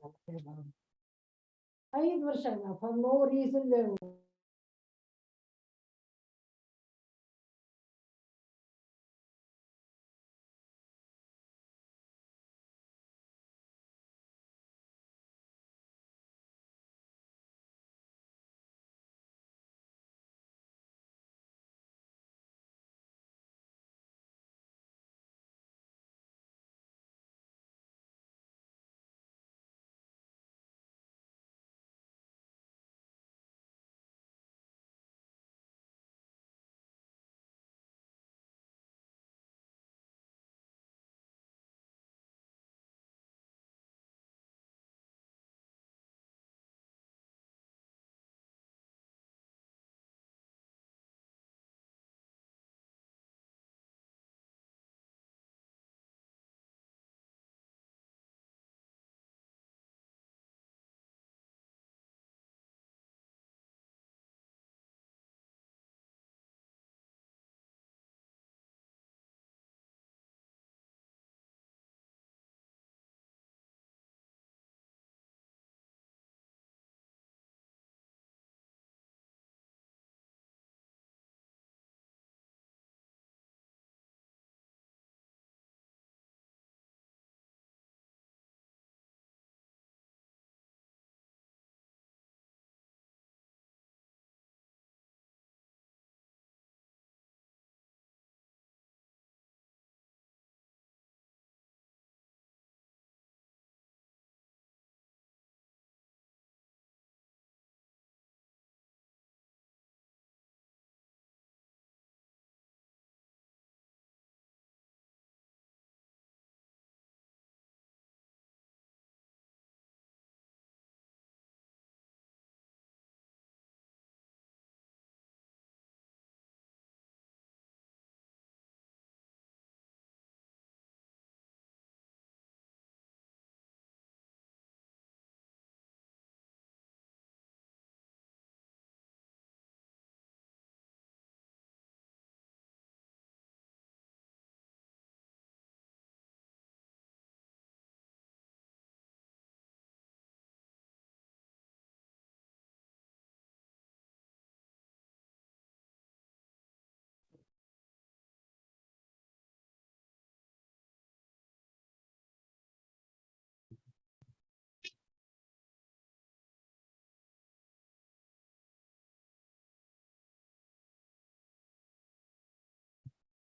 ವರ್ಷ for no reason they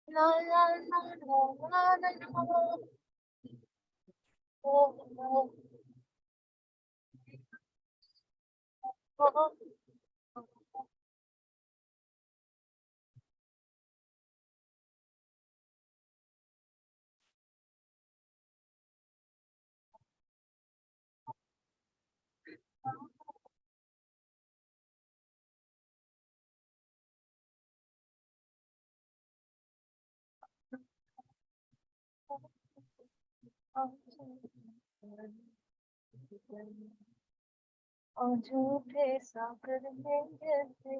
la la la la la la oh oh oh और झूठे सागर में गिरते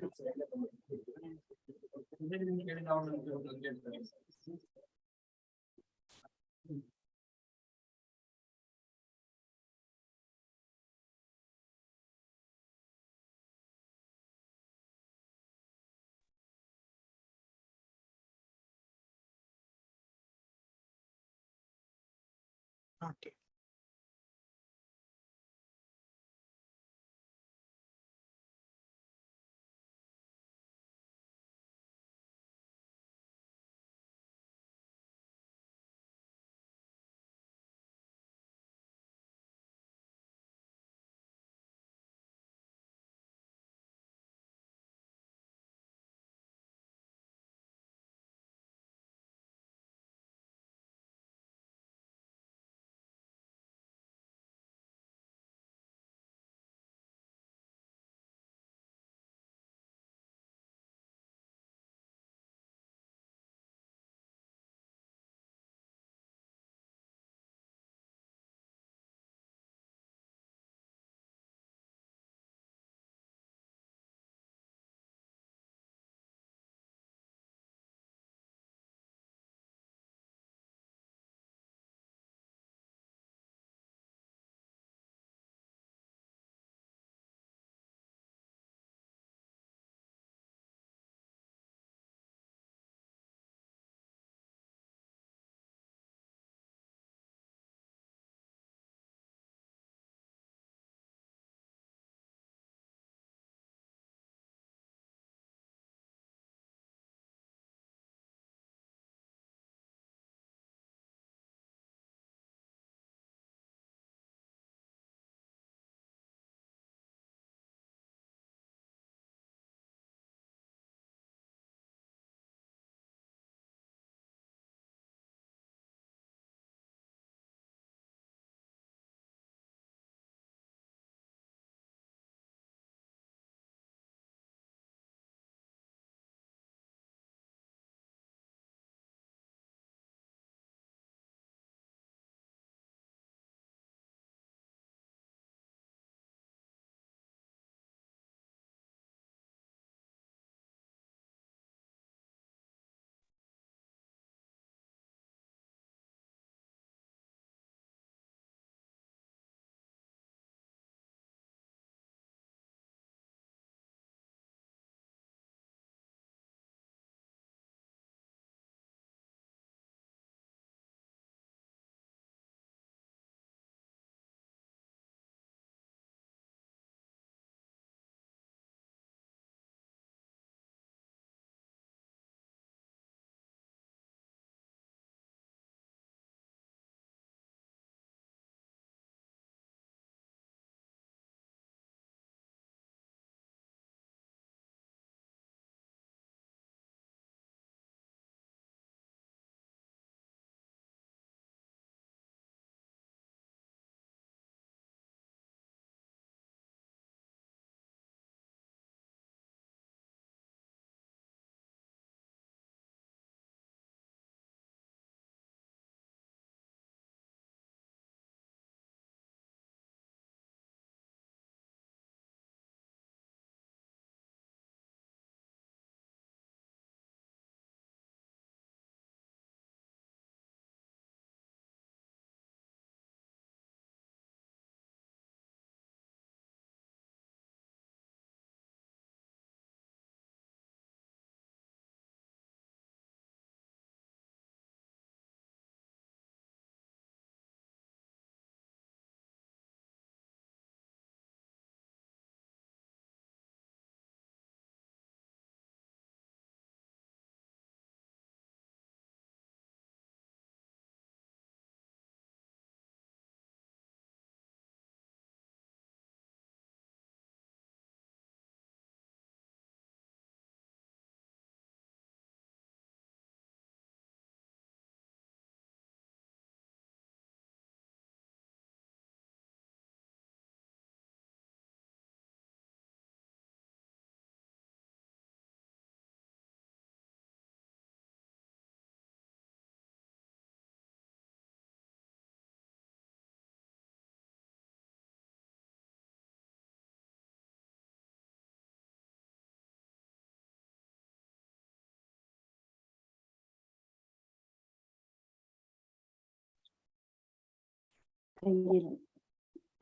Okay.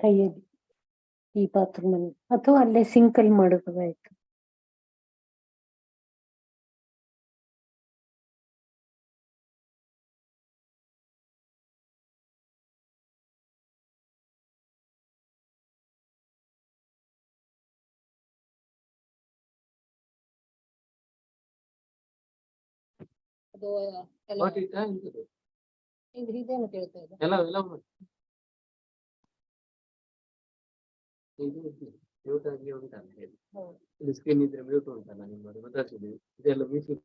ಕೈಯಲ್ಲಿ ಈ ಬಾತ್ರೂಮ್ ಅಲ್ಲಿ ಅಥವಾ ಅಲ್ಲೇ ಸಿಂಕಲ್ ಮಾಡೋದಾಯ್ತು. ಅದು ಇದೇನು ಕೇಳ್ತಾ ಇದೆ. ಮ್ಯೂಟ್ ಆಗಿ ಉಂಟಲ್ಲ ಇದು ಸ್ಕ್ರೀನ್ ಇದ್ರೆ ಮ್ಯೂಟ್ ಉಂಟಲ್ಲ ನಿಮ್ಮದು ಗೊತ್ತಾಗ್ತದೆ ಇದೆಲ್ಲ ಮ್ಯೂಸಿಕ್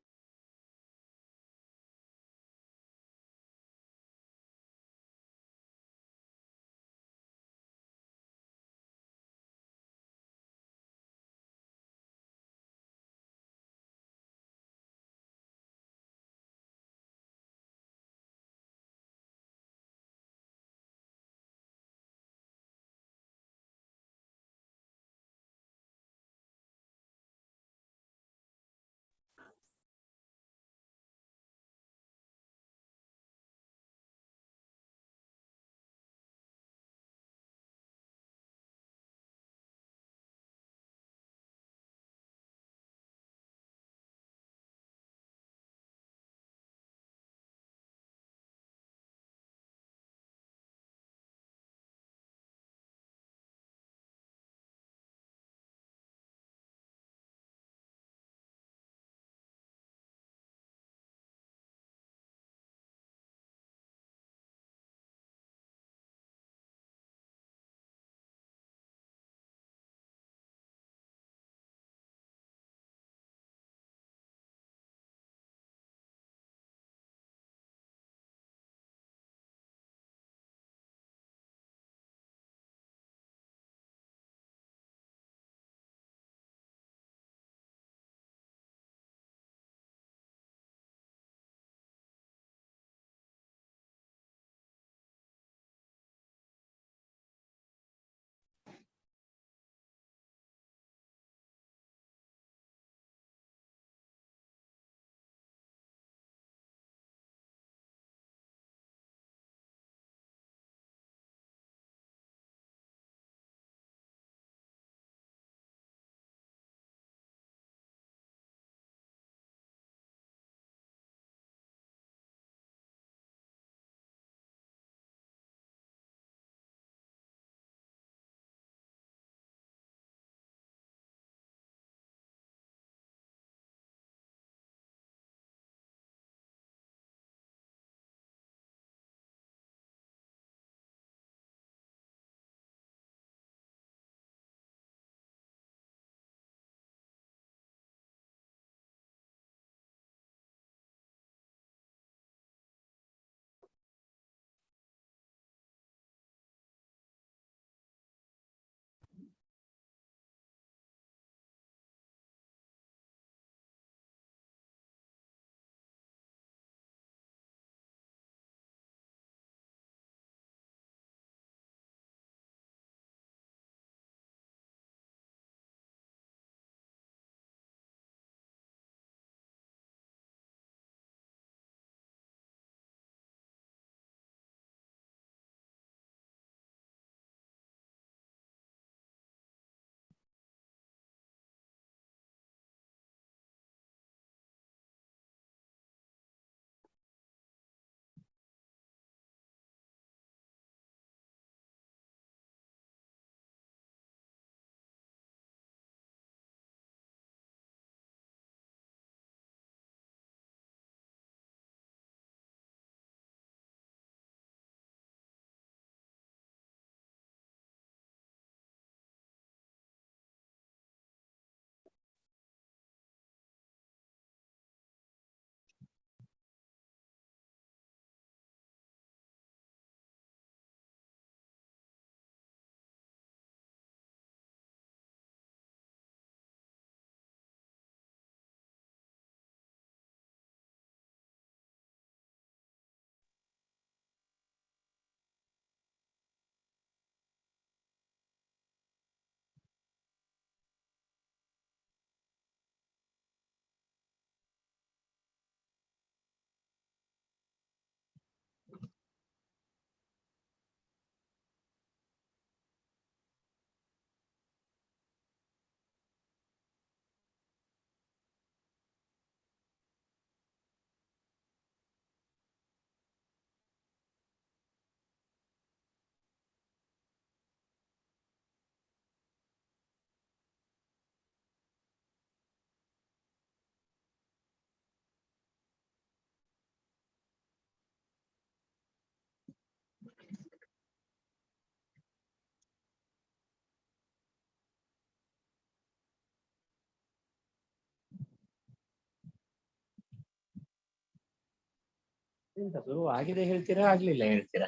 ಎಂತ ಶುರು ಆಗಿದೆ ಹೇಳ್ತೀರಾ ಆಗ್ಲಿಲ್ಲ ಹೇಳ್ತೀರಾ?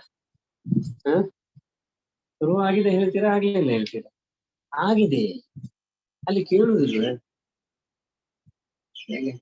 ಹ? ಶುರು ಆಗಿದೆ ಹೇಳ್ತೀರಾ ಆಗ್ಲಿಲ್ಲ ಹೇಳ್ತೀರಾ? ಆಗಿದೆ, ಅಲ್ಲಿ ಕೇಳುವುದಿಲ್ಲ. ಹೇಗೆ?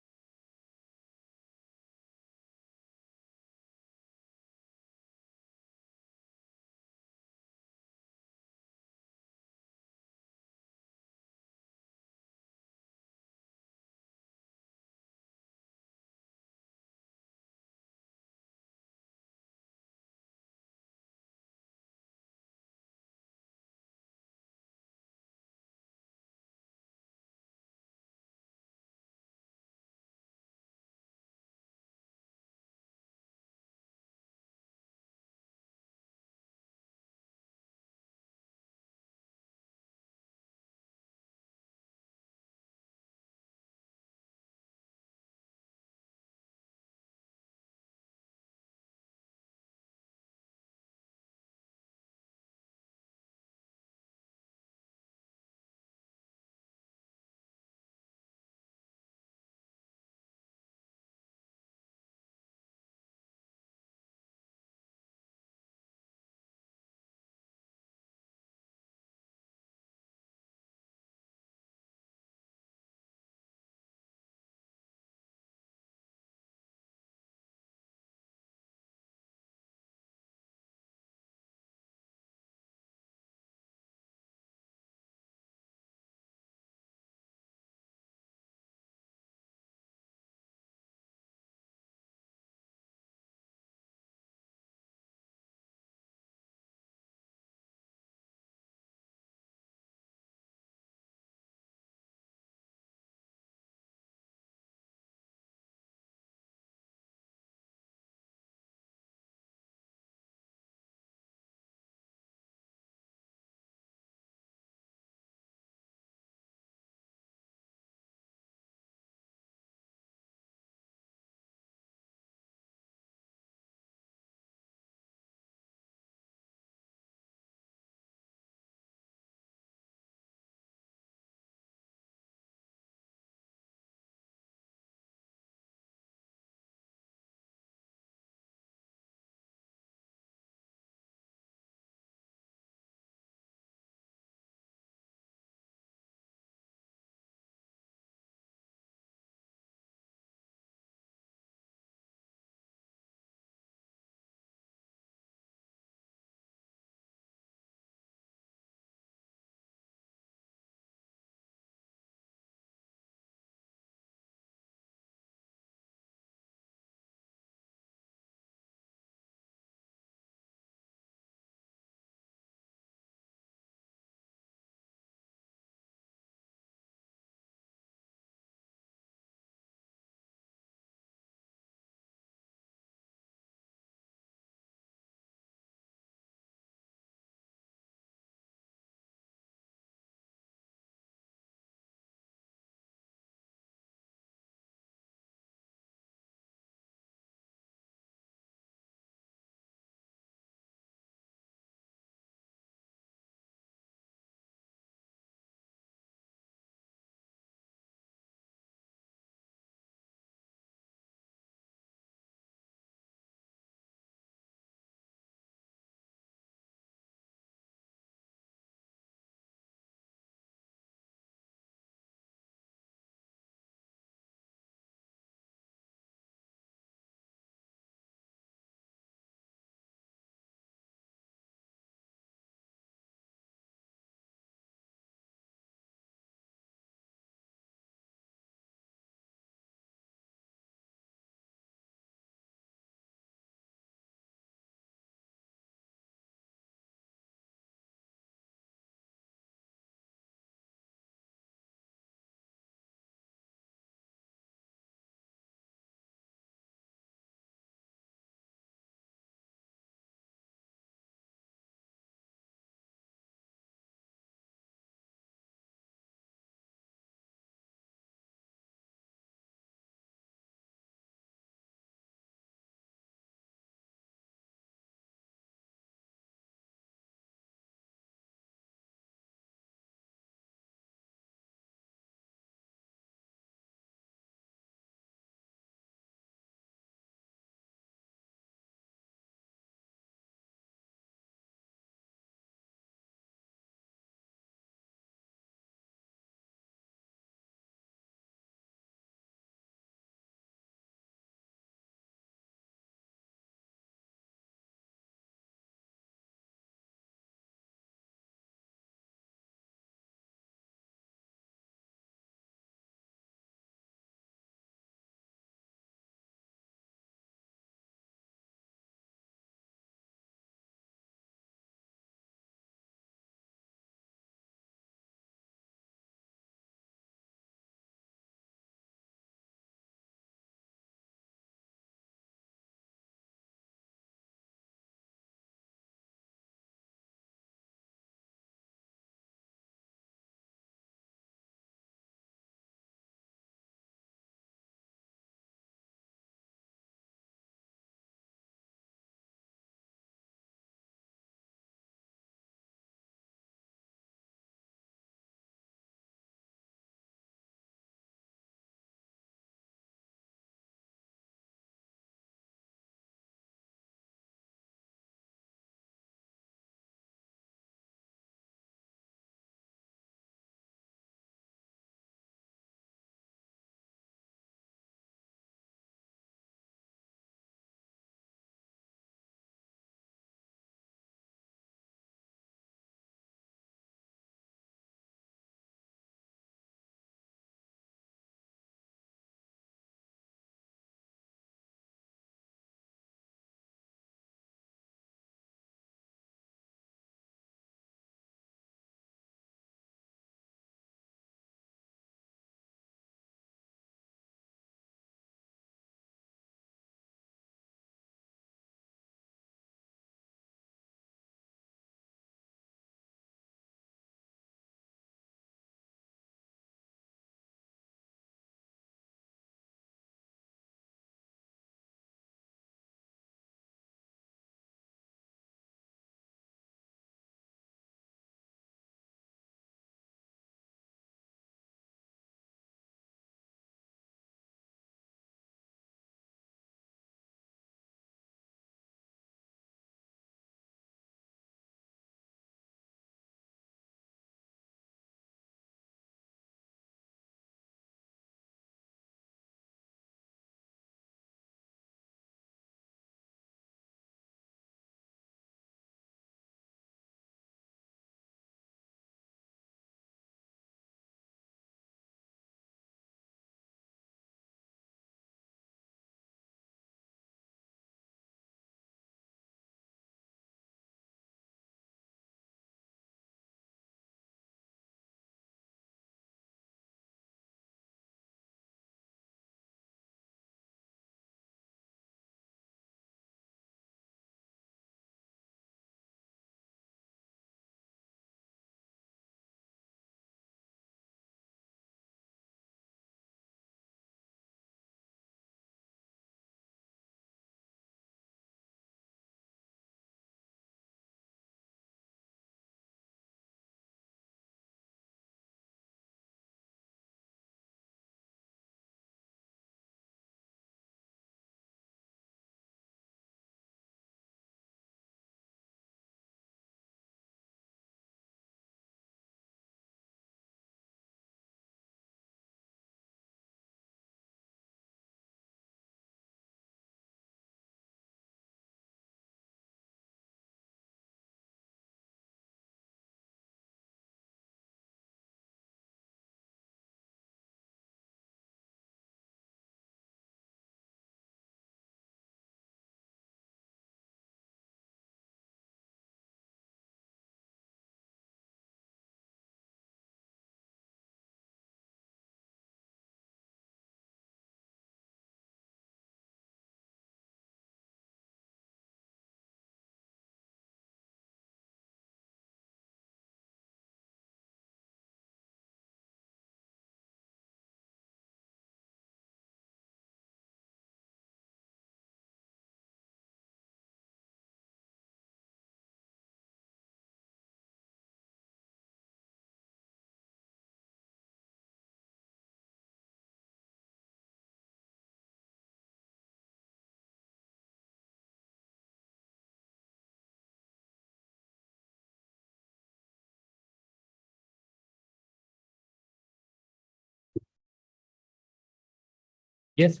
Yes.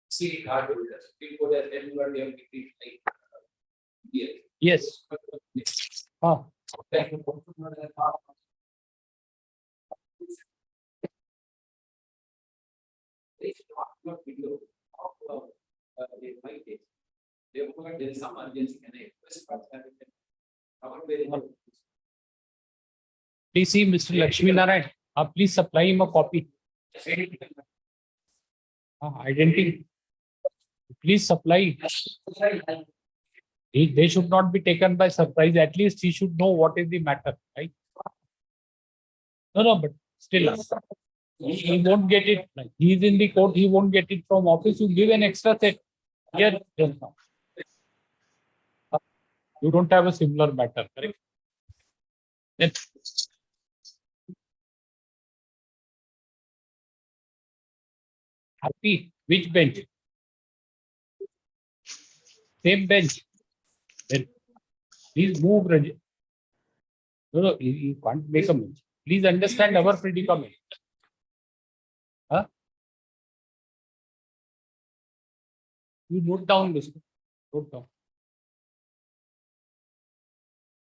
See, card holders, people that everyone they have to be like. Yes. Ah. They should not video of they might take. Therefore, there is some urgency and a request for that. Please see Mr. Lakshmi Narayan. Please supply him a copy. Identity. Please supply. They should not be taken by surprise. At least he should know what is the matter, right? No, but still, he won't get it. Like he is in the court, he won't get it from office. You give an extra set. Here, just now. You don't have a similar matter, correct? Then, happy. Which bench? Same bench. Then please move, Rajesh. No, you can't make a bench. Please understand our predicament. Huh? You note down this. Note down.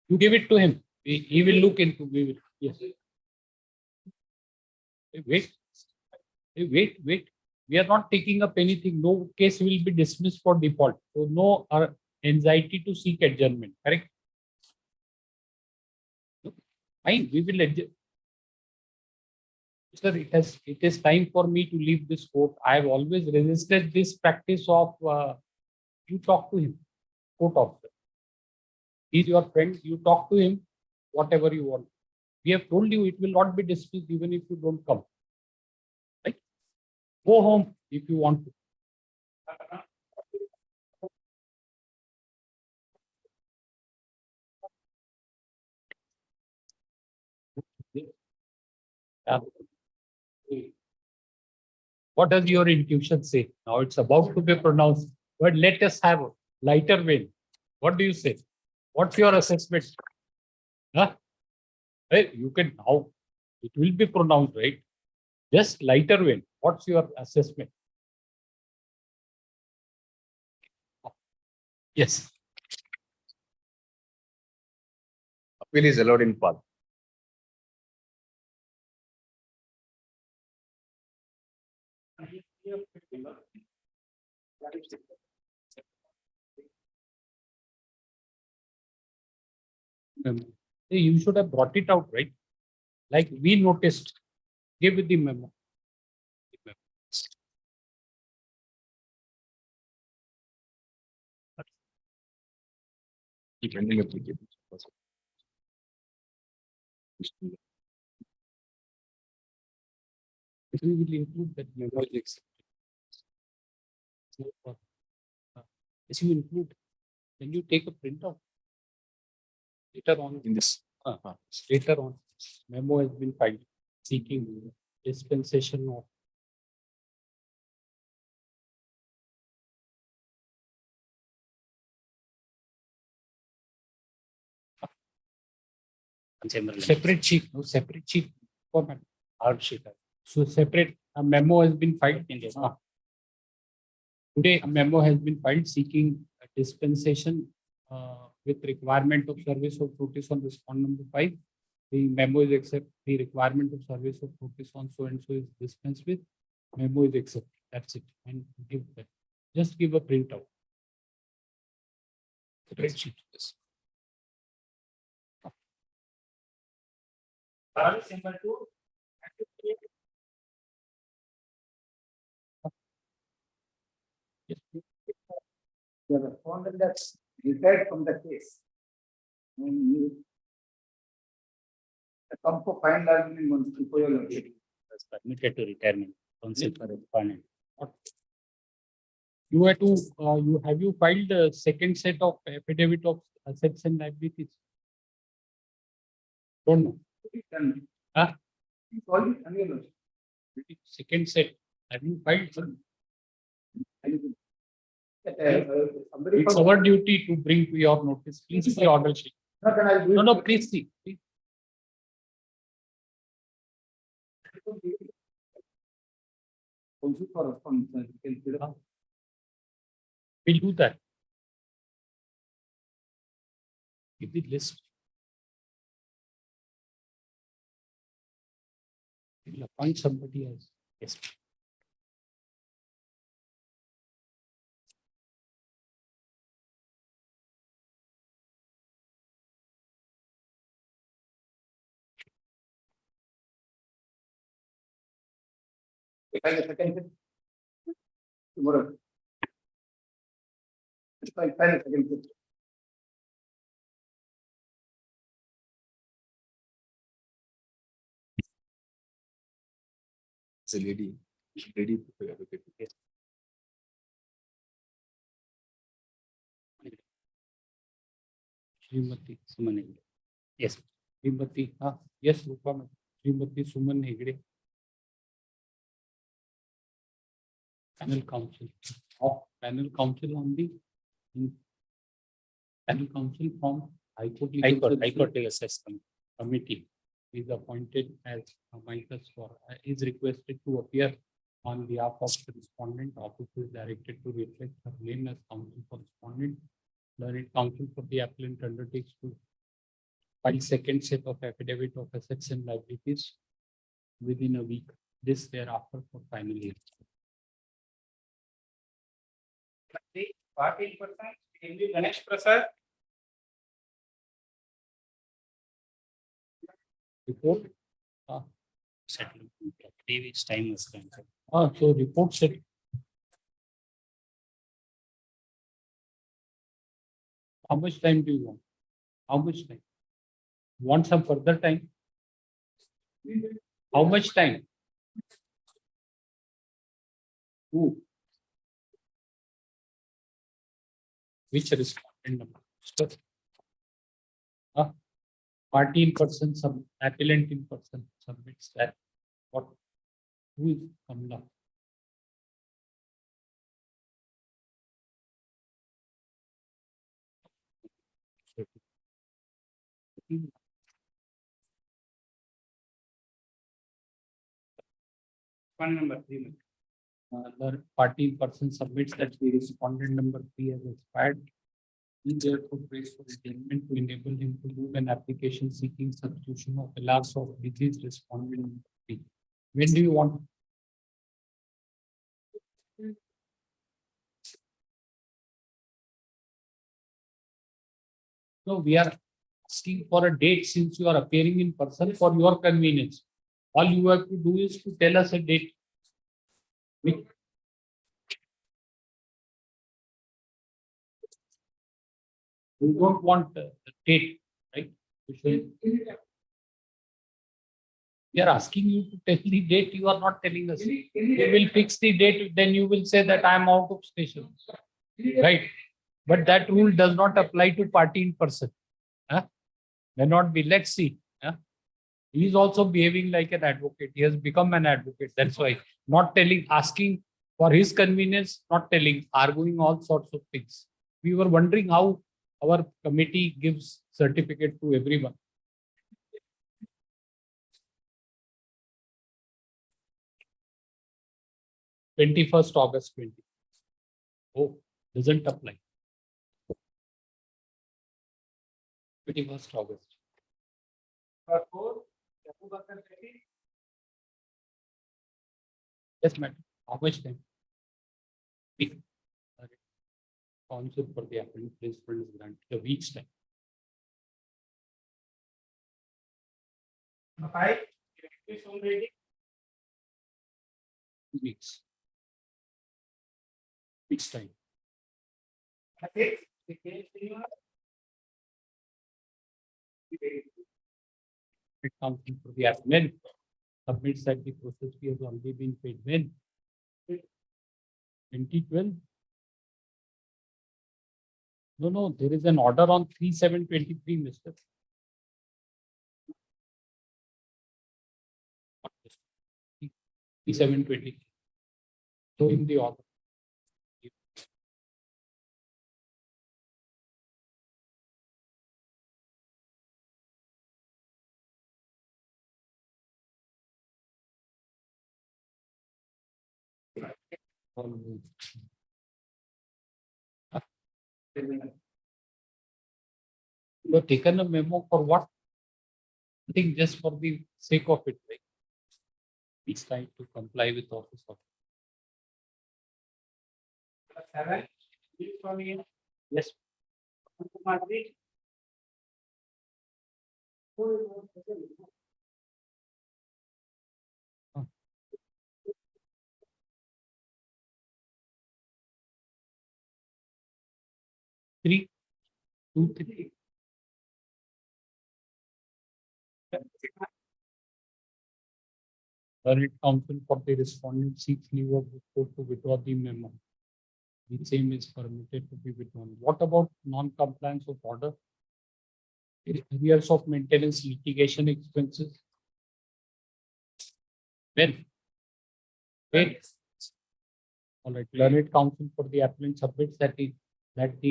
You give it to him. He will look into. We will. Yes. Wait. Wait. We are not taking up anything. No case will be dismissed for default. So no anxiety to seek adjournment. Correct? Fine. We will adjourn. Sir, it is time for me to leave this court. I have always resisted this practice of you talk to him, court officer. He's your friend. You talk to him, whatever you want. We have told you it will not be dismissed even if you don't come. Right? Go home if you want to. What does your intuition say? Now it's about to be pronounced, but let us have a lighter vein. What do you say? What's your assessment? Huh? Hey, you can now, it will be pronounced, right? Just lighter vein. What's your assessment? Yes. Appeal is allowed in part. You should have brought it out, right? Like we noticed. Give it the memo. Pending application. We will include that memo. Yes, you include. Then you take a printout. Later on In this. later on, memo has been filed seeking dispensation of separate sheet, no separate sheet format, hard sheet. So separate a memo has been filed in this. Today, a memo has been filed seeking a dispensation with requirement of service of notice on respond number 5. The memo is accept. The requirement of service of notice on so and so is dispensed with. Memo is accepted. That's it. And give that. Just give a printout. Separate sheet. Yes. The respondent that's retired from the case. And you come for final argument once before your location. Permitted to retirement. Counsel for respondent. You have to. Have you filed the second set of affidavit of assets and liabilities? Don't know. Huh? It's already done, your lordship. Second set. Have you filed? Somebody It's from- our duty to bring to your notice. Please see order sheet. No, then I'll do it. No, please see. Please. counsel for response. You can fill up. We'll do that. Give the list. We'll appoint somebody else. Yes. Find a second. Tomorrow. Find a second. It's a lady. Lady. Yes. Srimati Suman Hegde. Yes. Srimati. Yes, Rupa. Srimati Suman Hegde. Panel council. Panel council on the panel council from High Court Assessment Committee is appointed as Amicus for is requested to appear on behalf of the respondent. Office is directed to reflect her name as counsel for respondent. Learned counsel for the appellant undertakes to file second set of affidavit of assets and liabilities within a week. This thereafter for final hearing. 14%. Ganesh Prasad. Report. Settlement. 3 weeks time was spent. So report set. How much time do you want? How much time? Want some further time? How much time? Who? Which respondent number? Party in person, some appellant in person submits that. What? Who is Kamla? One number 3. The party in person submits that the respondent number 3 has expired. He therefore prays for attainment to enable him to move an application seeking substitution of the last of disease respondent number 3. When do you want? No, we are asking for a date since you are appearing in person for your convenience. All you have to do is to tell us a date. We don't want the date, right? We are asking you to tell the date. You are not telling us. We will fix the date. Then you will say that I am out of station, right? But that rule does not apply to party in person. May not be. Let's see. He is also behaving like an advocate. He has become an advocate. That's why not telling, asking for his convenience, not telling, arguing all sorts of things. We were wondering how our committee gives certificate to everyone. August 20. Oh, doesn't apply. 21st August. Yes, madam. How much time? Council for the appellant placement is granted a week's time. 5. 2 weeks. Week's time. Council for the appellant submits that the process fee has already been paid. When? 2012. No, there is an order on 3/7/23, Mr. 3/7/23. So in the order. You have taken a memo for what? I think just for the sake of it, right? It's trying to comply with office of. Yes. Three, two, three. Learned counsel for the respondent seeks leave of the court to withdraw the memo. The same is permitted to be withdrawn. What about non-compliance of order? Areas of maintenance, litigation expenses. When? When? All right. Learned counsel for the applicant submits that the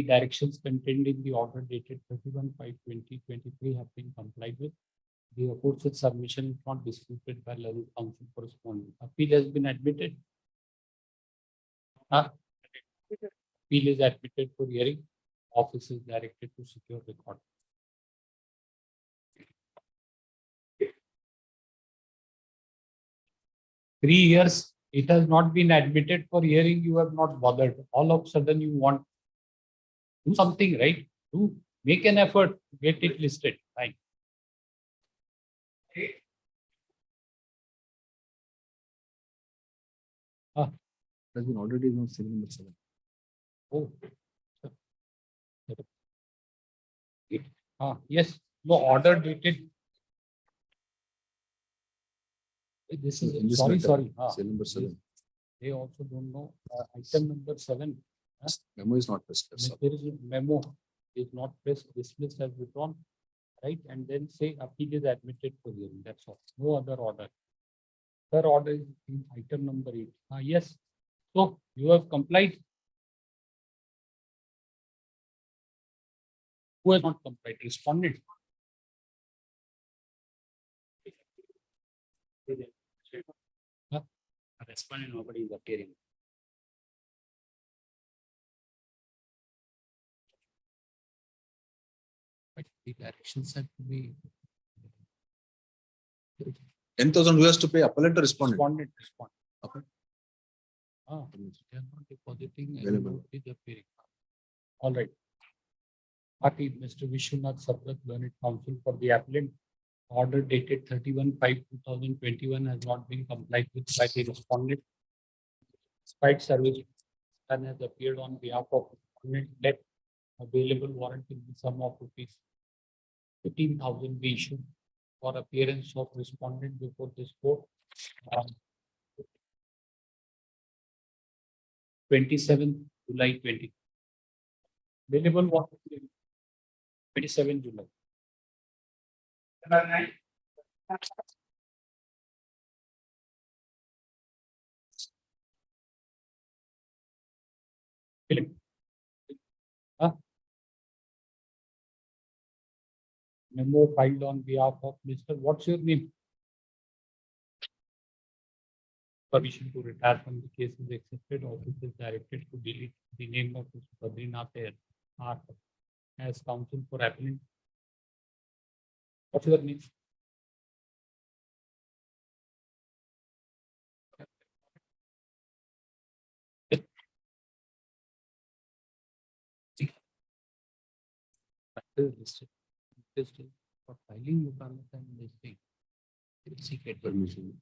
directions contained in the order dated 31/5/2023 have been complied with. The aforesaid submission is not disputed by learned counsel corresponding. Appeal has been admitted. Appeal is admitted for hearing. Office is directed to secure record. 3 years, it has not been admitted for hearing, you have not bothered. All of a sudden you want do something, right? Do make an effort to get it listed. Fine. Has been already on serial number 7. Oh. Yes, no order dated. This In is this sorry, matter, sorry. Serial number 7. They also don't know item number 7. Memo is not pressed. That's all. There is a memo is not pressed, dismissed as withdrawn, right? And then say appeal is admitted for hearing. That's all. No other order. Third order is in item number 8. Yes. So you have complied. Who has not complied? Respondent. Respondent, nobody is appearing. But the directions have to be 10,000 who has to pay appellant or respondent? respondent. Okay. They are not depositing and Available. note is appearing. All right. Party Mr. Vishwanath Sabrat, learned counsel for the appellant. Order dated 31/5/2021 has not been complied with by the respondent. Despite service and has appeared on behalf of respondent, let available warrant in the sum of rupees 15,000 be issued for appearance of respondent before this court. 27th July 20. Available warrant 27 July. Philip. Memo filed on behalf of Mr. What's your name? Permission to retire from the case is accepted. Office is directed to delete the name of Mr. Badrinath R as counsel for appellant. What's your name? Listed for filing Karnataka and this thing. Secret Permission.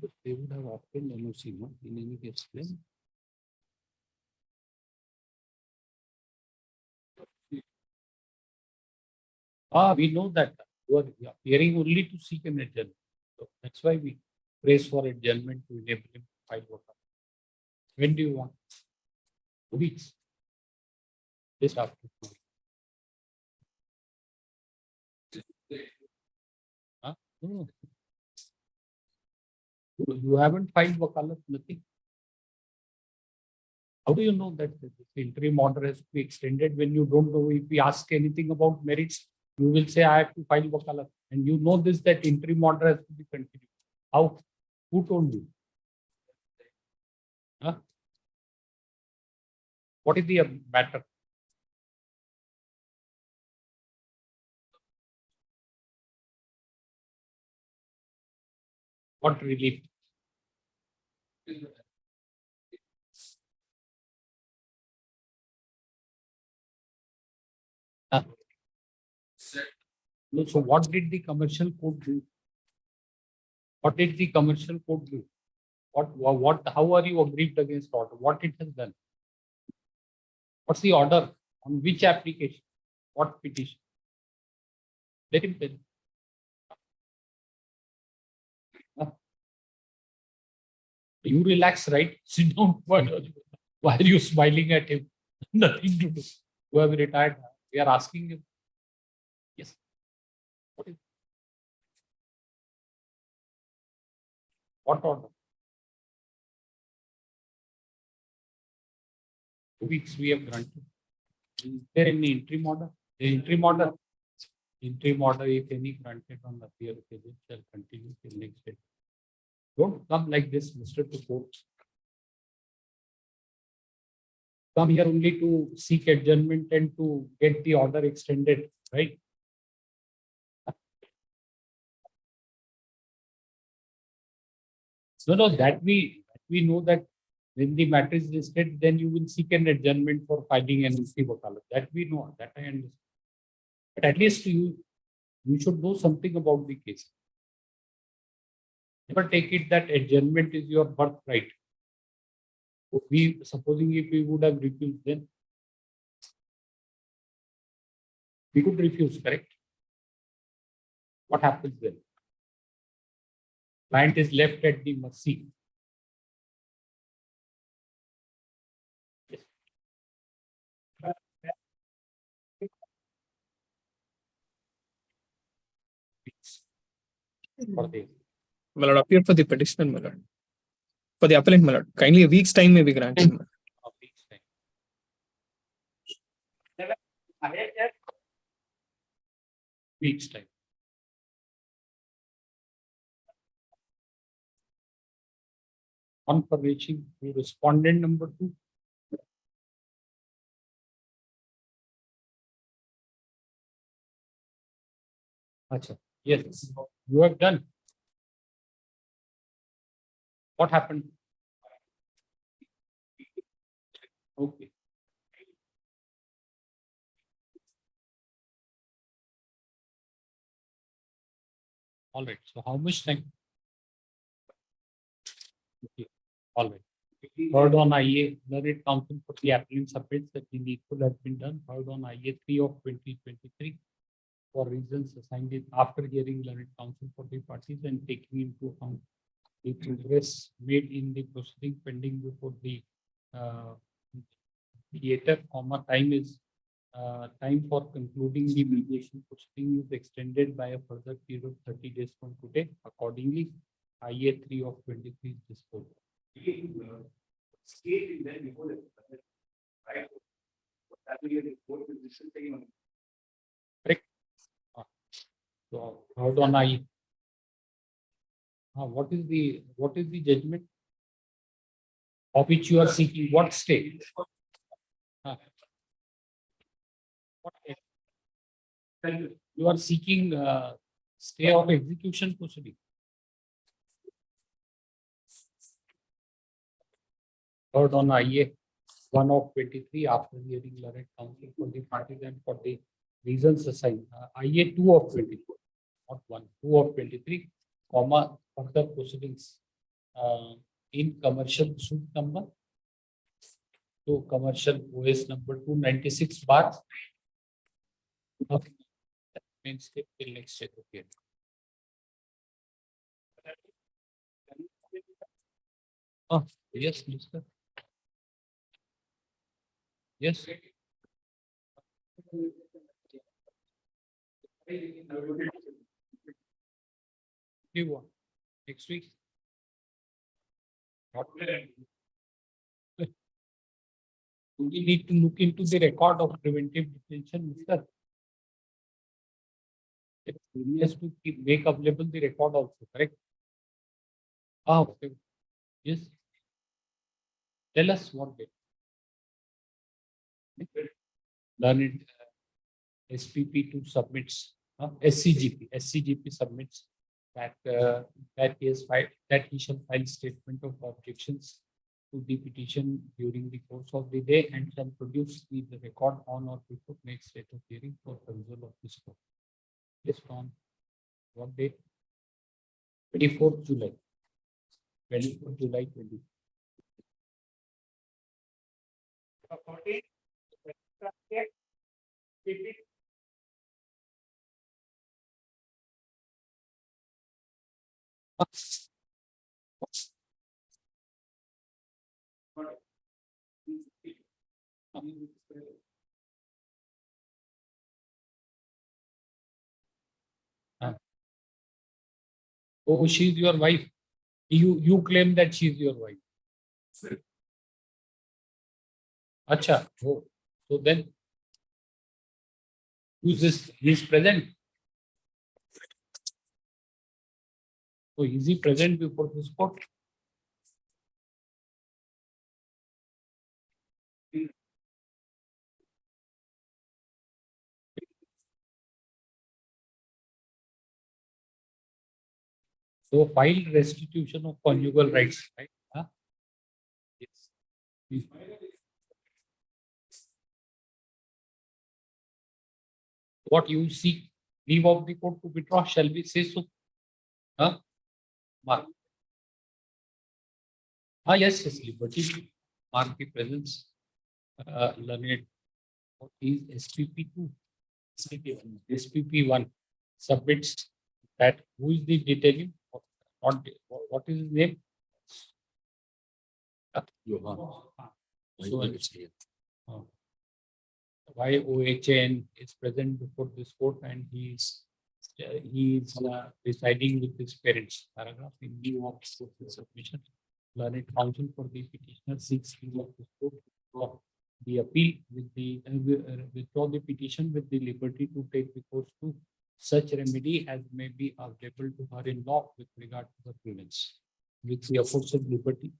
but they would have obtained NOC, no? In any case, then. We know that you are appearing only to seek an adjournment. So that's why we praise for adjournment to enable him to file work. When do you want? 2 weeks. Just after 2 weeks. No. You haven't filed wakalat, nothing. How do you know that the interim order has to be extended when you don't know? If we ask anything about merits, you will say I have to file wakalat, and you know this that interim order has to be continued. How? Who told you? What is the matter? What relief? No, so what did the commercial code do? What did the commercial code do? How are you aggrieved against order? What it has done? What's the order? On which application? What petition? Let him tell. You relax, right? Sit down. Why are you smiling at him? Nothing to do. You have retired. We are asking you. Yes. What is? What order? 2 weeks we have granted. Is there any interim order? The interim order. Interim order, if any, granted on the appeal occasion, shall continue till next day. Don't come like this, Mr. To court. Come here only to seek adjournment and to get the order extended, right? No, that we know that when the matter is listed, then you will seek an adjournment for filing an NC wakalat. That we know, that I understand. But at least you should know something about the case. Never take it that adjournment is your birthright. Supposing if we would have refused, then we could refuse, correct? What happens then? Client is left at the mercy. For the My lord, appear for the petitioner, my lord. For the appellant, my lord. Kindly a week's time may be granted. my lord. of each time. Week's time. On for reaching to respondent number 2. Achha. Yes, you have done. What happened? Okay. All right. So how much time? Okay. All right. Third on IA, learned counsel for the appellant submits that the needful has been done. Third on IA 3 of 2023 for reasons assigned it after hearing learned counsel for the parties and taking into account the progress made in the proceeding pending before the theater, time for concluding the mediation proceeding is extended by a further period of 30 days from today. Accordingly, IA 3 of 23 is disposed. Correct. So hold on, what is the judgment of which you are seeking? What stay? What stay? You are seeking stay of execution proceeding. Heard on IA 1 of 23 after hearing learned counsel for the parties and for the reasons assigned. IA 2 of 24, not 1, 2 of 23, comma, further proceedings in commercial suit number. So commercial OS number 296 bar. Okay. That means step till next step. Okay. Oh, yes, Mr. Yes. You want next week? We need to look into the record of preventive detention, Mr. He has to make available the record also, correct? Okay. Yes. Tell us what date. Learned SPP2 submits, SCGP submits that that he shall file statement of objections to the petition during the course of the day and shall produce the record on or before next date of hearing for perusal of this court. Based on what date? 24th July. 24th July 20. Oh, she's your wife. You claim that she's your wife. Acha. Oh, so then who's this? He's present. So is he present before this court? So file restitution of conjugal rights, right? Huh? Yes. Please. What you seek leave of the court to withdraw, shall we say so? Huh? Mark. Ah, yes, liberty. Mark the presence. Learned. What is SPP2? SPP1 submits that who is the detailing? What is his name? Johan. So, Why YOHN is present before this court and he is residing with his parents. Paragraph in view of submission. Learned counsel for the petitioner seeks leave of this court for the appeal with the withdraw the petition with the liberty to take recourse to such remedy as may be available to her in law with regard to the grievance. With the aforesaid liberty.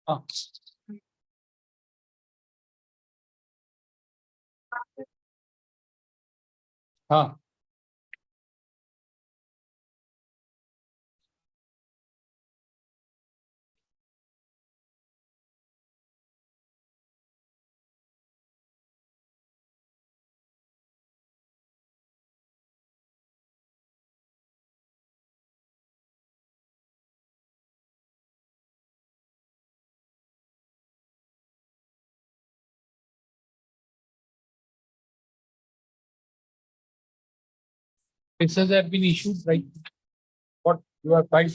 Ah. Ah. Cases have been issued, right? What you are filed?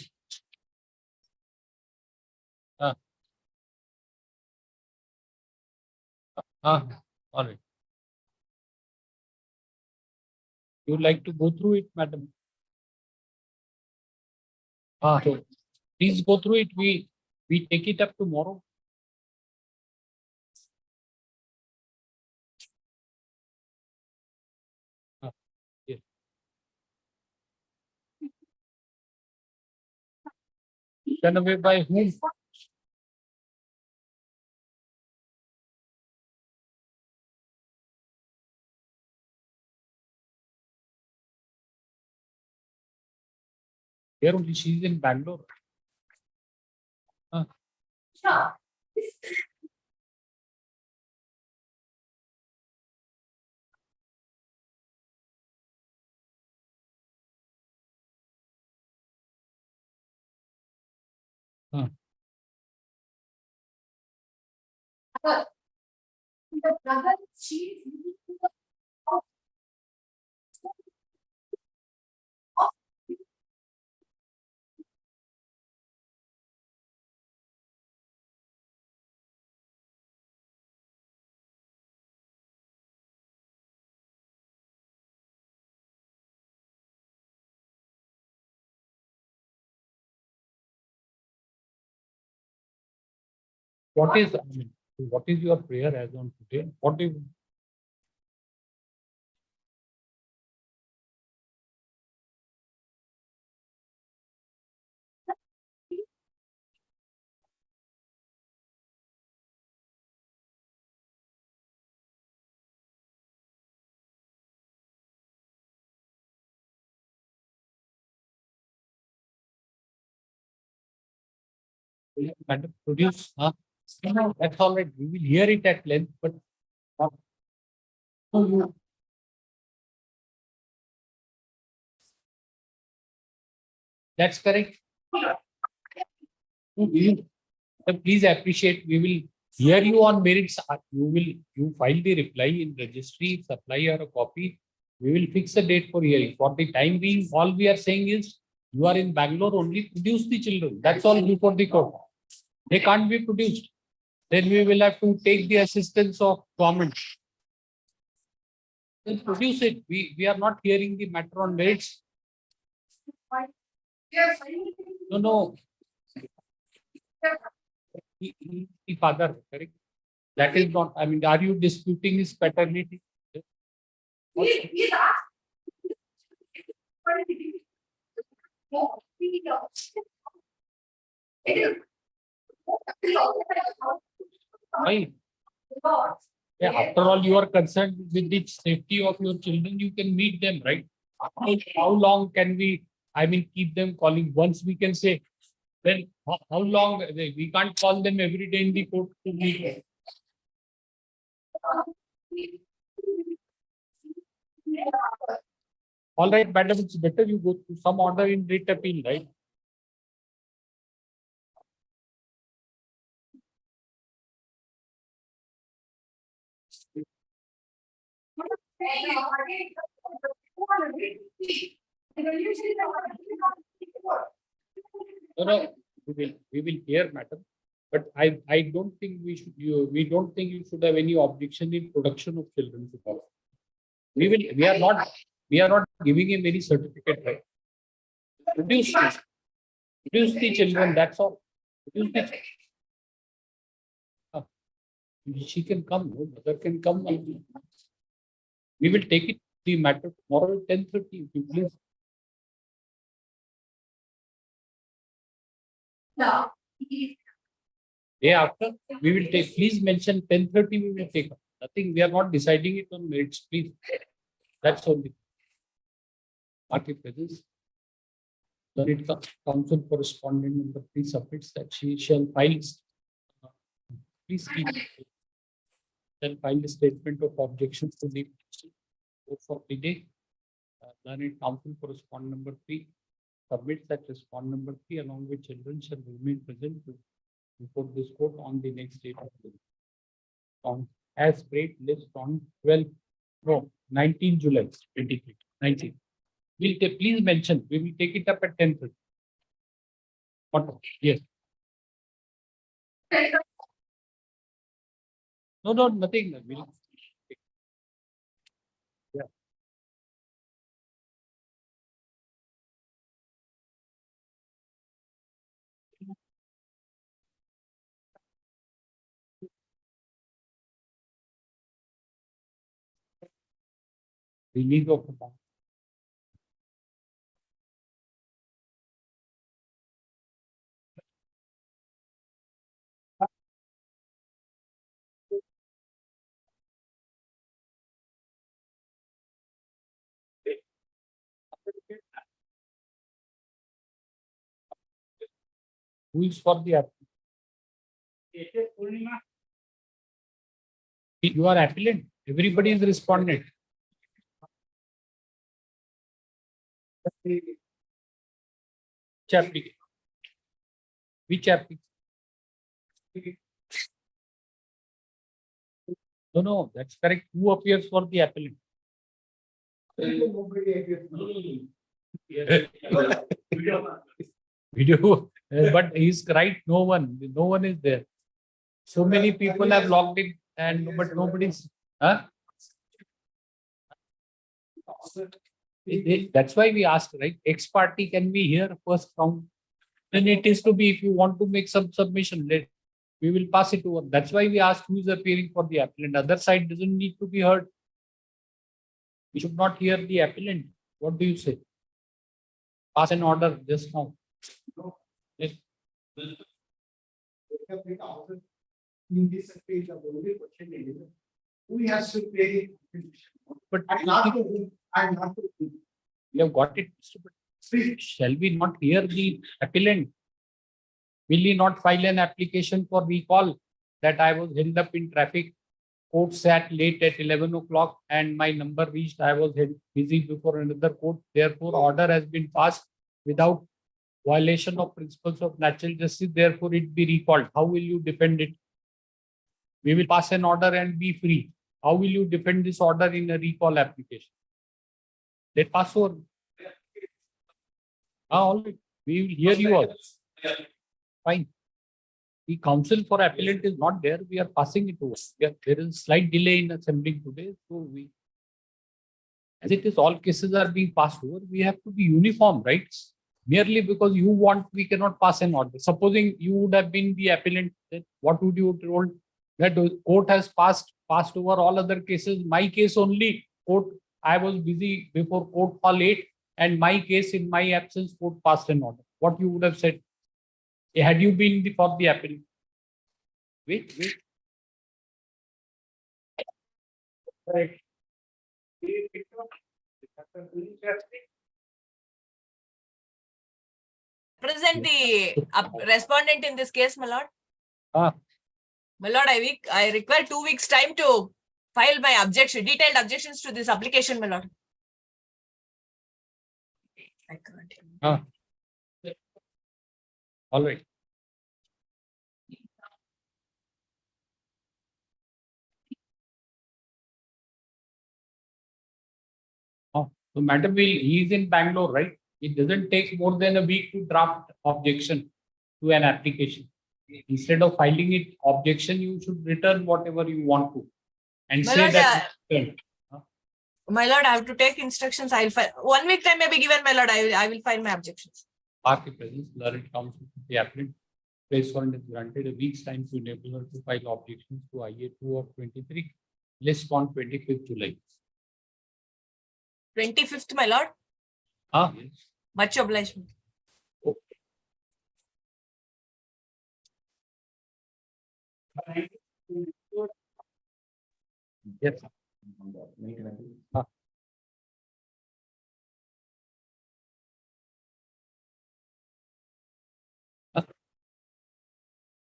All right. You would like to go through it, madam? So please go through it. We take it up tomorrow. Yes. Done away by whom? Here only she is in Bangalore. What is, what is your prayer as on today? What do you Madam, produce, no, that's all right. We will hear it at length, but. No, you. That's correct. Please appreciate, we will hear you on merits. You file the reply in registry, supply her a copy. We will fix a date for hearing. For the time being, all we are saying is, you are in Bangalore only, produce the children. That's all before the court. They can't be produced. Then we will have to take the assistance of government. Then produce it. We are not hearing the matter on merits. No. The father, correct? That is not, I mean, are you disputing his paternity? Why? Yeah, after all, you are concerned with the safety of your children, you can meet them, right? How long can we, I mean, keep them calling? Once we can say, then how long? We can't call them every day in the court to meet. All right, madam, it's better you go to some order in writ appeal, right? No, we will hear, madam. But I don't think we don't think you should have any objection in production of children to call. We are not giving him any certificate, right? Produce the children, that's all. Produce the, she can come, no, mother can come. We will take it, the matter tomorrow at 10:30, if you please. Day after, we will take, please mention 10:30, we will take up. Nothing, we are not deciding it on merits, please. That's only. Party presence. Then it comes, council correspondent number 3 submits that she shall file. Please keep. Then file a statement of objections to the for the day. Then it council correspondent number 3 submits that respond number 3 along with children shall remain present before this court on the next date of the on as great list on 19 July 23. 19. We'll take, please mention, we will take it up at 10:30. What? Yes. No, nothing. We'll, yeah. Release of the bond. Who is for the applicant? You are applicant. Everybody is respondent. Which applicant? Which applicant? No, that's correct. Who appears for the applicant? Video, but he's right. No one is there. So many people have logged in, and but nobody's. Huh? That's why we asked, right? Ex party can be here first round. Then it is to be, if you want to make some submission, we will pass it over. That's why we asked who is appearing for the appellant. Other side doesn't need to be heard. We should not hear the appellant. What do you say? Pass an order just now. Yes. In this page of the only question is who has to pay? But I'm not to whom, I'm not to whom. We have got it. Shall we not hear the appellant? Will he not file an application for recall that I was held up in traffic? Court sat late at 11 o'clock and my number reached. I was busy before another court. Therefore, order has been passed without violation of principles of natural justice. Therefore, it be recalled. How will you defend it? We will pass an order and be free. How will you defend this order in a recall application? Let pass over. All right. We will hear you all. Fine. The counsel for appellant is not there. We are passing it over. There is a slight delay in assembling today. So as it is, all cases are being passed over. We have to be uniform, right? Merely because you want, we cannot pass an order. Supposing you would have been the appellant, then what would you have told? That the court has passed over all other cases. My case only, court, I was busy before court for late, and my case in my absence, court passed an order. What you would have said? Had you been for the appellant? Wait. Right. Present the respondent in this case, my lord. My lord, I require 2 weeks time to file my detailed objections to this application, my lord. I can't. All right. So madam, he is in Bangalore, right? It doesn't take more than a week to draft objection to an application. Instead of filing it objection, you should return whatever you want to and My say lord, that. My lord, I have to take instructions. I'll file 1 week time may be given, my lord. I will file my objections. Party presence, learned counsel, the appellant, place warrant is granted a week's time to enable her to file objections to IA-2 of 23, list on 25th July. 25th, my lord. Yes. Much obliged. Yes.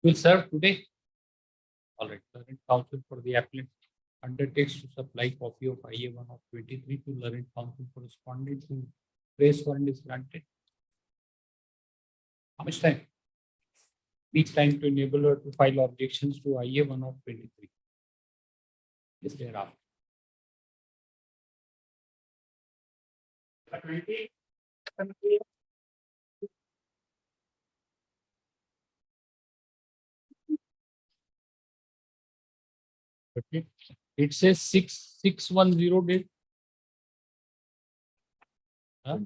Will serve today. All right. Learned counsel for the appellant undertakes to supply copy of IA-1 of 23 to learned counsel correspondent to place warrant is granted. How much time? Each time to enable her to file objections to IA-1 of 23. Is thereafter. Okay. It says 6610 date. Huh?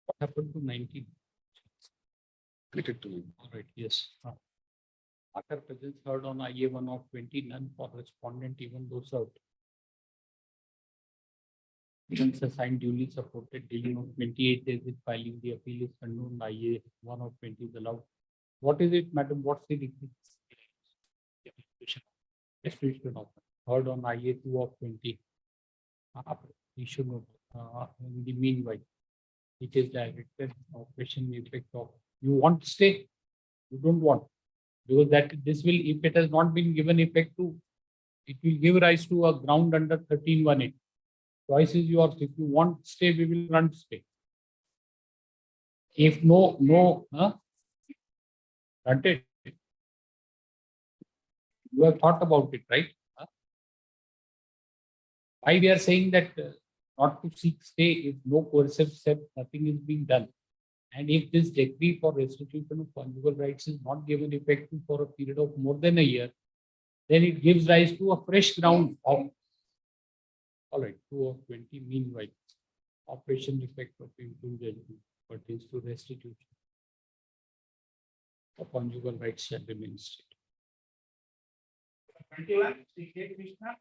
What happened to 19? Related to All right, yes. After presence heard on IA-1 of 20, none for respondent even though served. Once assigned duly supported, dealing of 28 days with filing the appeal is unknown. IA-1 of 20 is allowed. What is it, madam? What's the requisition offer? Heard on IA-2 of 20. We should note in the meanwhile, it is directed operation effect of. You want to stay? You don't want, because this will, if it has not been given effect to, it will give rise to a ground under 13(1)(a). Choice is yours. If you want to stay, we will run to stay. If no, granted. You have thought about it, right? Why we are saying that not to seek stay if no coercive step, nothing is being done. And if this decree for restitution of conjugal rights is not given effect to for a period of more than a year, then it gives rise to a fresh ground of, all right, 2 of 20, meanwhile, operation effect of improved judgment pertains to restitution of conjugal rights shall remain state. 21, CK Krishna.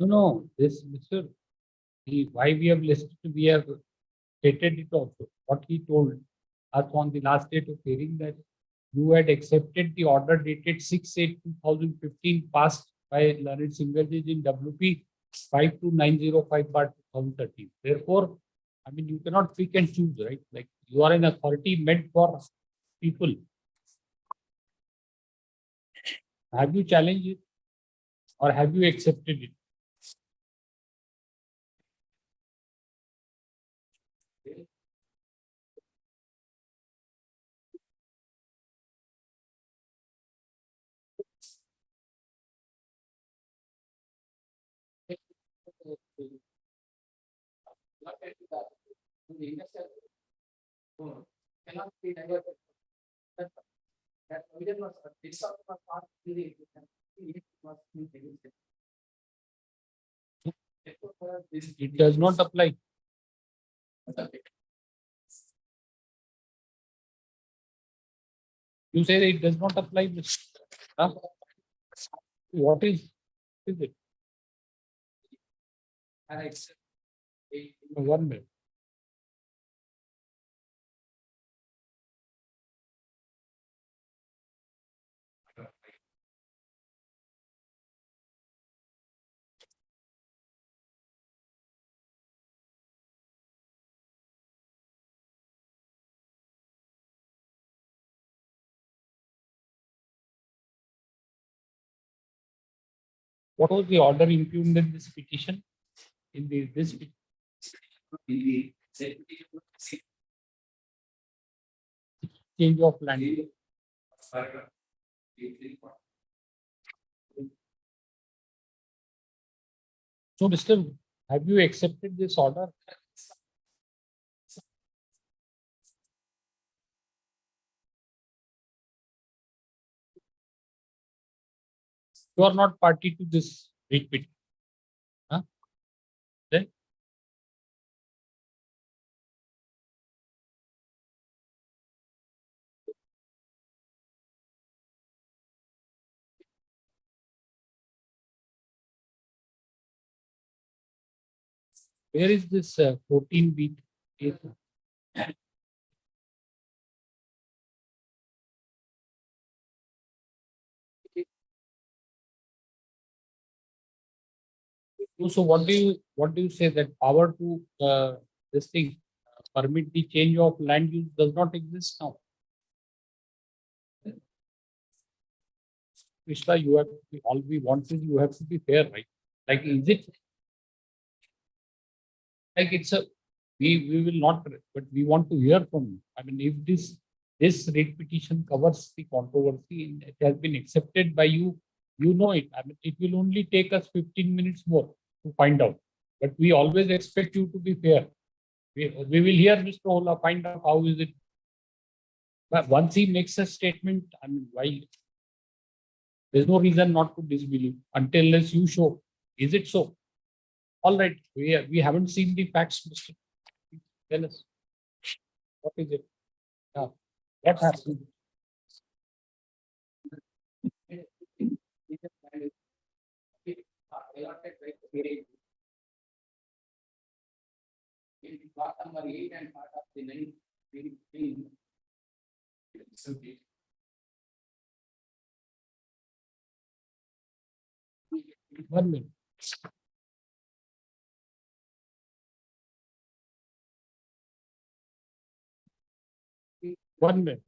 No, this, Mr. Why we have listed, we have stated it also. What he told us on the last date of hearing, that you had accepted the order dated 6/8/2015 passed by Learned Single Judge in WP 52905/2013. Therefore, I mean, you cannot pick and choose, right? Like, you are an authority meant for people. Have you challenged it or have you accepted it? Cannot be diverted. That provision was this was part of the it was It does not apply. You say that it does not apply. Huh? What is it? One minute. What was the order impugned in this petition? In this change of land. So, Mr. Have you accepted this order? You are not party to this petition. Huh? Then where is this 14B? So what do you say, that power to this thing permit the change of land use does not exist now? Krishna, you have all we want is you have to be fair, right? Like, is it like it's a we will not, but we want to hear from you. I mean, if this rate petition covers the controversy and it has been accepted by you, you know it. I mean, it will only take us 15 minutes more to find out. But we always expect you to be fair. We will hear Mr. Ola, find out how is it. But once he makes a statement, I mean, why? There's no reason not to disbelieve until unless you show. Is it so? All right, we haven't seen the facts, Mr. Tell us. What is it? Yeah. What happened? Part number 8 and part of the 9 1 minute. One minute.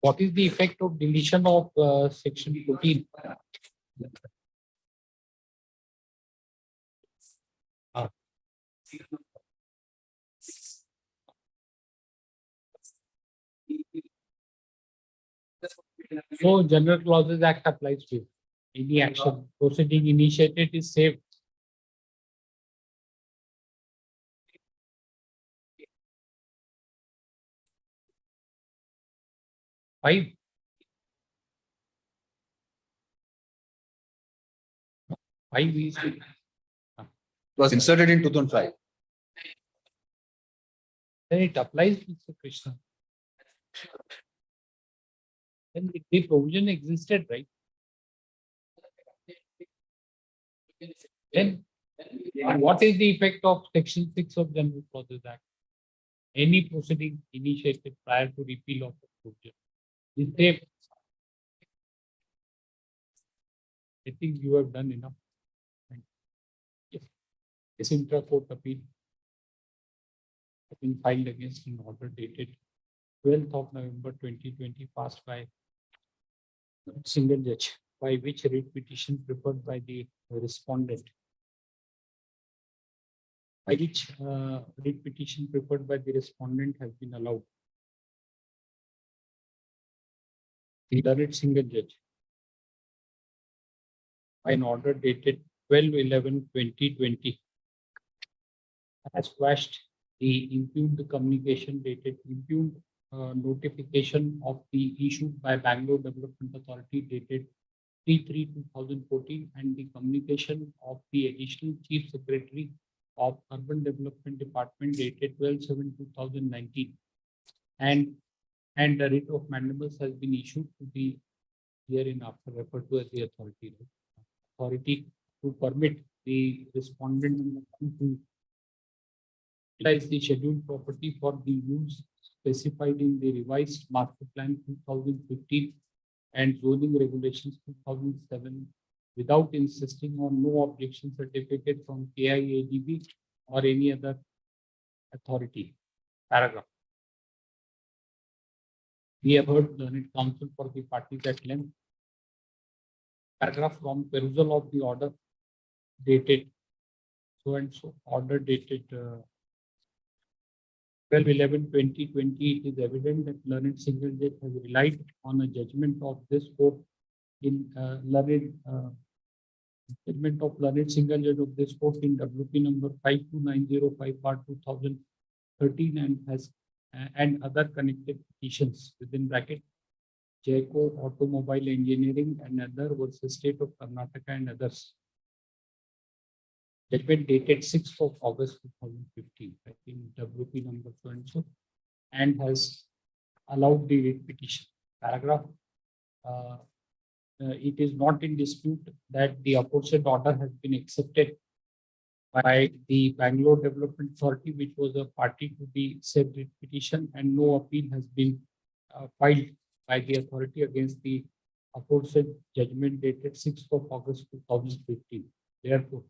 What is the effect of deletion of section 14? So General Clauses Act applies to you. Any action proceeding initiated is saved. Five. Five is It was inserted in 2005. then it applies, Mr. Krishna. Then the provision existed, right? Then what is the effect of section 6 of General Clauses Act? Any proceeding initiated prior to repeal of the provision is saved. I think you have done enough. Yes. This intra-court appeal has been filed against an order dated 12th of November 2020, passed by single judge, by which writ petition preferred by the respondent. By which writ petition preferred by the respondent has been allowed. The learned single judge, by an order dated 12/11/2020, has quashed the impugned communication dated impugned notification of the issued by Bangalore Development Authority dated 3/3/2014 and the communication of the additional chief secretary of Urban Development Department dated 12/7/2019, and the writ of mandamus has been issued to the hereinafter referred to as the authority. Authority to permit the respondent to utilize the scheduled property for the use specified in the revised master plan 2015 and zoning regulations 2007 without insisting on no objection certificate from KIADB or any other authority. Paragraph. We have heard learned counsel for the parties at length. Paragraph from perusal of the order dated so and so, order dated 12/11/2020, it is evident that learned single judge has relied on a judgment of this court in judgment of learned single judge of this court in WP number 52905 part 2013 and has and other connected petitions within bracket JECO Automobile Engineering and other versus State of Karnataka and others. Judgment dated 6th of August 2015, I think WP number so and so, and has allowed the writ petition. Paragraph. It is not in dispute that the aforesaid order has been accepted by the Bangalore Development Authority, which was a party to the said writ petition, and no appeal has been filed by the authority against the aforesaid judgment dated 6th of August 2015. Therefore,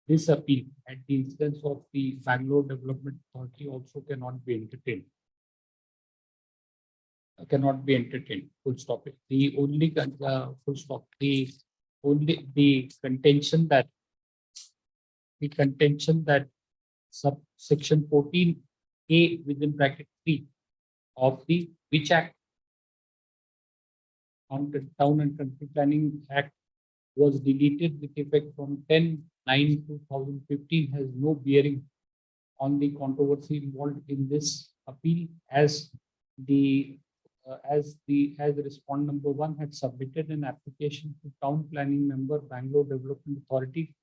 this appeal at the instance of the Bangalore Development Authority also cannot be entertained. Cannot be entertained. Full stop. The only full stop. The contention that subsection 14A within bracket 3 of the which act on the Town and Country Planning Act was deleted with effect from 10/9/2015 has no bearing on the controversy involved in this appeal, as the respondent number 1 had submitted an application to Town Planning Member Bangalore Development Authority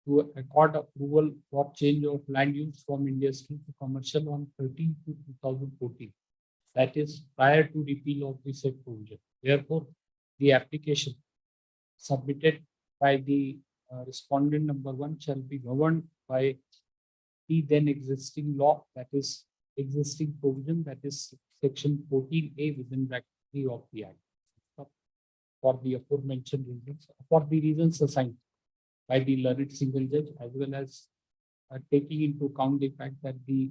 to accord approval for change of land use from industrial to commercial on 13/2014. That is prior to repeal of the said provision. Therefore, the application submitted by the respondent number 1 shall be governed by the then existing law, that is existing provision, that is section 14A within bracket 3 of the Act. For the aforementioned reasons, for the reasons assigned by the learned single judge, as well as taking into account the fact that the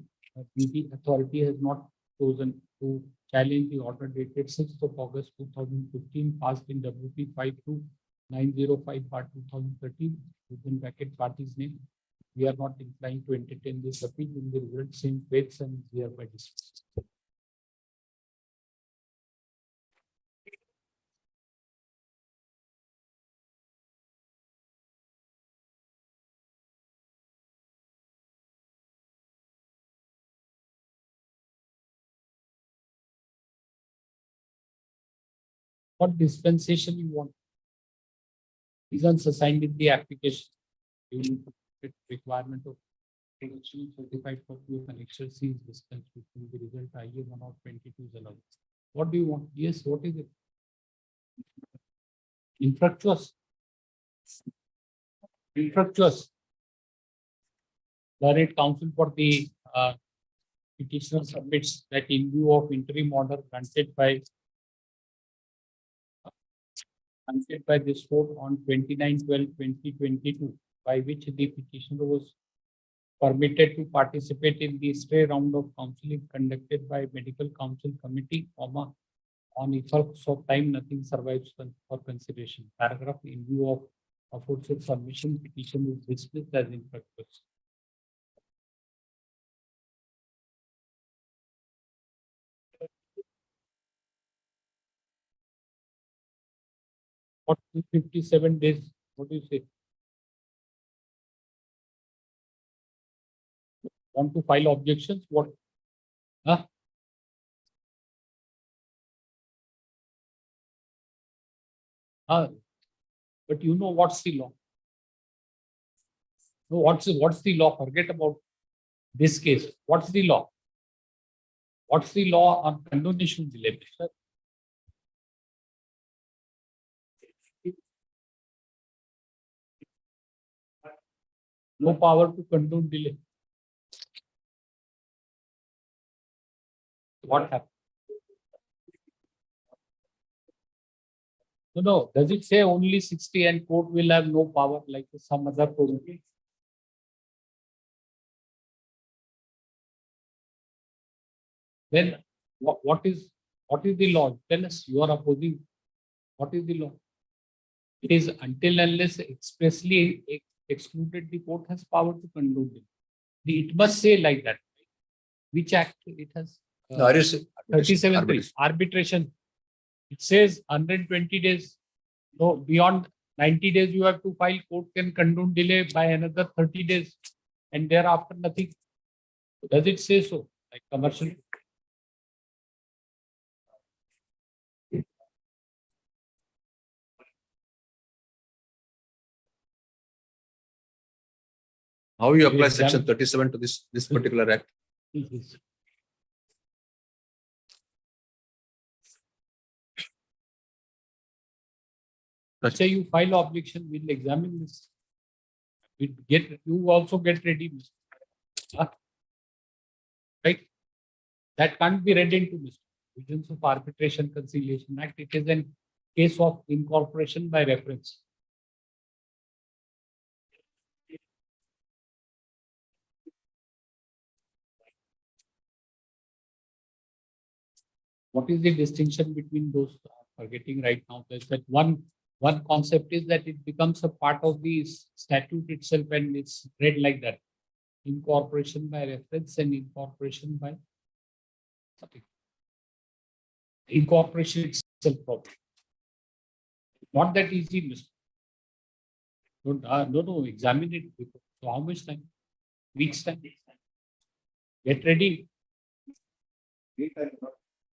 authority has not chosen to challenge the order dated 6th of August 2015 passed in WP 52-905/2013 within bracket party's name. We are not inclined to entertain this appeal in the result same faiths and is hereby dismissed. What dispensation you want? Reasons assigned in the application. You need to fit requirement of production certified copy of an Excel C is dispensed between the result IA 1/22 is allowed. What do you want? Yes, what is it? Infructuous. Infructuous. Learned counsel for the petitioner submits that in view of interim order granted by this court on 29/12/2022, by which the petitioner was permitted to participate in the stray round of counseling conducted by medical council committee, on effects of time, nothing survives for consideration. Paragraph in view of aforesaid submission, petition is dismissed as infructuous. What 57 days? What do you say? Want to file objections? What? Huh? But you know what's the law? No, what's the law? Forget about this case. What's the law? What's the law on condonation delay? Sir? No power to condone delay. What happened? No. Does it say only 60 and court will have no power like some other court? Then what is the law? Tell us. You are opposing. What is the law? It is until unless expressly excluded, the court has power to condone it. It must say like that. Which act it has? 37 arbitration. It says 120 days. No, beyond 90 days you have to file. Court can condone delay by another 30 days, and thereafter nothing. Does it say so? Like commercial. How you apply section 37 to this particular act? Say you file objection, we'll examine this. You also get ready. Right? That can't be read into this. Provisions of Arbitration Conciliation Act. It is a case of incorporation by reference. What is the distinction between those? Forgetting right now. There's that one concept is that it becomes a part of the statute itself and it's read like that. Incorporation by reference and incorporation by something. Incorporation itself problem. Not that easy, Mr. No, examine it. So how much time? Weeks time. Get ready.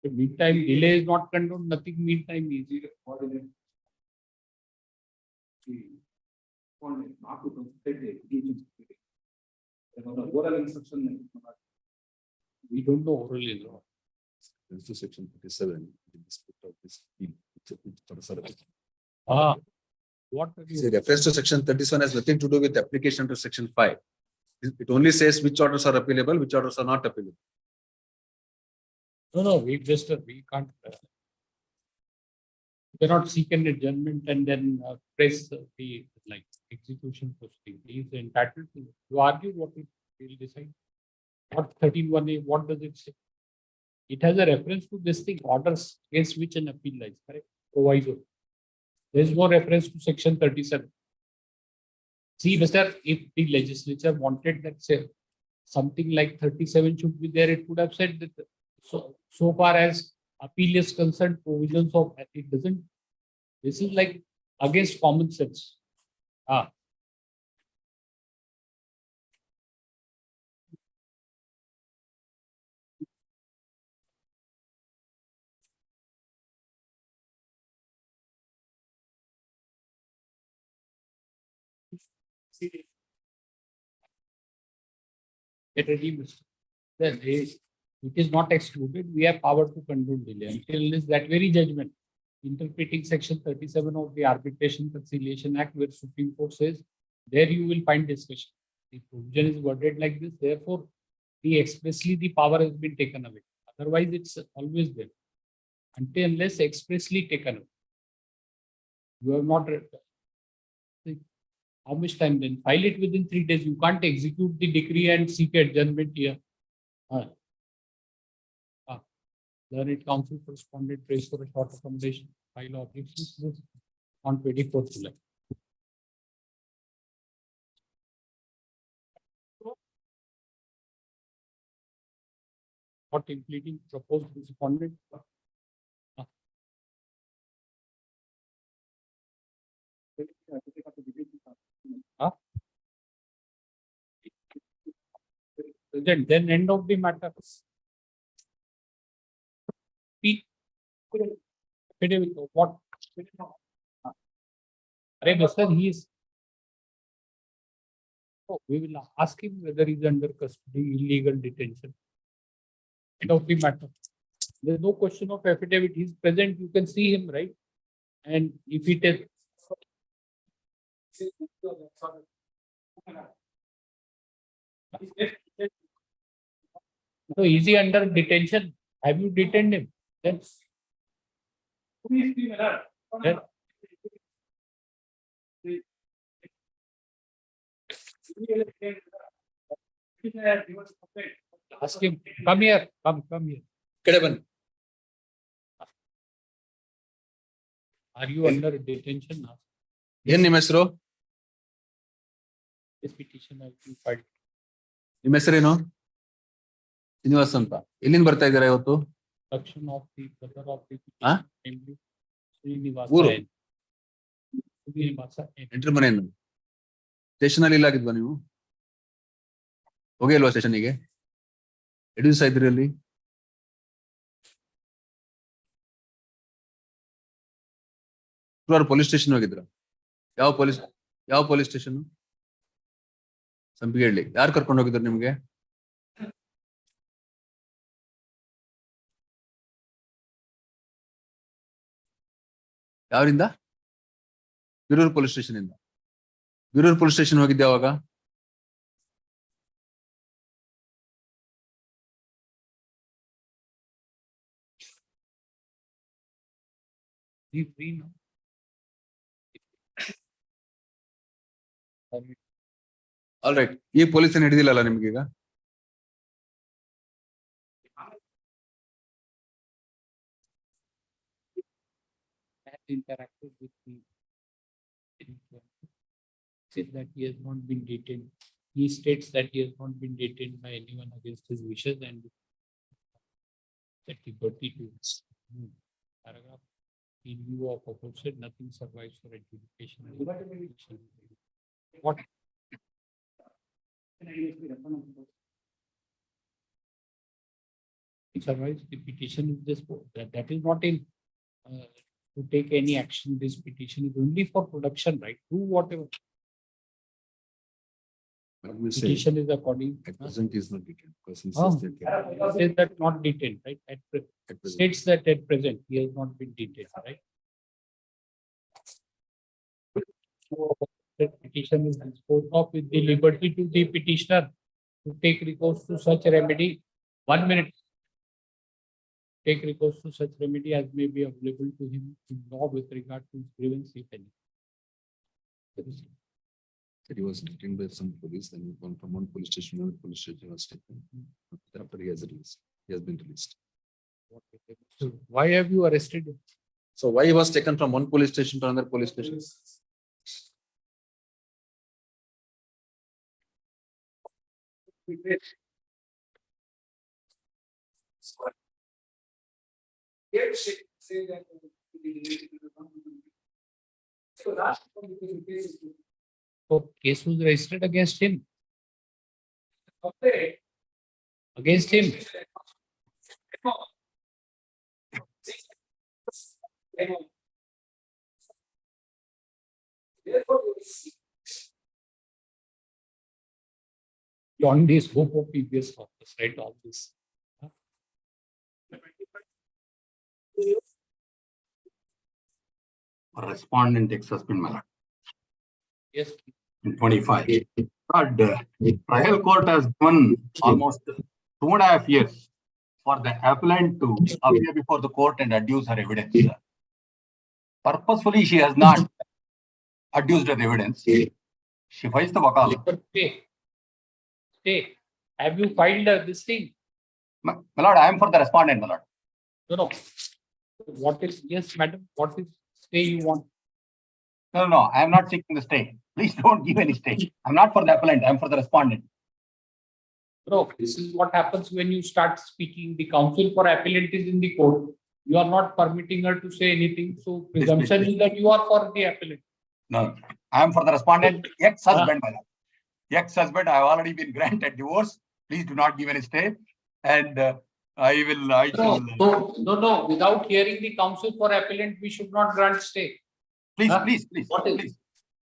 The meantime, delay is not condoned, nothing meantime easy. Oral instruction. We don't know orally law. There's section 37. What The reference to section 37 has nothing to do with application to section 5. It only says which orders are appealable, which orders are not appealable. No, we can't. We cannot seek an adjournment and then press the execution proceeding. He is entitled to argue what we will decide. What 13(1)(a), what does it say? It has a reference to this thing, orders against which an appeal lies, correct? Proviso. There is no reference to section 37. See, Mr. If the legislature wanted that, say, something like 37 should be there, it would have said that so far as appeal is concerned, provisions of it doesn't. This is like against common sense. Get ready, Mr. Then it is not excluded. We have power to condone delay until this that very judgment interpreting section 37 of the Arbitration Conciliation Act, where Supreme Court says there you will find discussion. The provision is worded like this. Therefore, expressly the power has been taken away. Otherwise, it's always there. Until unless expressly taken away. You have not read. How much time then? File it within 3 days. You can't execute the decree and seek adjournment here. Learned Council corresponded praise for a short accommodation. File objections on 24th July. Not implementing proposed respondent. Then end of the matter. What? He is. Oh, we will ask him whether he is under custody, illegal detention. End of the matter. There is no question of affidavit. He is present. You can see him, right? And if it is. So is he under detention? Have you detained him? Then. Then. Ask him. Come here. Come here. Are you under detention now? ಏನ್ ನಿಮ್ಮ ಹೆಸರು? This petition has been filed. ನಿಮ್ಮ ಹೆಸರೇನು? ಶ್ರೀನಿವಾಸ್ ಅಂತ. ಎಲ್ಲಿಂದ ಬರ್ತಾ ಇದ್ದೀರಾ ಇವತ್ತು? Section of the brother of the Huh? petition. Srinivasa. ಊರು? Srinivasa. ಎಂಟ್ರಿ ಮನೆಯನ್ನು ಸ್ಟೇಷನ್ ಅಲ್ಲಿ ಇಲ್ಲ ಆಗಿದ್ವಾ ನೀವು? ಹೋಗಿ ಅಲ್ವಾ ಸ್ಟೇಷನ್ಗೆ? ಎಷ್ಟು ದಿವಸ ಇದ್ರಿ ಅಲ್ಲಿ? ಪೊಲೀಸ್ ಸ್ಟೇಷನ್ ಹೋಗಿದ್ರ? ಯಾವ ಪೊಲೀಸ್ ಸ್ಟೇಷನ್? ಸಂಪಿಗೆಹಳ್ಳಿ. ಯಾರು ಕರ್ಕೊಂಡು ಹೋಗಿದ್ರು ನಿಮ್ಗೆ? ಯಾರಿಂದ? ಬೀರೂರು ಪೊಲೀಸ್ ಸ್ಟೇಷನ್ ಇಂದ. ಬೀರೂರು ಪೊಲೀಸ್ ಸ್ಟೇಷನ್ ಹೋಗಿದ್ದೆ ಯಾವಾಗ? All right. ಈ ಪೊಲೀಸನ್ ಹಿಡಿದಿಲ್ಲಲ್ಲ ನಿಮ್ಗೀಗ? Interacted with me. Says that he has not been detained. He states that he has not been detained by anyone against his wishes and that he 32 paragraph in view of aforesaid nothing survives for adjudication. What? It survives the petition is this that is not in to take any action. This petition is only for production, right? Do whatever. Petition is according. At present he is not detained because he Oh. says Says that not detained, right? at present. States that at present he has not been detained, right? So the petition is disposed of with the liberty to the petitioner to take recourse to such remedy. 1 minute. Take recourse to such remedy as may be available to him in law with regard to his grievance, if any. That he was detained by some police, then he gone from one police station to another police station was taken. After he has released, he has been released. So why have you arrested him? So why he was taken from one police station to another police station? Say that. So last one, because the case is So case was registered against him. okay. Against him. Beyond the scope of previous office, right? All this. Respondent ex-husband, my lord, Yes. in 25. Lord, trial court has given almost 2.5 years for the appellant to appear before the court and adduce her evidence. Purposefully, she has not adduced her evidence. She files the wakalat. Stay. Have you filed this thing? My lord, I am for the respondent, my lord. No. What is, yes, madam, what is stay you want? No, I am not seeking the stay. Please don't give any stay. I'm not for the appellant, I'm for the respondent. Bro, this is what happens when you start speaking. The counsel for appellant is in the court. You are not permitting her to say anything. So presumption is that you are for the appellant. No, I am for the respondent, ex-husband, my lord. Ex-husband, I have already been granted divorce. Please do not give any stay. And I shall. No. Without hearing the counsel for appellant, we should not grant stay. Please. What is?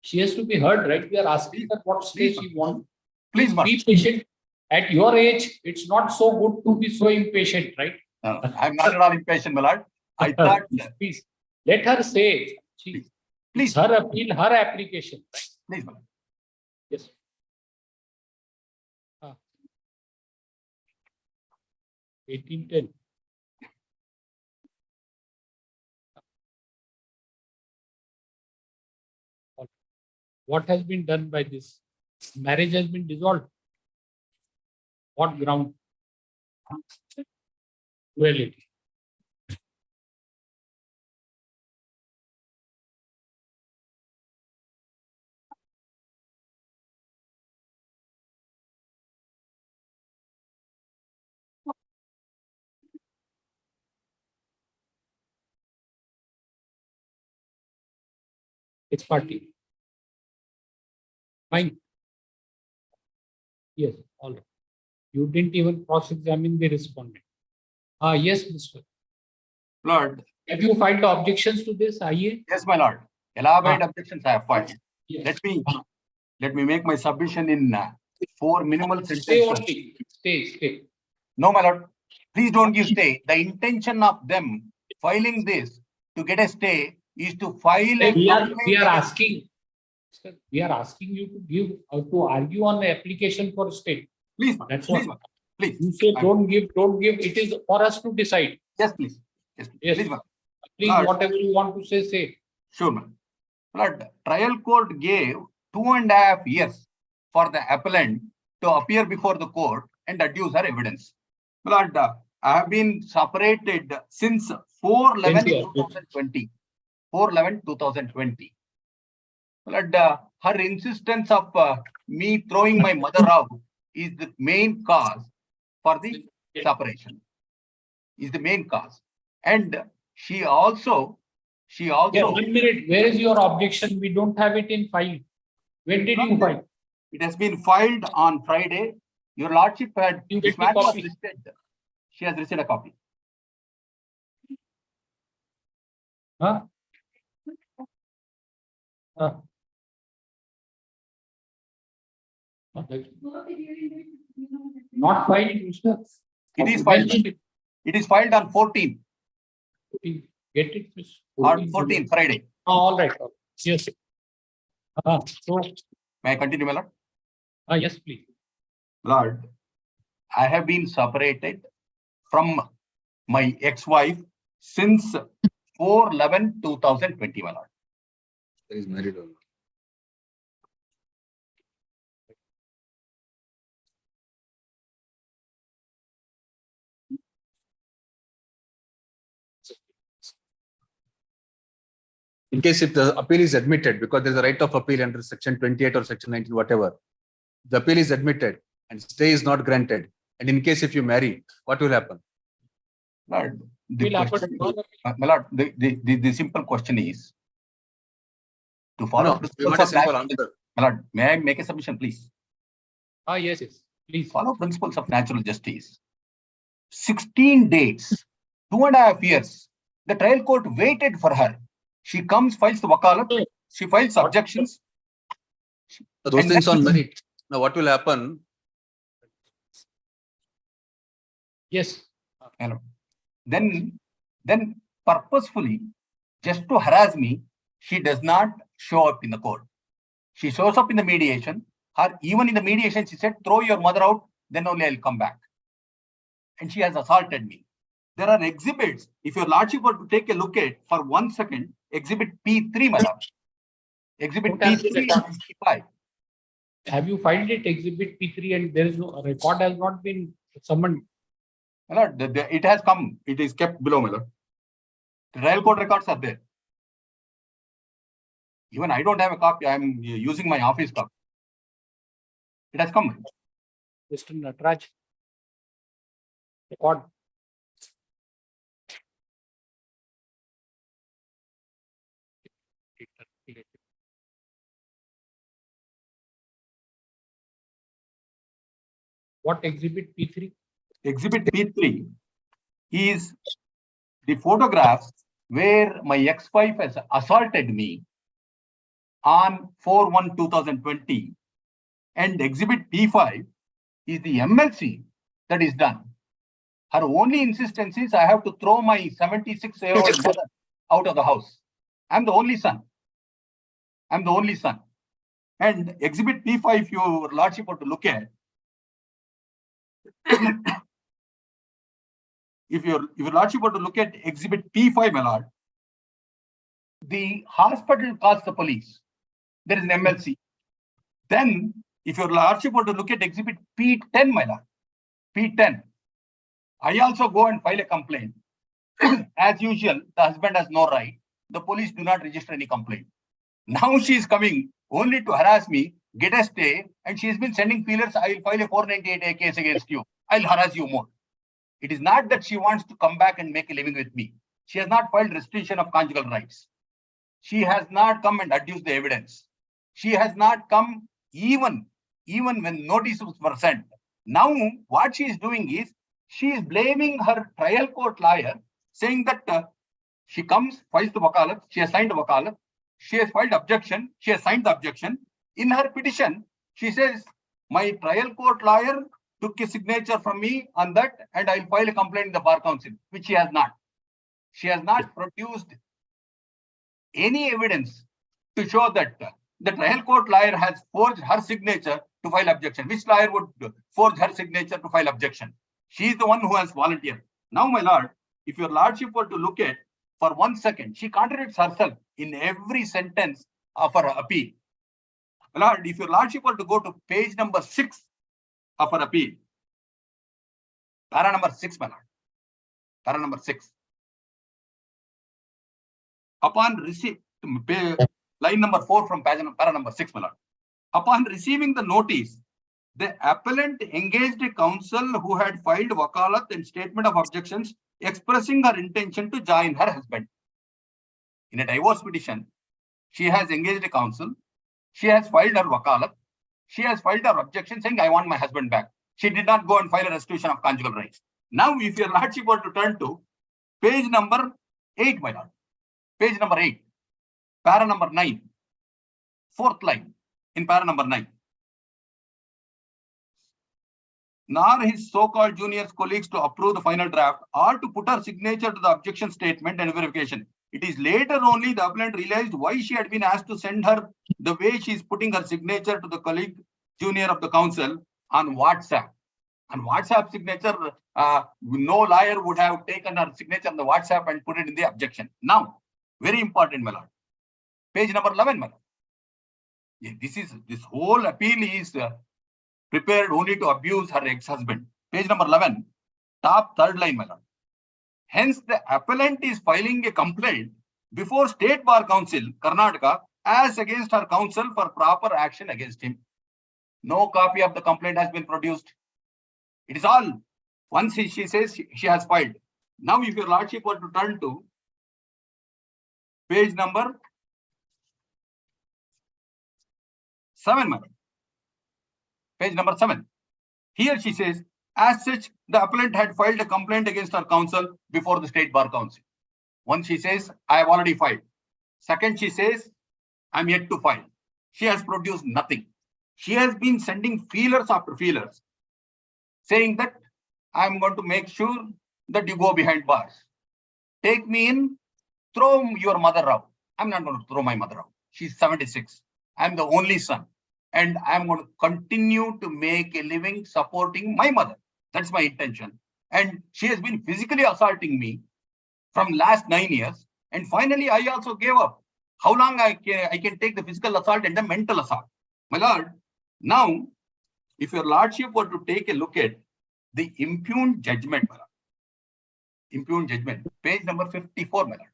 She has to be heard, right? We are asking her what stay she wants. Please, be patient. At your age, it's not so good to be so impatient, right? I'm not at all impatient, my lord. I thought. Please, let her say. Please. Her appeal, her application. Right? Please, my lord. Yes. 1810. What has been done by this? Marriage has been dissolved. What ground? Duality. It's party. Fine. Yes, all right. You didn't even cross-examine the respondent. Yes, Mr. Lord. Have you filed objections to this, IE? Yes, my lord. Elaborate objections I have filed. Yes. Let me make my submission in 4 minimal sentences. Stay. No, my lord. Please don't give stay. The intention of them filing this to get a stay is to file a complaint. We are asking you to give to argue on the application for stay. Please, that's please, what. Please. You say don't give. It is for us to decide. Yes, please. Yes. Please, Lord, whatever you want to say. Sure, ma'am. Lord, trial court gave 2.5 years for the appellant to appear before the court and adduce her evidence. Lord, I have been separated since 4/11/2020. 4/11/2020. Lord, her insistence of me throwing my mother out is the main cause for the separation. Is the main cause. And she also. Yeah, 1 minute. Where is your objection? We don't have it in file. When did you file? It has been filed on Friday. Your lordship had. This matter was listed. She has received a copy. Not filed, Mr. It is filed. It is filed on 14th. Get it, please. On 14th, Friday. All right. Yes. So, may I continue, my lord? Yes, please. Lord, I have been separated from my ex-wife since 4/11/2020, my lord. He is married or not? In case if the appeal is admitted, because there's a right of appeal under section 28 or section 19, whatever, the appeal is admitted and stay is not granted. And in case if you marry, what will happen? Lord, the Will happen question, further. my lord, the simple question is to follow No, we want a simple answer. My lord, may I make a submission, please? Yes, yes, please. Follow principles of natural justice. 16 days, 2.5 years, the trial court waited for her. She comes, files the wakalat, she files objections. Those And things then- on merit. Now, what will happen? Yes. Then purposefully, just to harass me, she does not show up in the court. She shows up in the mediation. Even in the mediation, she said, throw your mother out, then only I'll come back. And she has assaulted me. There are exhibits. If your lordship were to take a look at for 1 second, exhibit P3, my lord. Exhibit P3 and P5. Have you filed it, exhibit P3, and there is no record has not been summoned? My lord, it has come. It is kept below, my lord. The trial court records are there. Even I don't have a copy. I am using my office copy. It has come. Mr. Nataraj. Record. What exhibit P3? Exhibit P3 is the photographs where my ex-wife has assaulted me on 4/1/2020. And exhibit P5 is the MLC that is done. Her only insistence is I have to throw my 76-year-old mother out of the house. I'm the only son. I'm the only son. And exhibit P5, if your lordship were to look at, if your lordship were to look at exhibit P5, my lord, the hospital calls the police. There is an MLC. Then, if your lordship were to look at exhibit P10, my lord, P10, I also go and file a complaint. As usual, the husband has no right. The police do not register any complaint. Now she is coming only to harass me, get a stay, and she has been sending feelers. I will file a 498A case against you. I'll harass you more. It is not that she wants to come back and make a living with me. She has not filed restriction of conjugal rights. She has not come and adduced the evidence. She has not come even when notices were sent. Now, what she is doing is, she is blaming her trial court lawyer, saying that she comes, files the wakalat, she has signed the wakalat, she has filed objection, she has signed the objection. In her petition, she says, my trial court lawyer took a signature from me on that, and I'll file a complaint in the bar council, which she has not. She has not produced any evidence to show that the trial court lawyer has forged her signature to file objection. Which lawyer would forge her signature to file objection? She is the one who has volunteered. Now, my lord, if your lordship were to look at for 1 second, she contradicts herself in every sentence of her appeal. My lord, if your lordship were to go to page number 6 of her appeal, para number 6, my lord, para number 6. Upon receipt, line number 4 from para number 6, my lord. Upon receiving the notice, the appellant engaged a counsel who had filed wakalat and statement of objections expressing her intention to join her husband. In a divorce petition, she has engaged a counsel, she has filed her wakalat, she has filed her objection saying, I want my husband back. She did not go and file a restitution of conjugal rights. Now, if your lordship were to turn to page number 8, my lord, page number 8, para number 9, 4th line in para number 9. Nor his so-called juniors colleagues to approve the final draft or to put her signature to the objection statement and verification. It is later only the appellant realized why she had been asked to send her the way she is putting her signature to the colleague junior of the counsel on WhatsApp. On WhatsApp signature, no lawyer would have taken her signature on the WhatsApp and put it in the objection. Now, very important, my lord. Page number 11, my lord. Yeah, this whole appeal is prepared only to abuse her ex-husband. Page number 11, top 3rd line, my lord. Hence, the appellant is filing a complaint before State Bar Council, Karnataka, as against her counsel for proper action against him. No copy of the complaint has been produced. It is all. Once she says she has filed. Now, if your lordship were to turn to page number 7, madam. Page number 7. Here she says, as such, the appellant had filed a complaint against her counsel before the State Bar Council. One, she says, I have already filed. Second, she says, I'm yet to file. She has produced nothing. She has been sending feelers after feelers, saying that I'm going to make sure that you go behind bars. Take me in, throw your mother out. I'm not going to throw my mother out. She's 76. I'm the only son. And I'm going to continue to make a living supporting my mother. That's my intention. And she has been physically assaulting me from last 9 years. And finally, I also gave up. How long I can take the physical assault and the mental assault? My lord, now, if your lordship were to take a look at the impugned judgment, my lord, impugned judgment, page number 54, my lord.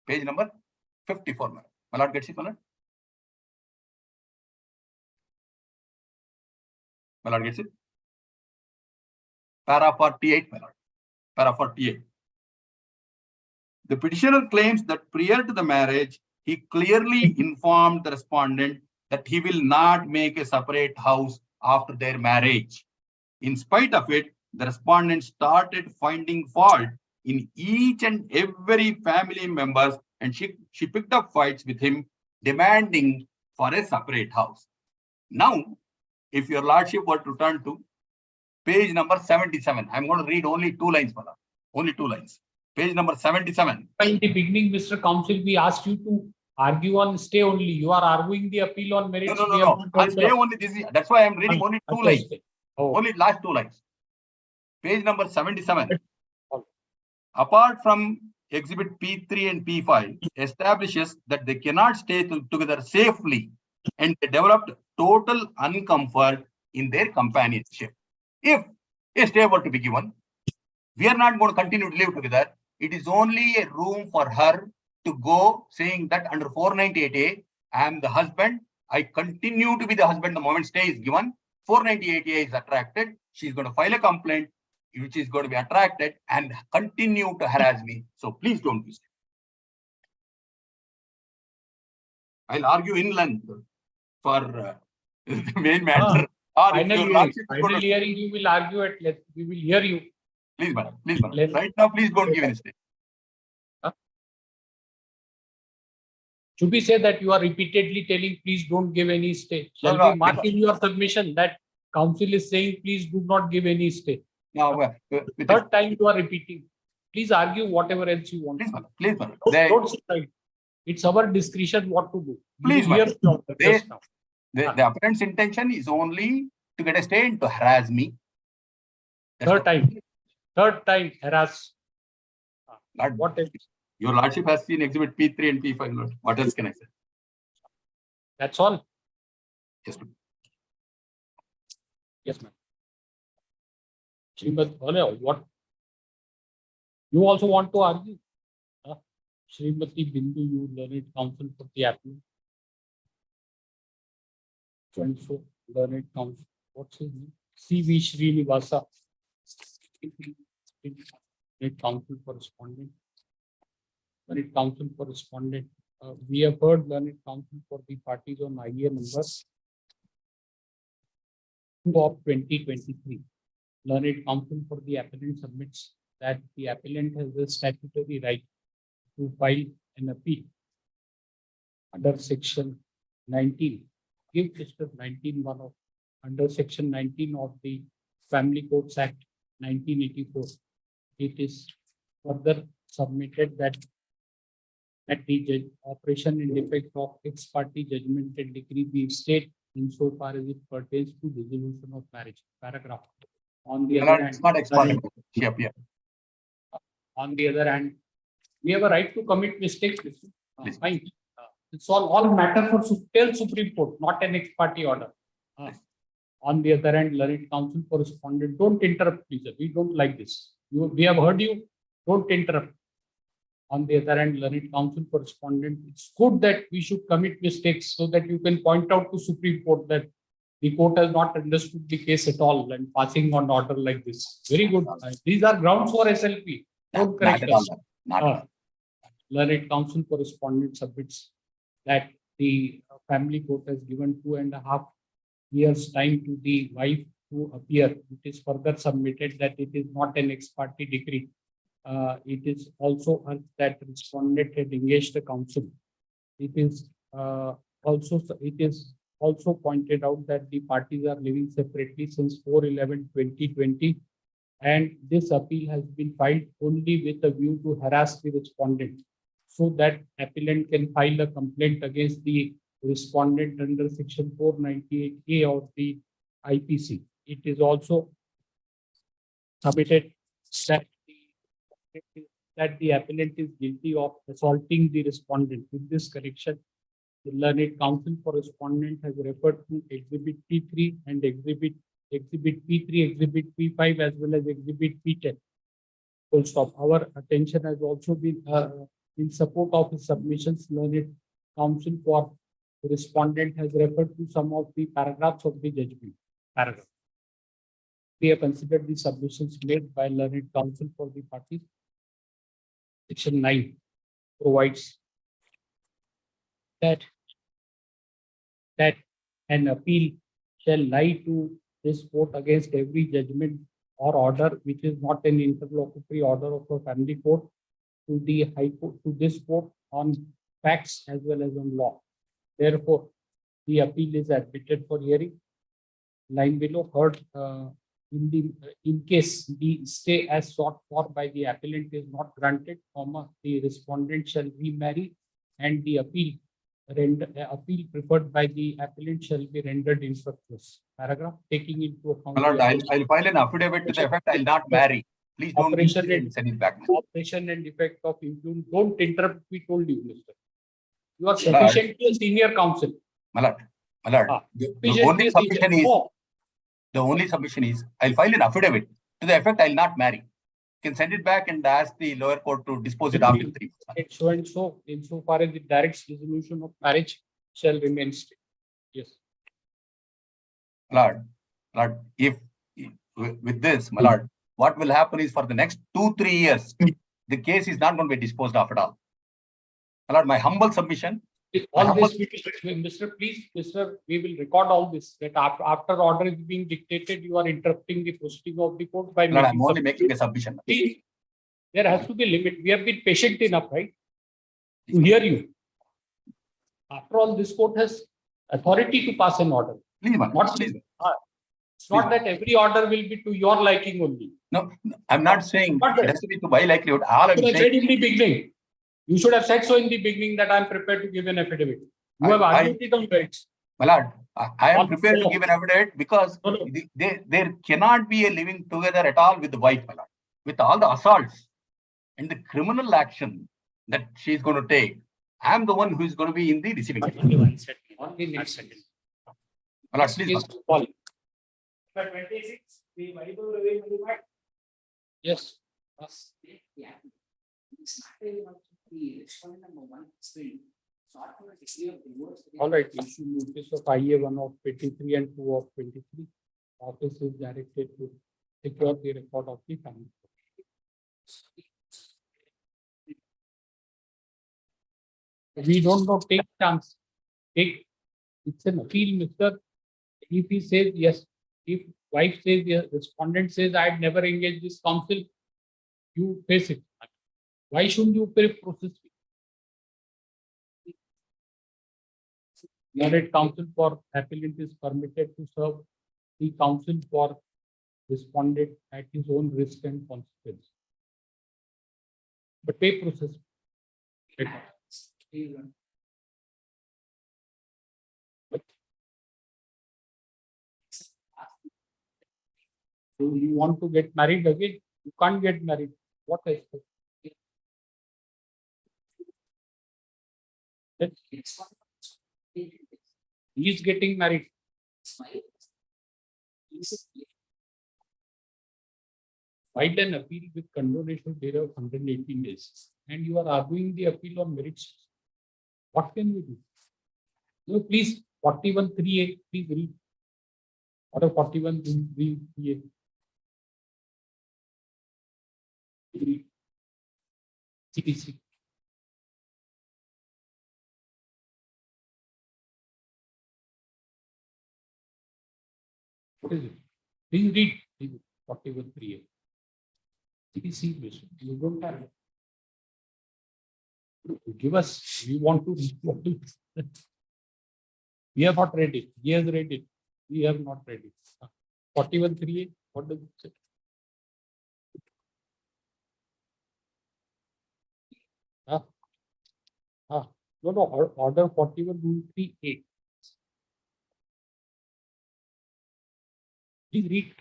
Page number 54, my lord. My lord gets it, my lord? My lord gets it? Para 48, my lord. Para 48. The petitioner claims that prior to the marriage, he clearly informed the respondent that he will not make a separate house after their marriage. In spite of it, the respondent started finding fault in each and every family members, and she picked up fights with him, demanding for a separate house. Now, if your lordship were to turn to page number 77, I'm going to read only 2 lines, madam. Only 2 lines. Page number 77. In the beginning, Mr. Counsel, we asked you to argue on stay only. You are arguing the appeal on merits. No. On stay only. That's why I'm reading only 2 lines. Oh. Only last 2 lines. Page number 77. Apart from Exhibit P3 and P5, establishes that they cannot stay together safely, and they developed total uncomfort in their companionship. If a stay were to be given, we are not going to continue to live together. It is only a room for her to go, saying that under 498A, I am the husband. I continue to be the husband the moment stay is given. 498A is attracted. She's going to file a complaint, which is going to be attracted and continue to harass me. So please don't do it. I'll argue in length for the main matter. Final hearing, you will argue at length. We will hear you. Please, madam. Please, madam. Right now, please don't give any stay. Should we say that you are repeatedly telling, please don't give any stay? Shall we mark in your submission that counsel is saying, please do not give any stay? No, third time you are repeating. Please argue whatever else you want. Please, madam. Don't strike. It's our discretion what to do. Please, madam. The appellant's intention is only to get a stay and to harass me. Third time harass. What else? Your lordship has seen Exhibit P3 and P5. Lord. What else can I say? That's all. Yes, ma'am. Yes, ma'am. What? You also want to argue? Srimati Bindu, you learned counsel for the appellant. So, learned counsel. What's his name? C.V. Srinivasa. Learned counsel for respondent. Learned counsel for respondent. We have heard learned counsel for the parties on IEA number 2 of 2023. Learned counsel for the appellant submits that the appellant has a statutory right to file an appeal under section 19. Give Mr. 19(1) of under section 19 of the Family Courts Act 1984. It is further submitted that the operation in defect of ex parte judgment and decree be stayed insofar as it pertains to dissolution of marriage. Paragraph. On the other hand, on the other hand, we have a right to commit mistakes. Fine. It's all matter for Supreme Court, not an ex parte order. On the other hand, learned counsel for respondent, don't interrupt, please. We don't like this. We have heard you. Don't interrupt. On the other hand, learned counsel for respondent, it's good that we should commit mistakes so that you can point out to Supreme Court that the court has not understood the case at all and passing on order like this. Very good. These are grounds for SLP. Don't correct Not at all, us. sir. Not at all. Learned counsel for respondent submits that the family court has given 2.5 years time to the wife to appear. It is further submitted that it is not an ex parte decree. It is also that respondent had engaged the counsel. It is also pointed out that the parties are living separately since 4/11/2020, and this appeal has been filed only with a view to harass the respondent, so that appellant can file a complaint against the respondent under section 498A of the IPC. It is also submitted that the appellant is guilty of assaulting the respondent. With this correction, the learned counsel for respondent has referred to Exhibit P3 and Exhibit P3, Exhibit P5, as well as Exhibit P10. Full stop. Our attention has also been in support of his submissions. Learned counsel for respondent has referred to some of the paragraphs of the judgment. We have considered the submissions made by learned counsel for the parties. Section 9 provides that an appeal shall lie to this court against every judgment or order which is not an interlocutory order of a family court to the high court, to this court on facts as well as on law. Therefore, the appeal is admitted for hearing. Line below, heard in case the stay as sought for by the appellant is not granted, the respondent shall remarry, and the appeal preferred by the appellant shall be rendered infructuous. Paragraph taking into account. My lord, I'll file an affidavit to the effect I'll not marry. Please don't send it back. Operation and effect of impugn. Don't interrupt. We told you, Mr. You are sufficiently a senior counsel. My lord, the only submission is I'll file an affidavit to the effect I'll not marry. You can send it back and ask the lower court to dispose it after 3 months. So and so, insofar as the direct dissolution of marriage shall remain strict. Yes. My lord, if with this, my lord, what will happen is for the next 2-3 years, the case is not going to be disposed of at all. My lord, my humble submission. All this, Mr. Please, Mr. We will record all this. That after order is being dictated, you are interrupting the proceeding of the court by. No, I'm only making a submission. Please, there has to be a limit. We have been patient enough, right, to hear you. After all, this court has authority to pass an order. Please, man. It's not that every order will be to your liking only. No, I'm not saying it has to be to my likelihood. All I'm saying in the beginning. You should have said so in the beginning that I'm prepared to give an affidavit. You have argued it on rights. My lord, I am prepared to give an affidavit because there cannot be a living together at all with the wife, my lord. With all the assaults and the criminal action that she is going to take, I am the one who is going to be in the receiving end. Only one second. Only next second. My lord, please. 26, the Bible revealed. Yes. Yeah. All right, issue notice of IA1 of 23 and 2 of 23. Office is directed to secure the record of the family. We don't know, take chance. It's an appeal, Mr. If he says yes, if wife says yes, respondent says I had never engaged this counsel, you face it. Why shouldn't you pay process fee? Learned counsel for appellant is permitted to serve the counsel for respondent at his own risk and consequence. But pay process fee. So you want to get married again? You can't get married. What is it? He is getting married. filed an appeal with condonation delay of 118 days, and you are arguing the appeal on merits. What can we do? No, please, 4138, please read. Order 4138. CTC. What is it? Please read. 4138. CTC, you don't have it. Give us, we want to read what is it. We have not read it. He has read it. We have not read it. 4138, what does it say? No, order 4138. Please read.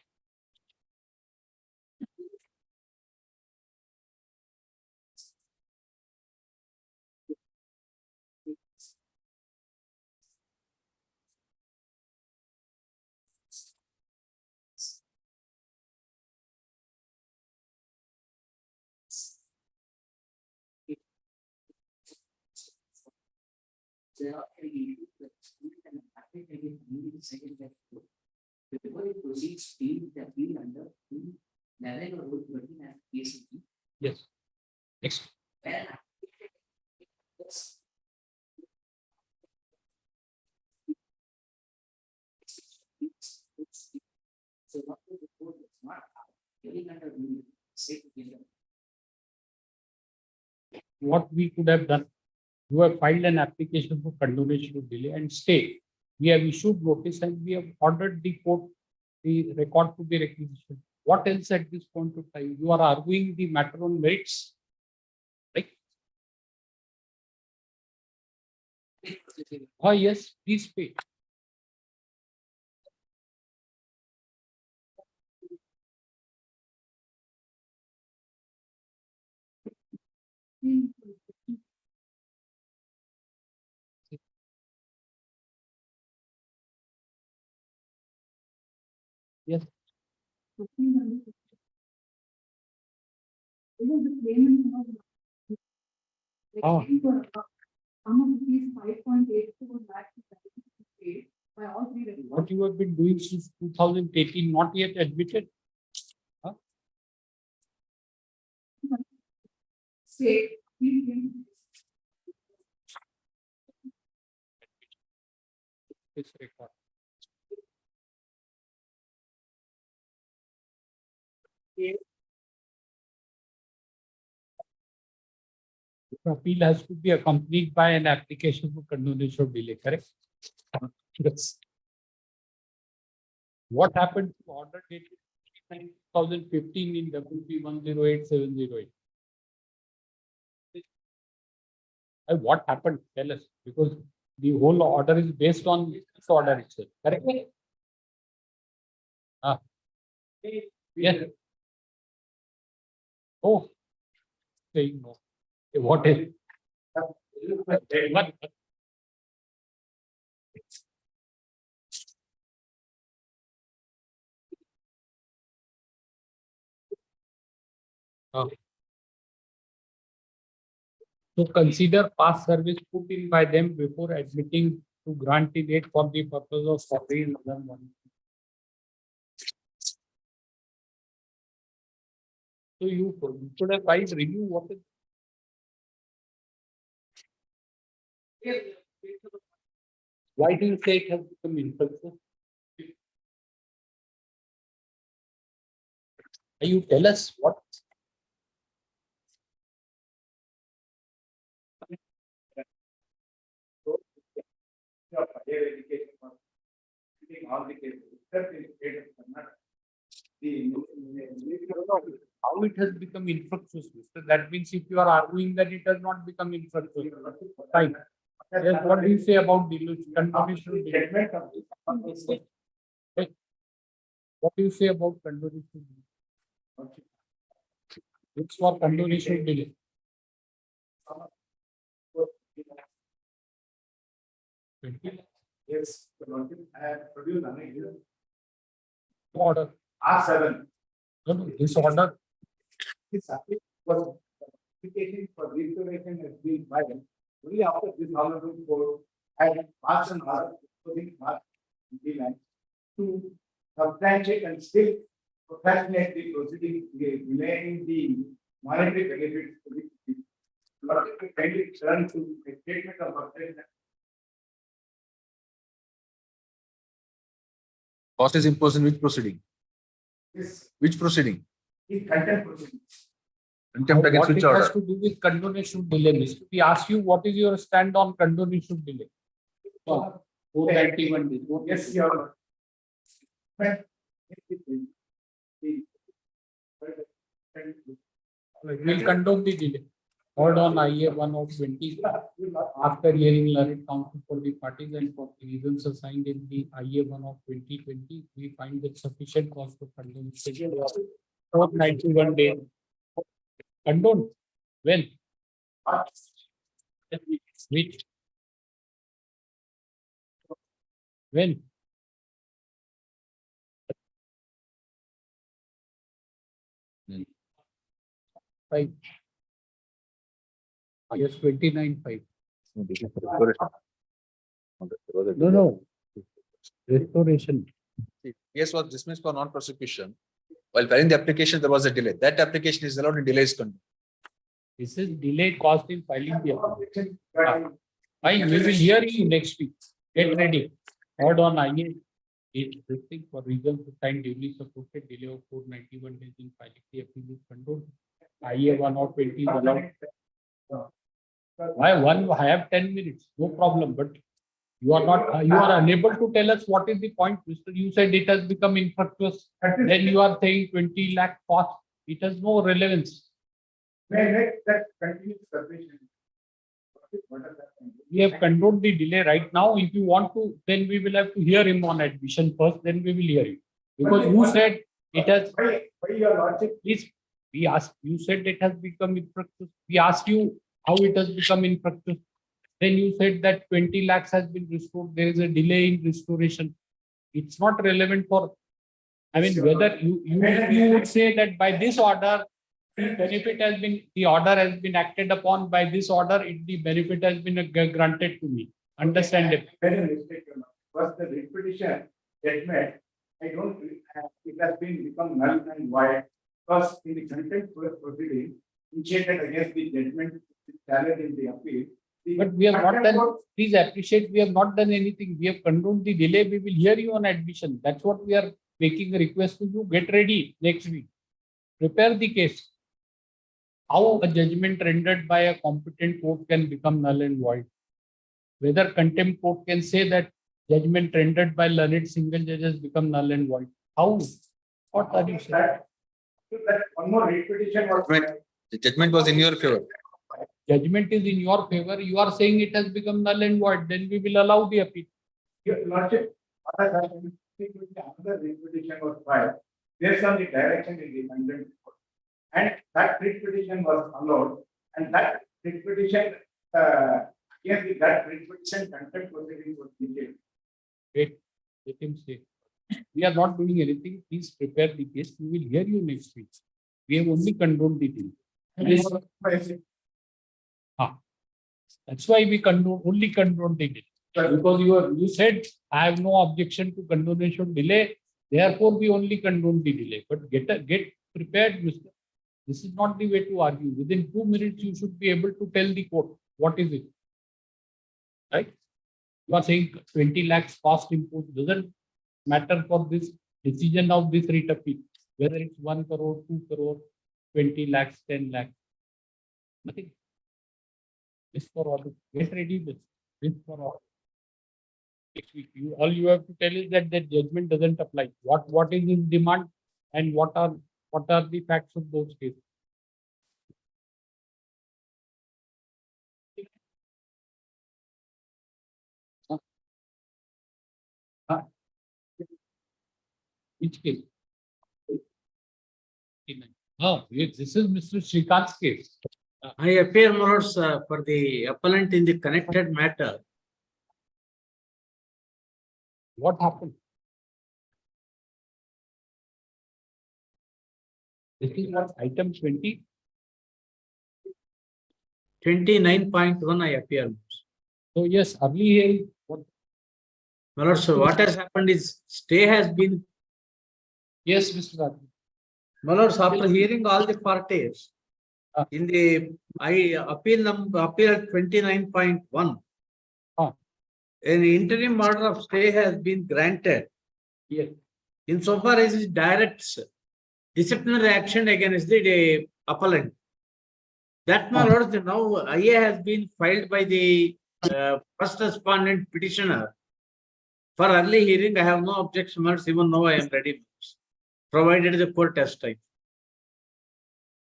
Before it proceeds, the appeal under 11 or 13 as PCP. Yes. Next. So what the report is not getting under state. What we could have done, you have filed an application for condonation of delay and stay. We have issued notice and we have ordered the court, the record to be requisitioned. What else at this point of time? You are arguing the matter on merits, right? Oh, yes, please pay. Yes. Oh. What you have been doing since 2018, not yet admitted? Huh? This record. The appeal has to be accompanied by an application for condonation of delay, correct? Yes. What happened to order dated 2015 in WP 108708? What happened? Tell us, because the whole order is based on this order itself, correct? Yes. Oh, saying no. What is? What? To consider past service put in by them before admitting to grant the date for the purpose of survey. So you should have filed review. What is? Why do you say it has become infructuous? You tell us what? All the cases, except in the state of Karnataka. How it has become infructuous? That means if you are arguing that it has not become infructuous, fine. Yes, what do you say about delusion? Condonation delay? What do you say about condonation delay? It's for condonation delay. Yes, I have produced an Order. R7. No, this order this application for restoration has been filed only after this honorable court had passed an order imposing March 29 to substantiate and still procrastinate the proceeding, delaying the monetary benefits to the people. Lord, if you kindly turn to a statement of objection. Cost is imposed in which proceeding? This Which proceeding? is contempt proceeding. Contempt against What which it has order? to do with condonation delay, Mr. We ask you, what is your stand on condonation delay? 491 days. Yes, Your Honor. But We'll condone the delay. Hold on IA 1 of 20. After hearing learned counsel for the parties and for the reasons assigned in the IA 1 of 2020, we find that sufficient cause for condonation. 491 days. Condone. When? Which? When? Five. Yes, 29/5. No. Restoration. Case was dismissed for non-prosecution. While filing the application, there was a delay. That application is allowed in delays control. This is delay caused in filing the application. Fine, we will hear you next week. Get ready. Hold on, IA. It's written for reasons assigned duly supported delay of 491 days in filing the appeal is controlled. IA 1 of 20 is allowed. Why one? I have 10 minutes, no problem. But you are not. You are unable to tell us what is the point, Mr. You said it has become infructuous. Then you are saying 20 lakh cost. It has no relevance. may that continues sufficient. We have controlled the delay right now. If you want to, then we will have to hear him on admission first. Then we will hear you because you said it has. Why your logic? Please, we asked. You said it has become infructuous. We asked you how it has become infructuous. Then you said that 20 lakhs has been restored. There is a delay in restoration. It's not relevant for. I mean, whether you would say that by this order, the benefit has been, the order has been acted upon by this order, the benefit has been granted to me. Understand it. First, the repetition judgment, I don't, it has been become null and void. First, in the contempt proceeding, initiated against the judgment challenge in the appeal. But we have not done, please appreciate, we have not done anything. We have condoned the delay. We will hear you on admission. That's what we are making a request to you. Get ready next week. Prepare the case. How a judgment rendered by a competent court can become null and void. Whether contempt court can say that judgment rendered by learned single judges become null and void. How? What are you saying? That one more repetition was. The judgment was in your favor. Judgment is in your favor. You are saying it has become null and void. Then we will allow the appeal. Your Lordship, another repetition was filed based on the direction in the contempt court. And that repetition was allowed, and that repetition, against that repetition contempt proceeding was detailed. Wait, let him say. We are not doing anything. Please prepare the case. We will hear you next week. We have only condoned the deal. That's why we only condone the delay. Because you said I have no objection to condonation delay. Therefore, we only condone the delay. But get prepared, Mr. This is not the way to argue. Within 2 minutes, you should be able to tell the court what is it. Right? You are saying 20 lakhs cost imposed doesn't matter for this decision of this writ appeal. Whether it's 1 crore, 2 crore, 20 lakhs, 10 lakhs. Nothing. This for all. Get ready with this for all. Next week, all you have to tell is that the judgment doesn't apply. What is in demand and what are the facts of those cases? Which case? Oh, this is Mr. Shrikant's case. I appear, my lords, for the appellant in the connected matter. What happened? This is what item 20. 29.1 I appear. So yes, early hearing. What? My lord, so what has happened is stay has been, Yes, Mr. Raj. my lords, after hearing all the parties, Ah. in the appeal 29.1, Ah. an interim order of stay has been granted. Yes. Insofar as it directs disciplinary action against the appellant. That, my lords, now IA has been filed by the first respondent petitioner. For early hearing, I have no objection, my lords, even now I am ready, provided the court has time.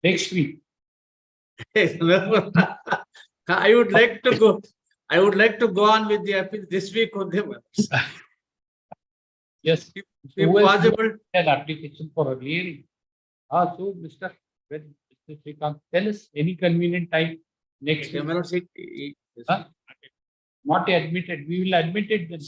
Next week. I would like to go. I would like to go on with the appeal this week only. Yes. If Who has possible. an application for early hearing? So Mr. Srikanth, tell us any convenient time next week. Huh? Not admitted. We will admit it then.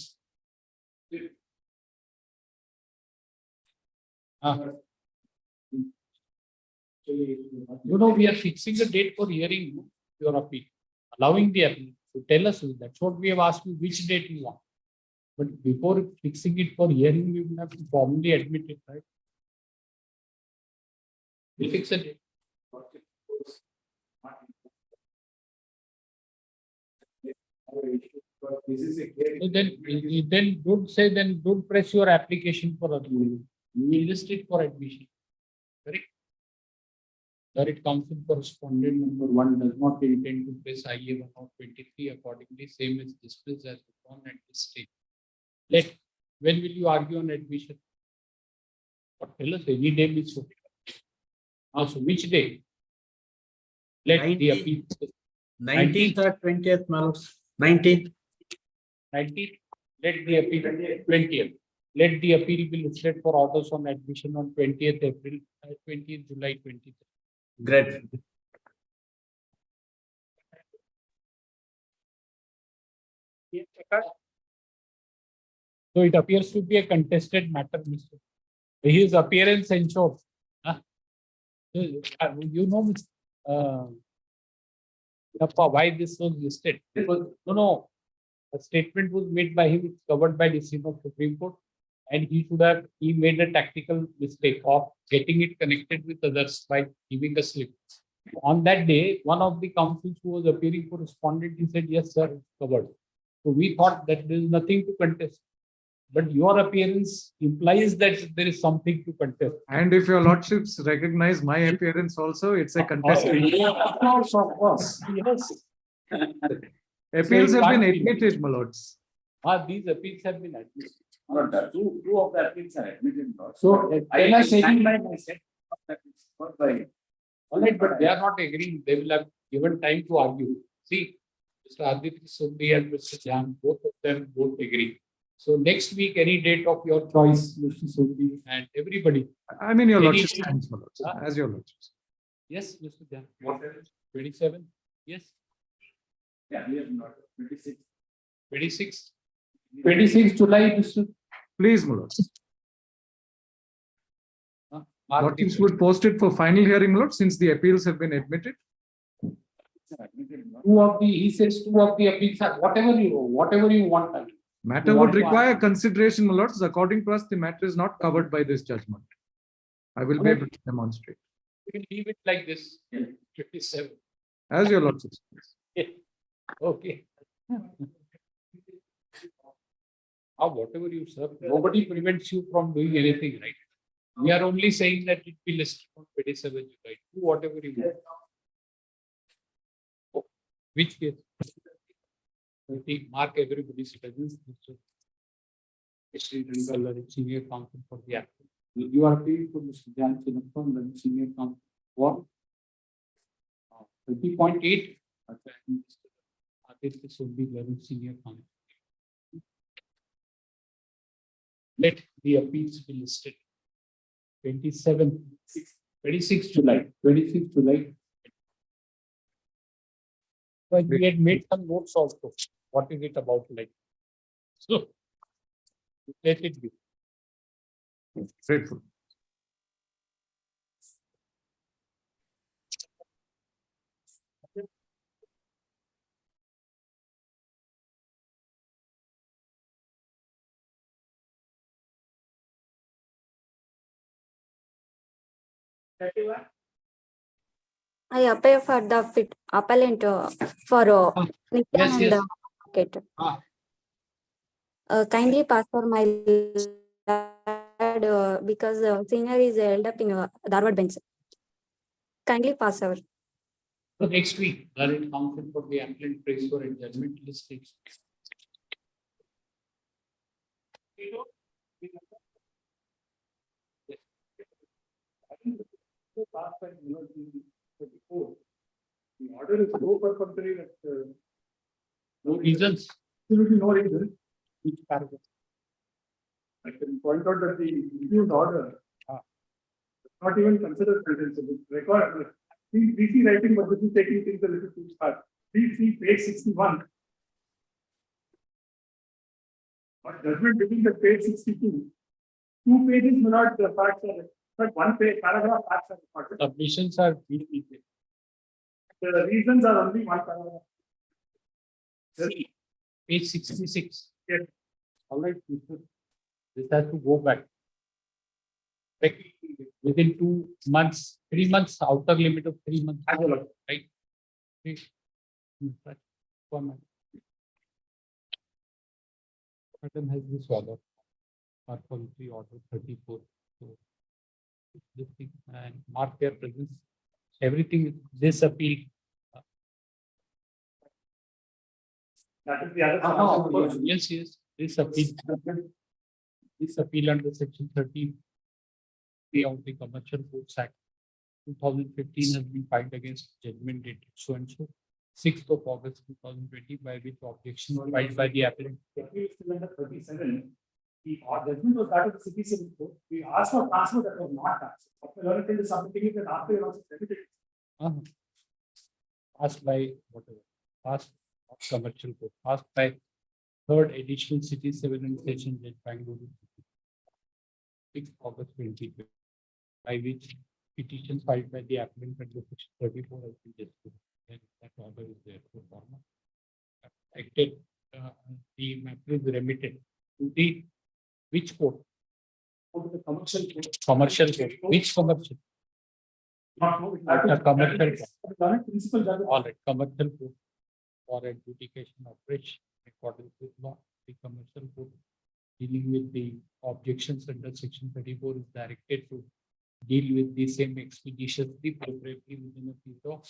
You know, we are fixing a date for hearing your appeal, allowing the appeal. So tell us, that's what we have asked you, which date you want. But before fixing it for hearing, we will have to formally admit it, right? We'll fix a date. So then don't say, then don't press your application for appeal. We will list it for admission. Correct? Current council correspondent number 1 does not intend to press IA 123 accordingly, same as dismissed as withdrawn at this stage. When will you argue on admission? Or tell us any day is okay. Also, which day? Let the appeal. 19th or 20th, my lords. 19th. 19th. Let the appeal 20th. Let the appeal be listed for orders on admission on 20th April, 20th July 23. Great. So it appears to be a contested matter, Mr. His appearance ensures. You know, why this was listed? Because no, a statement was made by him, it's covered by decision of Supreme Court, and he made a tactical mistake of getting it connected with others by giving a slip. On that day, one of the counsels who was appearing for respondent, he said, yes, sir, it's covered. So we thought that there is nothing to contest. But your appearance implies that there is something to contest. And if your lordships recognize my appearance also, it's a contested. Of course. Yes. Appeals have been admitted, my lords. These appeals have been admitted. Two of the appeals are admitted. So I was standing by my set. All right, but they are not agreeing. They will have given time to argue. See, Mr. Aditya Subbi and Mr. Jan, both of them won't agree. So next week, any date of your choice, Mr. Subbi and everybody. I mean, your lordship's times, my lords, as your lordships. Yes, Mr. Jan. 27. Yes. Yeah, we have not 26. 26. 26 July, Mr. Please, my lords. Lordships would post it for final hearing, my lord, since the appeals have been admitted. He says two of the appeals are whatever you want. Matter would require consideration, my lords. According to us, the matter is not covered by this judgment. I will be able to demonstrate. We will leave it like this. 57. As your lordship. Okay. Whatever you serve, nobody prevents you from doing anything, right? We are only saying that it be listed on 27 July. Do whatever you want. Oh, which case? Mark everybody's presence. Senior counsel for the action. You are appealing for Mr. Jan Chinappan, the senior counsel for 30.8. This would be very senior counsel. Let the appeals be listed. 26 July. 26 July. But we had made some notes also. What is it about like? So let it be. Grateful. I appear for the appellant for Yes, yes. advocate. Ah. Kindly pass for my lad because the senior is held up in a Dharwad bench. Kindly pass over. So next week, learned counsel for the appellant prays for adjournment list. The order is no perfunctory that No reasons. absolutely no reason. Which paragraph? I can point out that the reviewed order not even considered sentences. It's record. PC writing, but this is taking things a little too far. Please see page 61. But judgment between the page 62. 2 pages may not the facts are, but 1 page paragraph facts are recorded. Submissions are detailed. The reasons are only 1 paragraph. See, page 66. Yes. All right, this has to go back. Like within 2 months, 3 months, outer limit of 3 months. Right? Madam has this order, policy order 34. So this thing and mark their presence. Everything this appeal. That is the other. Yes, yes. This appeal under section 13 of the Commercial Courts Act 2015 has been filed against judgment dated so and so 6th of August 2020, by which objection was filed by the appellant. The appeal is still under 37. The judgment was that of the city civil court. We asked for transfer that was not transferred. After learning is submitting it and after it also submitted. Passed by whatever. Passed of commercial court. Passed by third additional city civil and session judge Bangalore 6th August 2020, by which petition filed by the appellant under section 34 has been disputed. And that order is there for formal. Acted, the matter is remitted to the which court? To the commercial court. Commercial court. Which commercial? Commercial court. Principal judge. All right, commercial court for adjudication of which, according to law, the commercial court dealing with the objections under section 34 is directed to deal with the same expeditiously, appropriately within a period of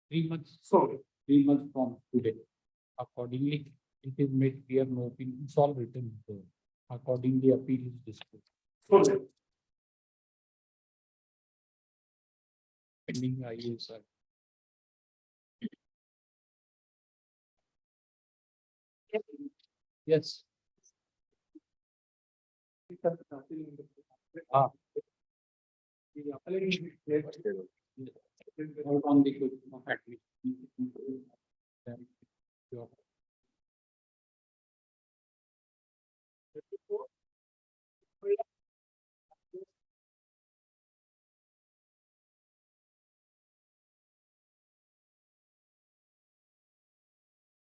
3 months. So 3 months from today. Accordingly, it is made clear no opinion. It's all written there. Accordingly, appeal is disposed. So Pending IAS. Yes. the appellant is clear. On the question of admission.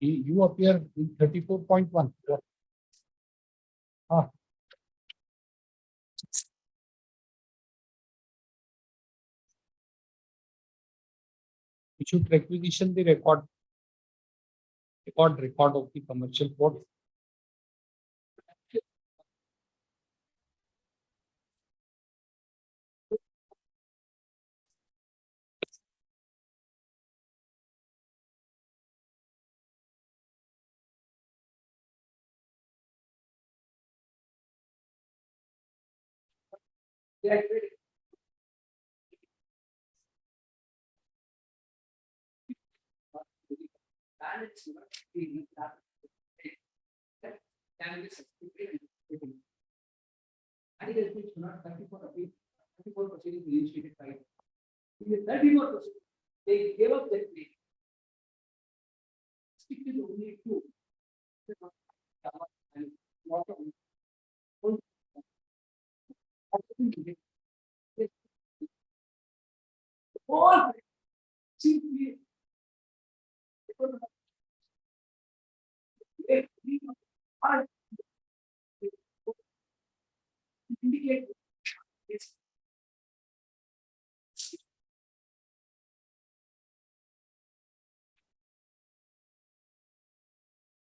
You appear in 34.1. You should requisition the record of the commercial court. They gave up that way. Stick with only two. All simply indicate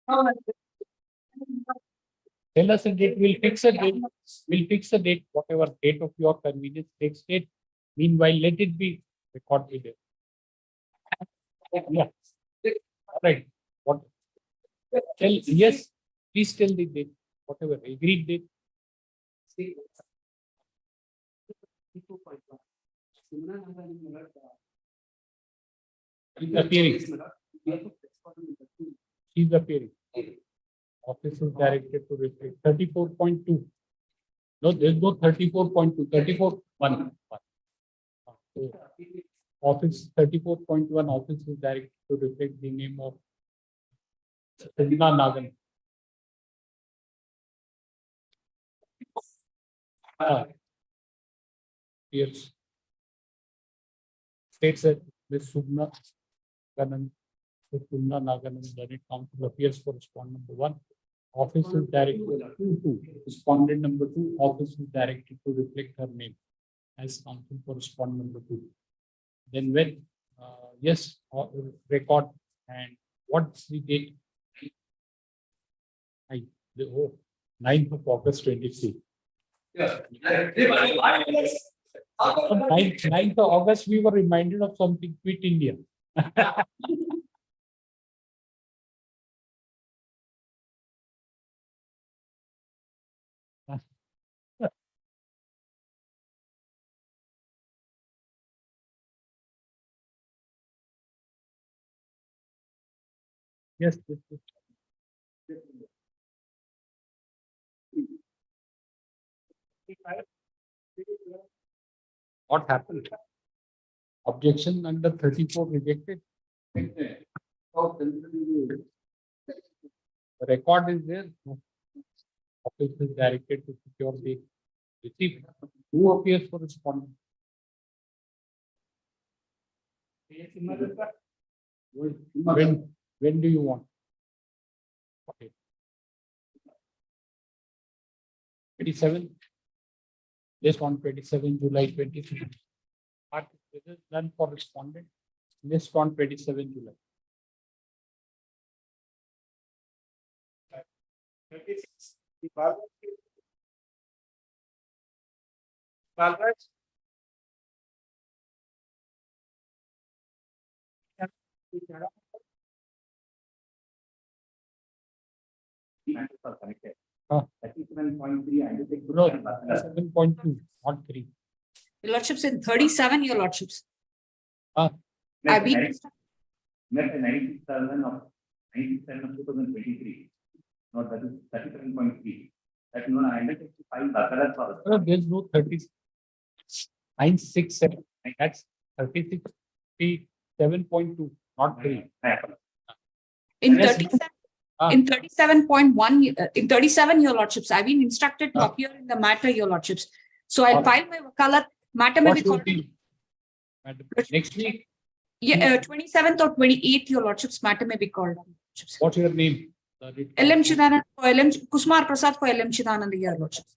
Tell us a date. We'll fix a date. We'll fix a date, whatever date of your convenience. Next date. Meanwhile, let it be recorded. Yeah. Right. What? Tell yes. Please tell the date. Whatever agreed date. She's appearing. She's appearing. Office is directed to reflect 34.2. No, there's no 34.2, 34.1. Office 34.1 office is directed to reflect the name of Sudna Nagan. Yes. States that Ms. Sudna Nagan is Learned Counsel appears for respondent number 1. Office is directed to respondent number 2. Office is directed to reflect her name as counsel for respondent number 2. Then when yes, record and what's the date? 9th of August 23. Yeah. 9th of August, we were reminded of something. Quit India. Yes. What happened? Objection under 34 rejected. The record is there. Office is directed to secure the receipt. Who appears for respondent? When do you want? Okay. 27. List on 27 July 23. Done for respondent. List on 27 July. 36. No, 7.2, not 3. Your lordships in 37, your lordships. Ah. I've been. Met 97 of 97 of 2023. No, that is 37.3. That no, I undertake to file Bakarat for No, there's no 967. That's 36.7.2, not 3. In Yes. 37, Ah. in 37.1, in 37, your lordships, I've been instructed to appear in the matter, your lordships. So I'll file my wakalat. Matter may be What's your called. name? Madam, next week. Yeah, 27th or 28th, your lordships, matter may be called. What's your name? LM Chidanand, Kusmar Prasad for LM Chidanand, your lordships.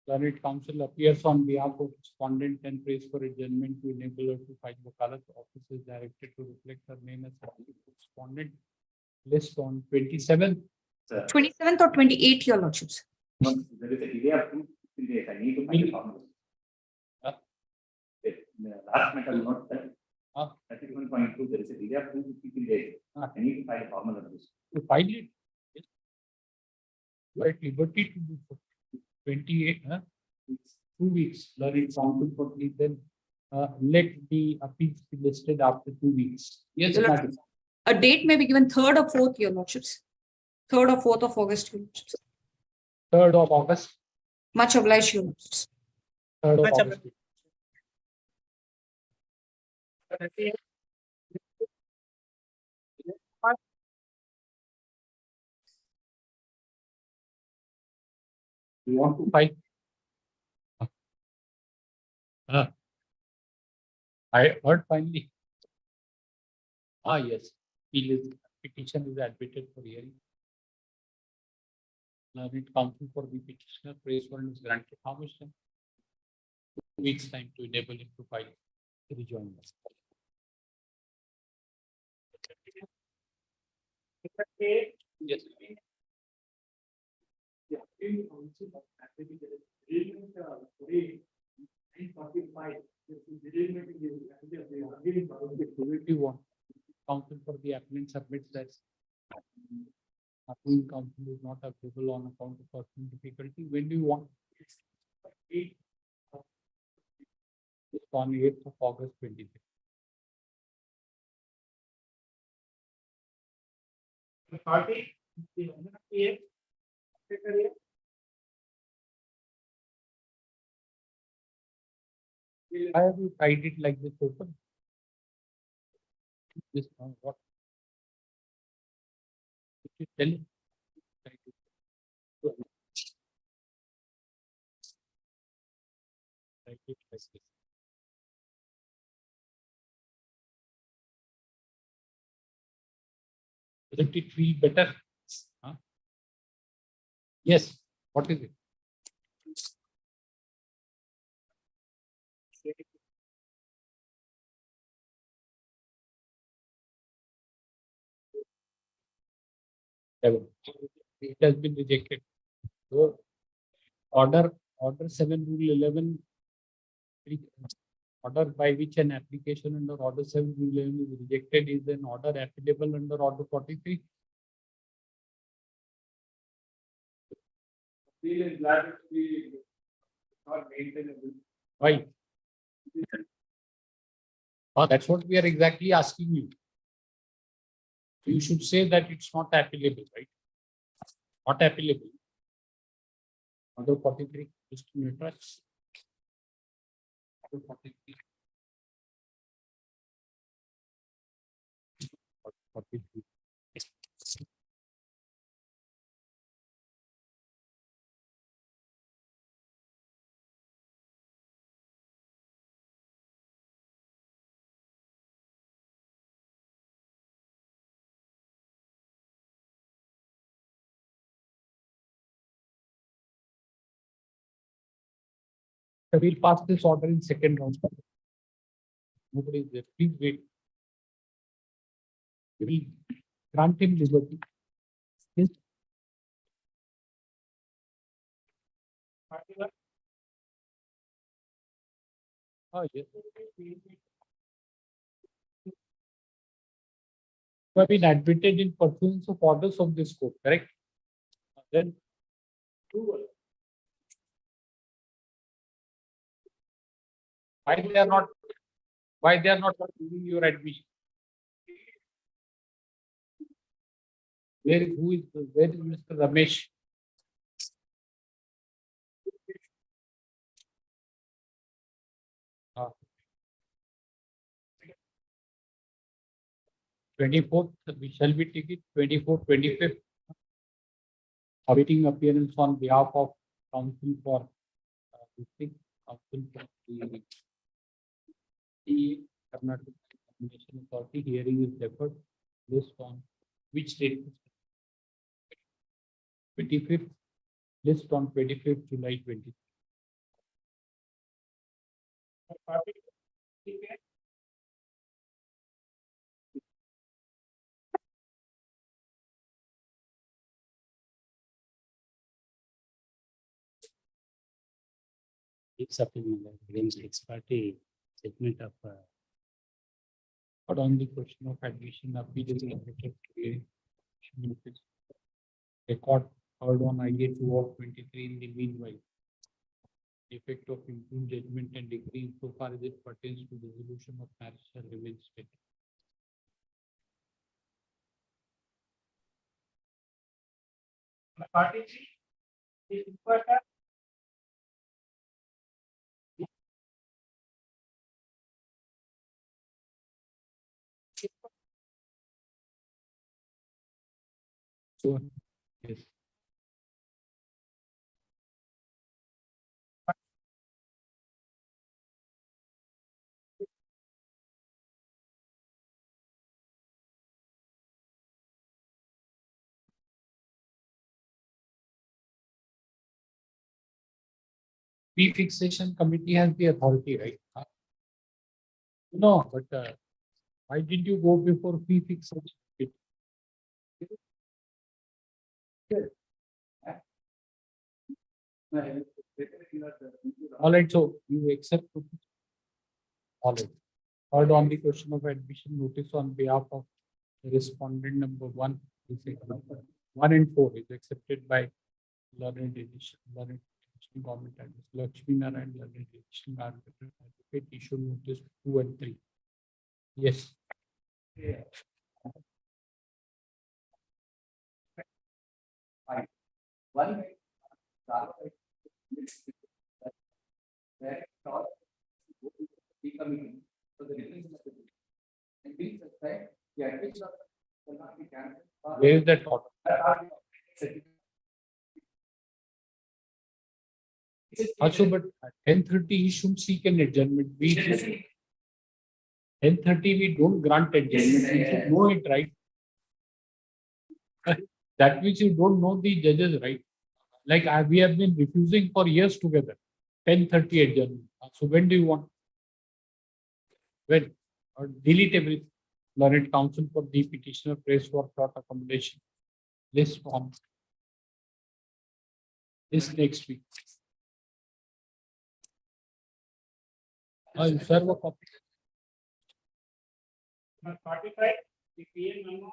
Learned counsel appears on behalf of respondent and prays for adjournment to enable her to file wakalat. Office is directed to reflect her name as respondent. List on 27th. 27th or 28th, your lordships. there is a delay of 2 days. I need to file a formal. Last matter not done. 31.2, there is a delay of 2 to 3 days. I need to file a formal of this. To file it. You are at liberty to do so. 28, 2 weeks. Learned counsel for me, then let the appeals be listed after 2 weeks. Yes, Your madam. A date may be given 3rd or 4th, your lordships. 3rd or 4th of August, your lordships. 3rd of August. Much obliged, your lordships. 3rd of August. You want to fight? I heard finally. Yes. Petition is admitted for hearing. Learned counsel for the petitioner prays warrant is granted. How much time? 2 weeks time to enable him to file the rejoinder. Yes. Yeah, we also have to be today, 9:45, this is delivered in the- If you want, counsel for the applicant submits that approving counsel is not available on account of personal difficulty. When do you want? It's on 8th of August 26. The party, the owner, secretary, Why have you tried it like this open? This what? Did you tell him? Try it. Try it like this. Doesn't it feel better? Huh? Yes. What is it? Seven. It has been rejected. So order 7 rule 11 order by which an application under order 7 rule 11 is rejected is an order applicable under order 43. Appeal is liable to be not maintainable. Why? Oh, that's what we are exactly asking you. You should say that it's not applicable, right? Not applicable. Order 43, just a minute, right? Order 43. 43. So we'll pass this order in second round. Nobody is there. Please wait. We will grant him liberty. Yes. Oh, yes. You have been admitted in pursuance of orders of this court, correct? Then why they are not giving your admission? Where is Mr. Ramesh? Ah. 24th, we shall be taking 24th, 25th. Awaiting appearance on behalf of counsel for counsel for the Karnataka Examination Authority. Hearing is deferred based on which date? 25th. List on 25th July 20. It's up in against ex parte segment of but on the question of admission of record heard on IA2 of 23 in the meanwhile. Effect of improved judgment and decree so far as it pertains to the resolution of marriage shall remain static. So, yes. Fee fixation committee has the authority, right? No, but why did you go before fee fixation? All right, so you accept. All right. Heard on the question of admission notice on behalf of respondent number 1 is 1 and 4 is accepted by learned edition, government address, Lakshmi Narayan, learned edition, advocate, issue notice 2 and 3. Yes. One. Becoming so the difference and being suspect, the admission will not be cancelled. Where is that thought? Also, but at 10:30 you should seek an adjournment. We 10:30 we don't grant adjournment. We should know it, right? That which you don't know the judges, right? Like we have been refusing for years together. 10:30 adjournment. So when do you want? When? Or delete everything. Learned counsel for the petitioner prays for short accommodation. List form. This next week. You serve a copy. 45, the PM memo.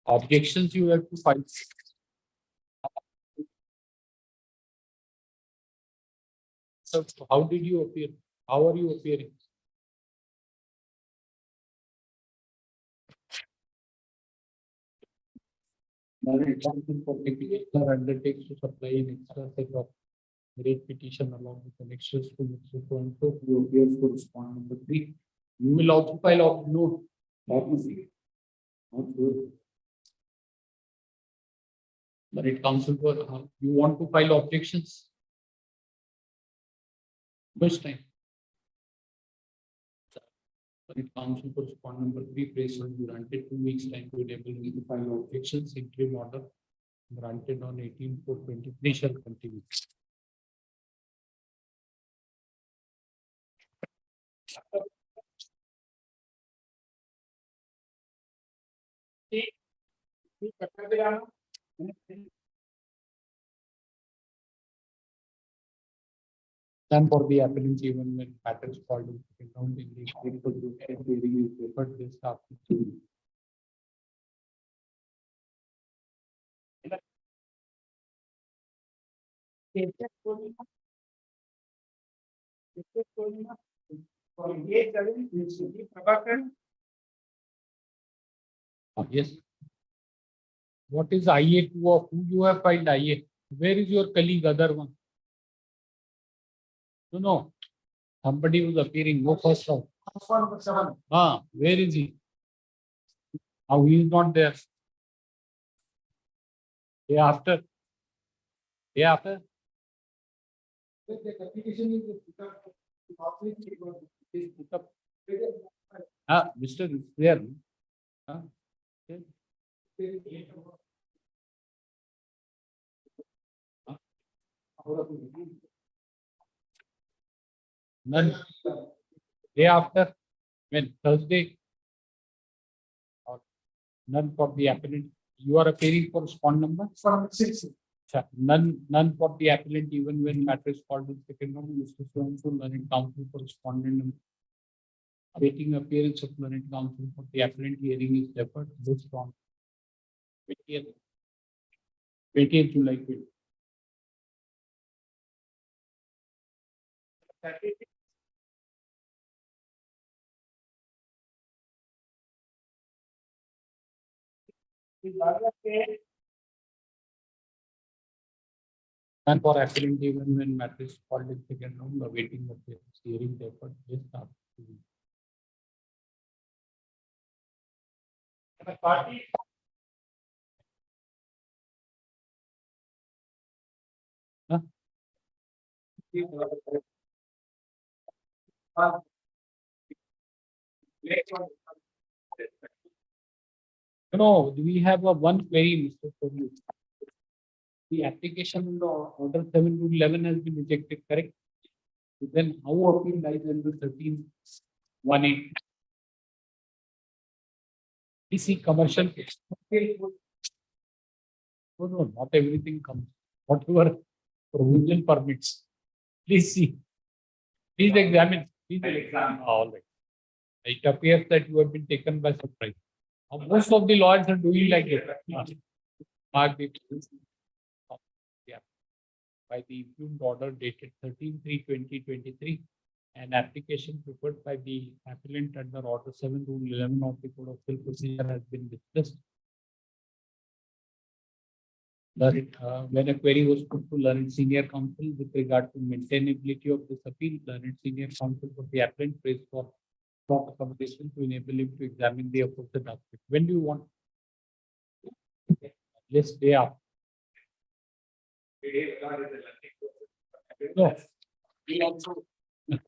Objections you have to file. So how did you appear? How are you appearing? Undertakes to supply an extra set of rate petition along with an extra to who appears to respond number 3. You will also file of note. Not good. But it counsel for you want to file objections. First time. It counsel for respond number 3 prays on granted 2 weeks time to enable me to file objections. Interim order granted on 18/4/23 shall continue. Done for the appellant even when matters called in round in the critical hearing is referred this after 2. Yes. What is IA2 of who you have filed IA? Where is your colleague other one? No. Somebody was appearing. Go first round. Where is he? Now he is not there. Day after. Day after. Mr. is there. None. Day after. When? Thursday. None for the appellant. You are appearing for respond number? None for the appellant even when matter is called in second round. Mr. So learning counsel for respondent. Awaiting appearance of learning counsel for the appellant hearing is deferred. This on 20th July. And for appellant even when matter is called in second round, awaiting appearance hearing deferred. This after 2 weeks. Party. No, we have a one query, Mr. Kodu. The application in the order 7 to 11 has been rejected, correct? Then how appeal lies under 13(1)(8). We see commercial. No, not everything comes. Whatever provision permits. Please see. Please examine. Please examine. All right. It appears that you have been taken by surprise. Most of the lawyers are doing like it. Mark the by the impugned order dated 13/3/2023, an application prepared by the appellant under Order 7, Rule 11 of the Code of Civil Procedure has been discussed. When a query was put to learned senior counsel with regard to maintainability of this appeal, learned senior counsel for the appellant praised for prompt accommodation to enable him to examine the opposite aspect. When do you want? List day after. No. We also learn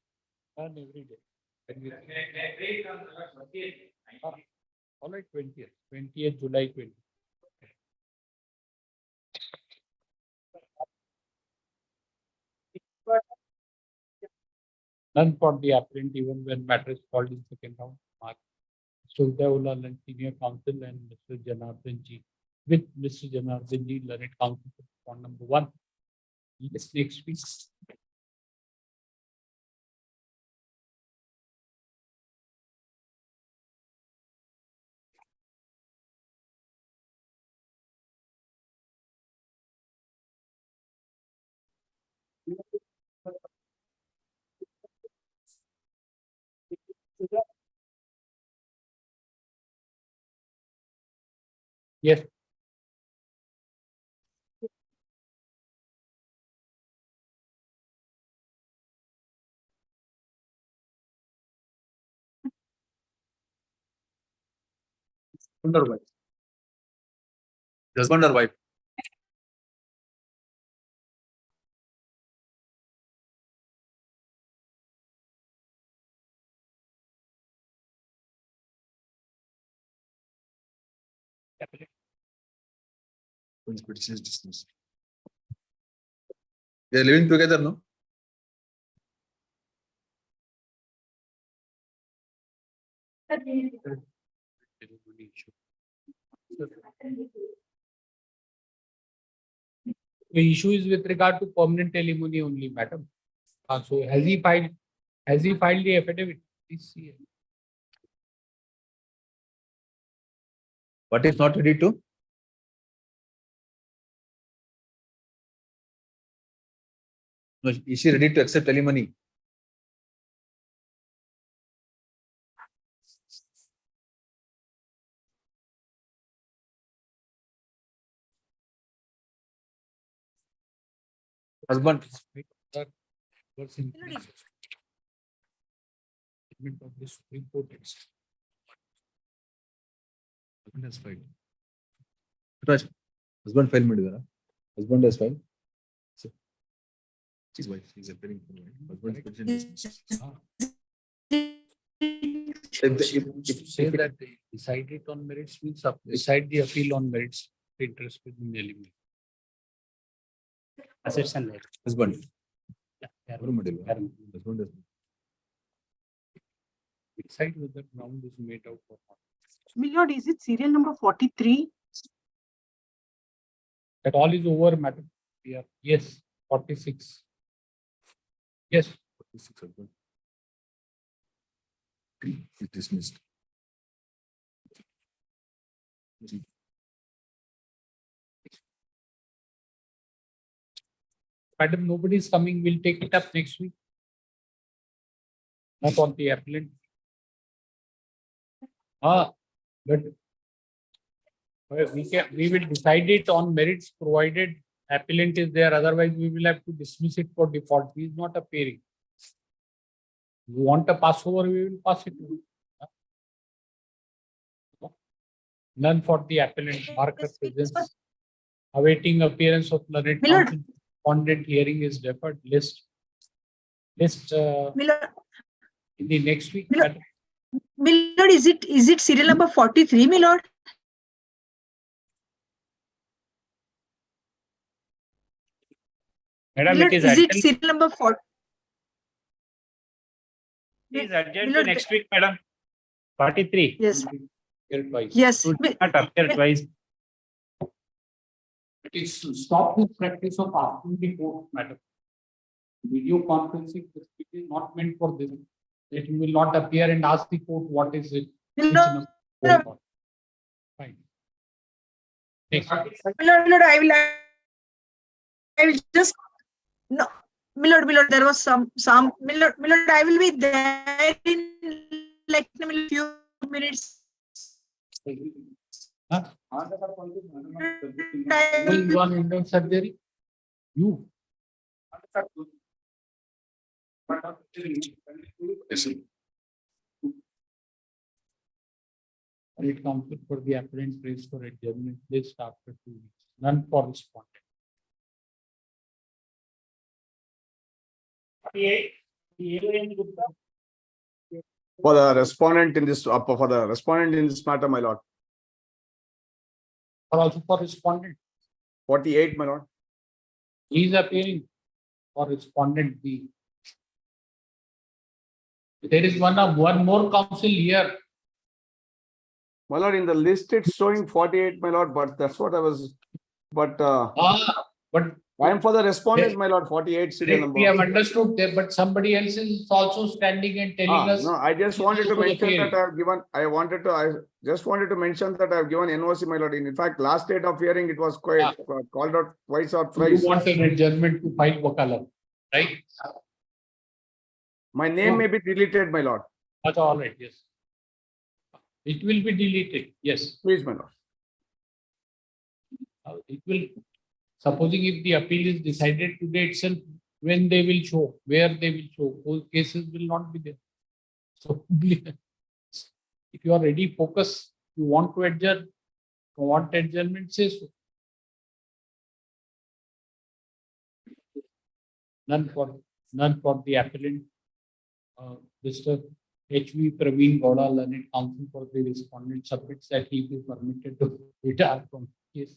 every day. All right, 20th July 20. None for the appellant even when matter is called in second round. Mark Sultaullah and senior counsel and Mr. Janardhan G. With Mr. Janardhan G, learned counsel for number 1. Yes, next week. Yes. Husband or wife? Husband or wife? When's petition is dismissed? They are living together, no? The issue is with regard to permanent alimony only, madam. So has he filed the affidavit? Please see. What is not ready to? No, is she ready to accept alimony? Husband. Of the Supreme Court. Husband has filed. Raj, husband filed ಮಾಡಿದಾರಾ? Husband has filed. His wife is appearing for husband's petition dismissed. Say that they decide it on merits means decide the appeal on merits. Interest within the element. Assets and rights. Husband. Yeah. Husband has. Decide whether ground is made out or not. Milord, is it serial number 43? That all is over, madam. Yeah. Yes, 46. Yes. 46 husband. Is dismissed. Madam, nobody is coming. We'll take it up next week. Not on the appellant. But we will decide it on merits provided appellant is there. Otherwise, we will have to dismiss it for default. He is not appearing. You want a passover, we will pass it. None for the appellant. Marker presence. Awaiting appearance of learned counsel. Respondent hearing is deferred. List in the next week. Milord, is it serial number 43, Milord? Madam, Milord, it is it serial number 4? Please adjourn to Milord, next week, madam. 43. Yes. Appear twice. Yes. Should not appear twice. It's stop the practice of asking the court, madam. Video conferencing is not meant for this. That you will not appear and ask the court what is it. Which Milord, number. Fine. Next. Milord, I will just no, Milord, there was some Milord, I will be there in like a few minutes. Huh? You are in surgery? You. It counsel for the apparent praise for adjournment list after 2 weeks. None for respondent. For the respondent in this matter, my lord. Or also for respondent. 48, my lord. He is appearing for respondent B. There is one more counsel here. My lord, in the list it's showing 48, my lord, but that's what I was. But but I am for the respondent, my lord, 48 serial number. We have understood that, but somebody else is also standing and telling us. No, I just wanted to mention that I just wanted to mention that I have given NOC, my lord. In fact, last date of hearing, it was quite called out twice or thrice. You want an adjournment to file wakalat, right? My name may be deleted, my lord. That's all right, yes. It will be deleted, yes. Please, my lord. It will, supposing if the appeal is decided today itself, when they will show, where they will show, those cases will not be there. So if you are ready, focus, you want to adjourn, you want adjournment, say so. None for the appellant. Mr. H.V. Praveen Gowda, learned counsel for the respondent, submits that he be permitted to retire from case.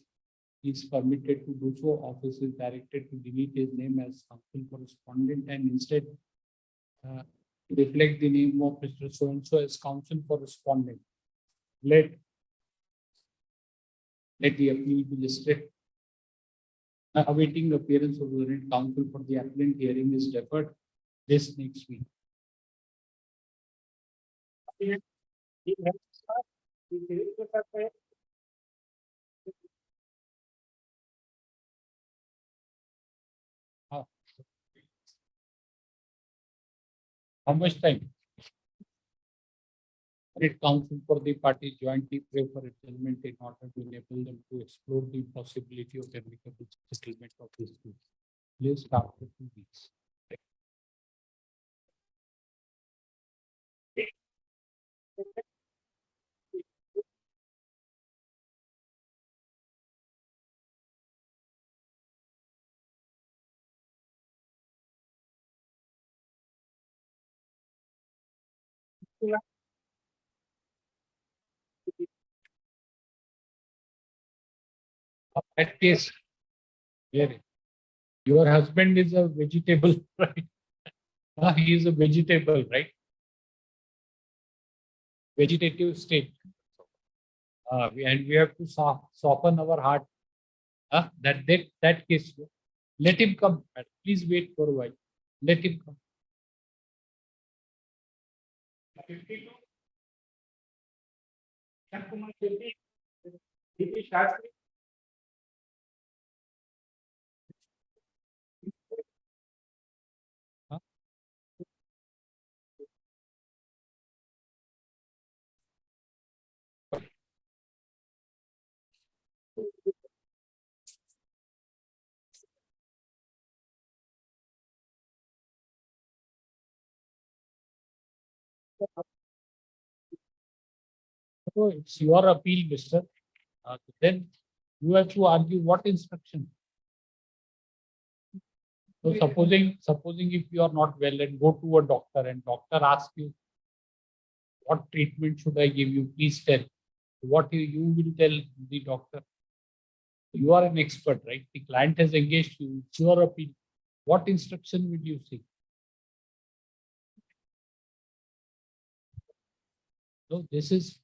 He is permitted to do so. Office is directed to delete his name as counsel for respondent and instead reflect the name of Mr. So-and-so as counsel for respondent. Let the appeal be listed. Awaiting appearance of the learned counsel for the appellant, hearing is deferred this next week. How much time? Counsel for the parties jointly pray for adjournment in order to enable them to explore the possibility of amicable settlement of this case. Please after 2 weeks. That case, here, your husband is a vegetable, right? He is a vegetable, right? Vegetative state. And we have to soften our heart. That case, let him come. Please wait for a while. Let him come. 52. So it's your appeal, mister. Then you have to argue what instruction. So supposing if you are not well and go to a doctor and doctor asks you, what treatment should I give you? Please tell. What you will tell the doctor. You are an expert, right? The client has engaged you. It's your appeal. What instruction will you seek? No, this is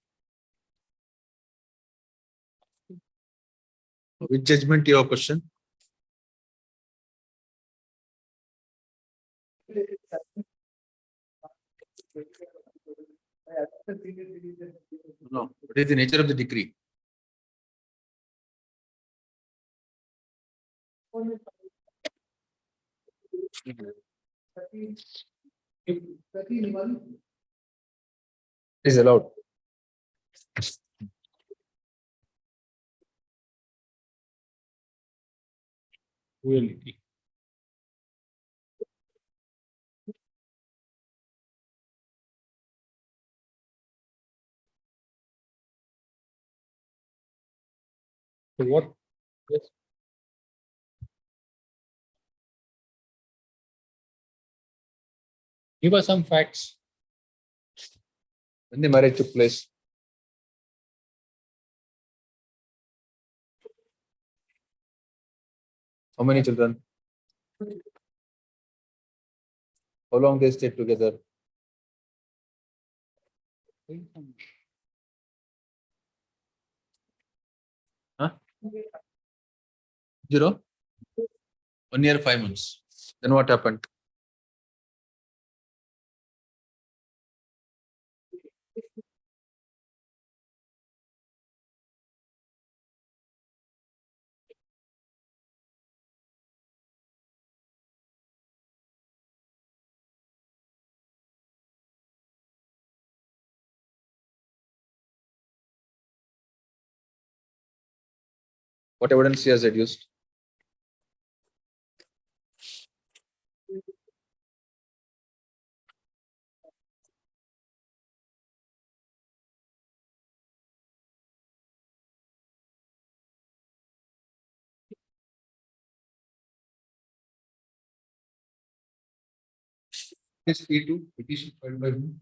Which judgment you have question? No. What is the nature of the decree? Is allowed. reality. So what? Yes. Give us some facts. When the marriage took place? How many children? How long they stayed together? Huh? 0? 1 year, 5 months. Then what happened? What evidence he has adduced? This C2 petition filed by whom?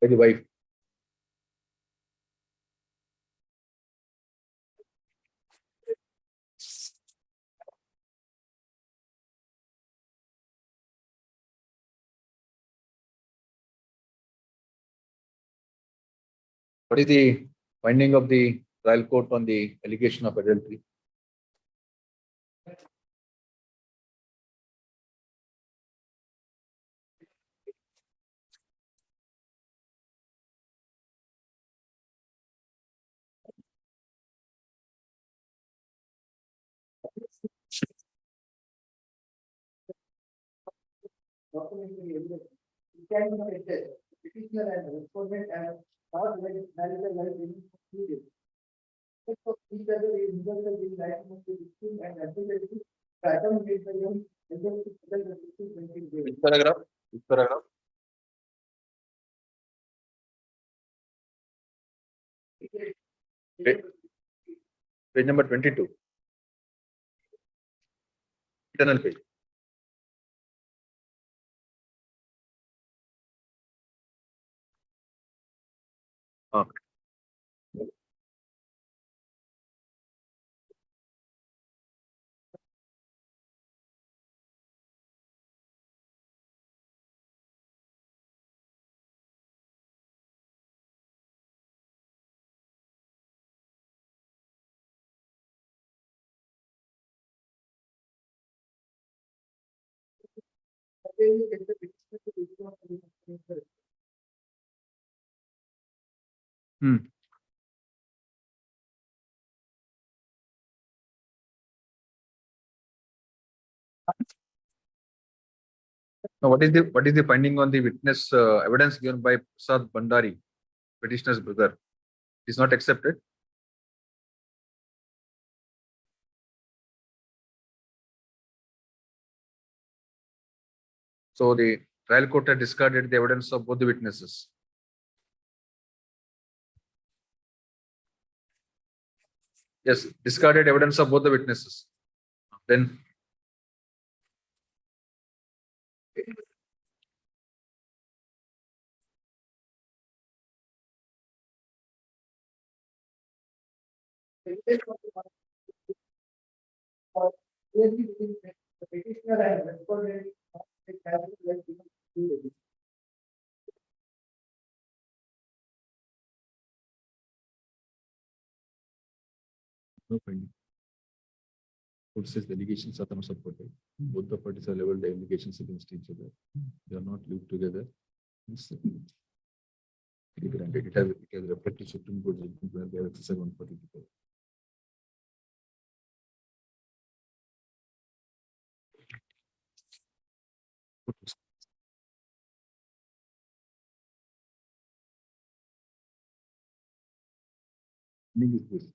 By the wife. What is the finding of the trial court on the allegation of adultery? Documentary evidence. It can be stated, petitioner and respondent have not marital life in period. So each other is resulted in life of the victim and advocacy. The attempt made by them results to settle the victim drinking day. Which paragraph? Which paragraph? Page number 22. Internal page. Okay. Hmm. Now, what is the finding on the witness evidence given by Prasad Bandari, petitioner's brother? Is not accepted. So the trial court had discarded the evidence of both the witnesses. Yes, discarded evidence of both the witnesses. Then The petitioner and respondent have marital life in period. No finding. Court says the allegations are not supported. Both the parties have leveled the allegations against each other. They are not lived together. Granted, it has reflected Supreme Court judgment where they have exercised 142. Is this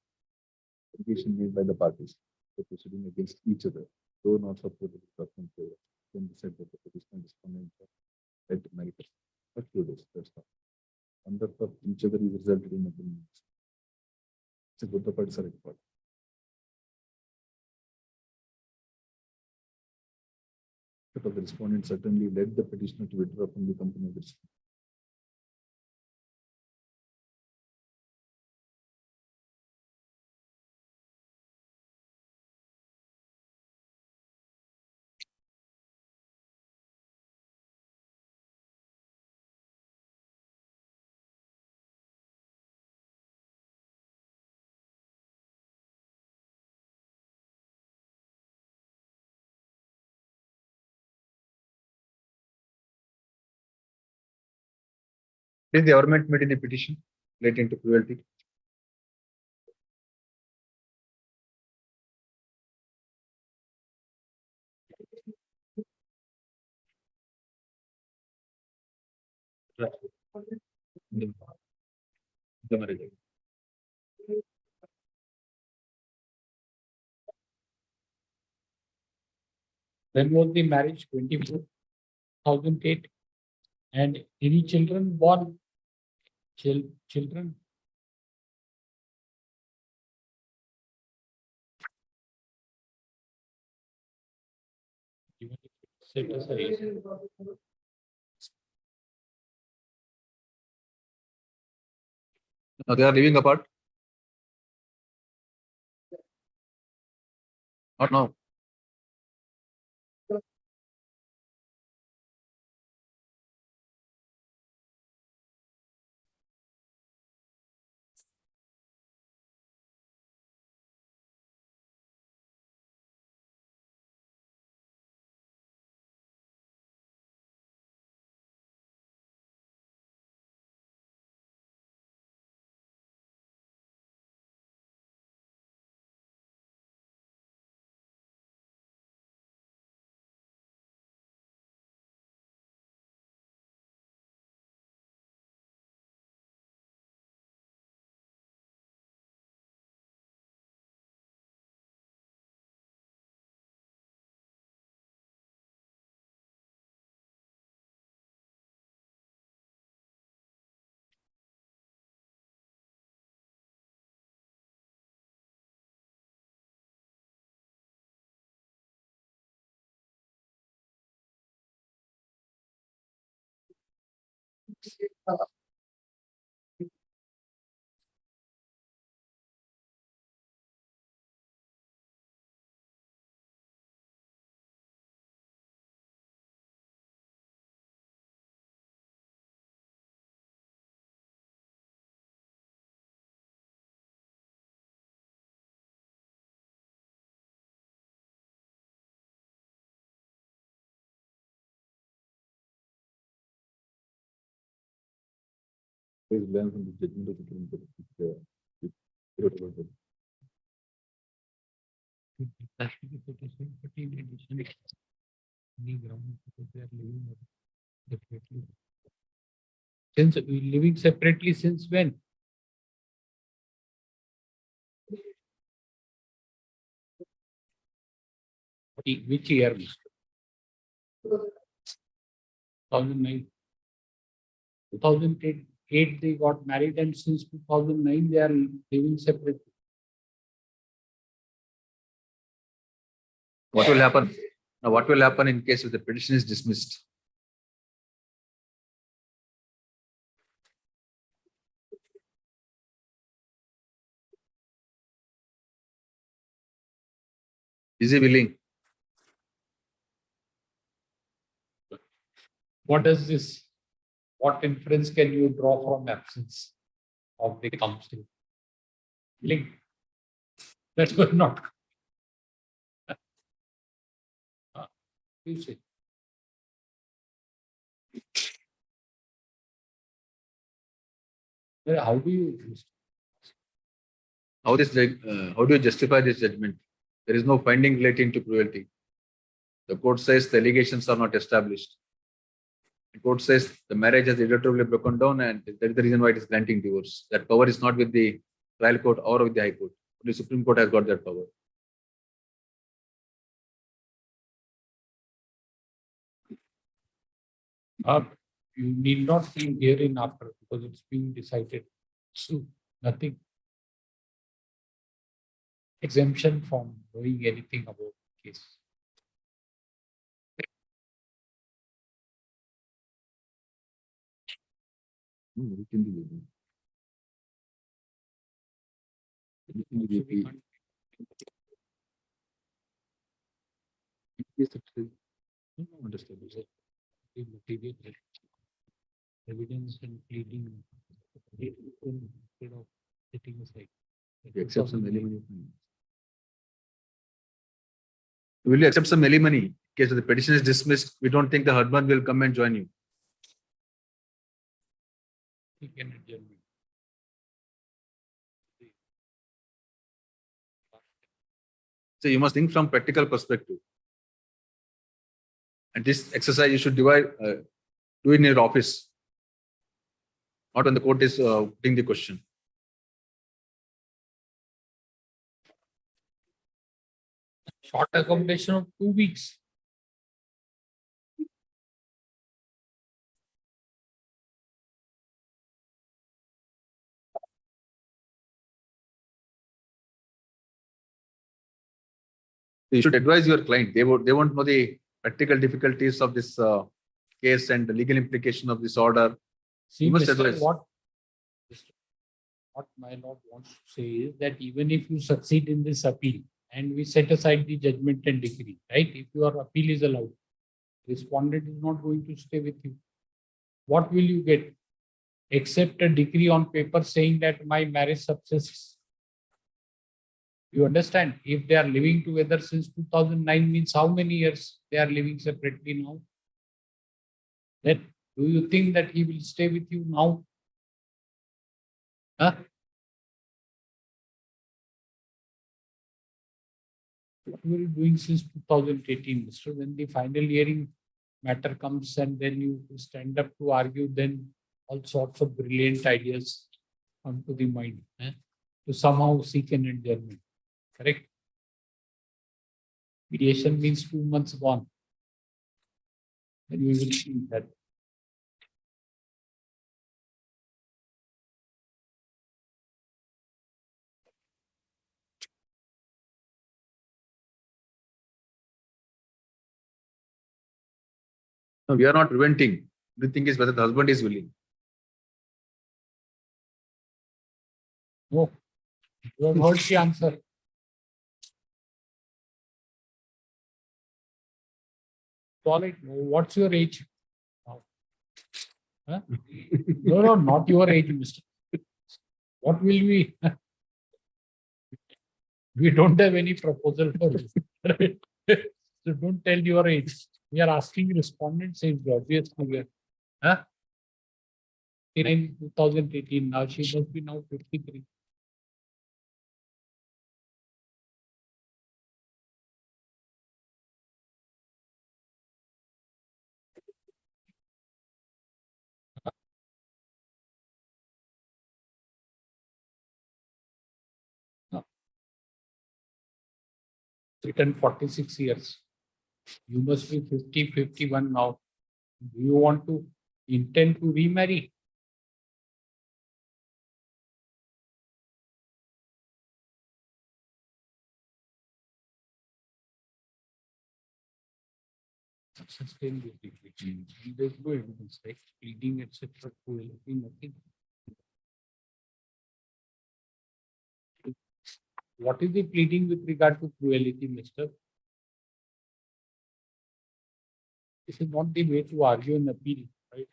allegation made by the parties for proceeding against each other, though not supported then said that the petitioner respondent had to marry for 2 days. That's all. Under of each other is resulted in agreements. So both the parties are required. But the respondent certainly led the petitioner to withdraw from the company of the respondent. Is the government made in a petition relating to cruelty? The marriage. When was the marriage? 2008. And any children born? Children? Even if it's set aside. No, they are living apart. Not now. Please learn from the judgment of the Supreme Court. Since living separately since when? Which year? 2009. 2008 they got married, and since 2009 they are living separately. What will happen? Now, what will happen in case if the petition is dismissed? Is he willing? What does this? What inference can you draw from absence of the counsel? Link. That was not. You say. How do you? How how do you justify this judgment? There is no finding relating to cruelty. The court says the allegations are not established. The court says the marriage has irretrievably broken down, and that is the reason why it is granting divorce. That power is not with the trial court or with the High Court. The Supreme Court has got that power. You need not see herein after because it's being decided. So nothing. Exemption from knowing anything about the case. We can do it. Evidence and pleading instead of sitting aside. We accept some alimony. Will you accept some alimony? In case the petition is dismissed, we don't think the husband will come and join you. He can adjourn. So you must think from practical perspective. And this exercise you should divide, do in your office, not when the court is putting the question. Short accommodation of 2 weeks. You should advise your client. They won't know the practical difficulties of this case and the legal implication of this order. See, You must Mr. advise. What my lord wants to say is that even if you succeed in this appeal and we set aside the judgment and decree, right? If your appeal is allowed, respondent is not going to stay with you. What will you get? Except a decree on paper saying that my marriage subsists. You understand? If they are living together since 2009 means how many years they are living separately now? Then do you think that he will stay with you now? Huh? What were you doing since 2018, Mr.? When the final hearing matter comes and then you stand up to argue, then all sorts of brilliant ideas come to the mind to somehow seek an adjournment. Correct? Mediation means 2 months gone. Then we will see that. No, we are not preventing. The thing is whether the husband is willing. No. You have heard the answer. All right. What's your age? Huh? No, not your age, Mr. What will we? We don't have any proposal for this. Right? So don't tell your age. We are asking respondents' age, obviously. Huh? In 2018, now she must be now 53. Written 46 years. You must be 50, 51 now. Do you want to intend to remarry? Sustain this degree. There's no evidence, right? Pleading, etc. Nothing. What is the pleading with regard to cruelty, Mr.? This is not the way to argue an appeal, right?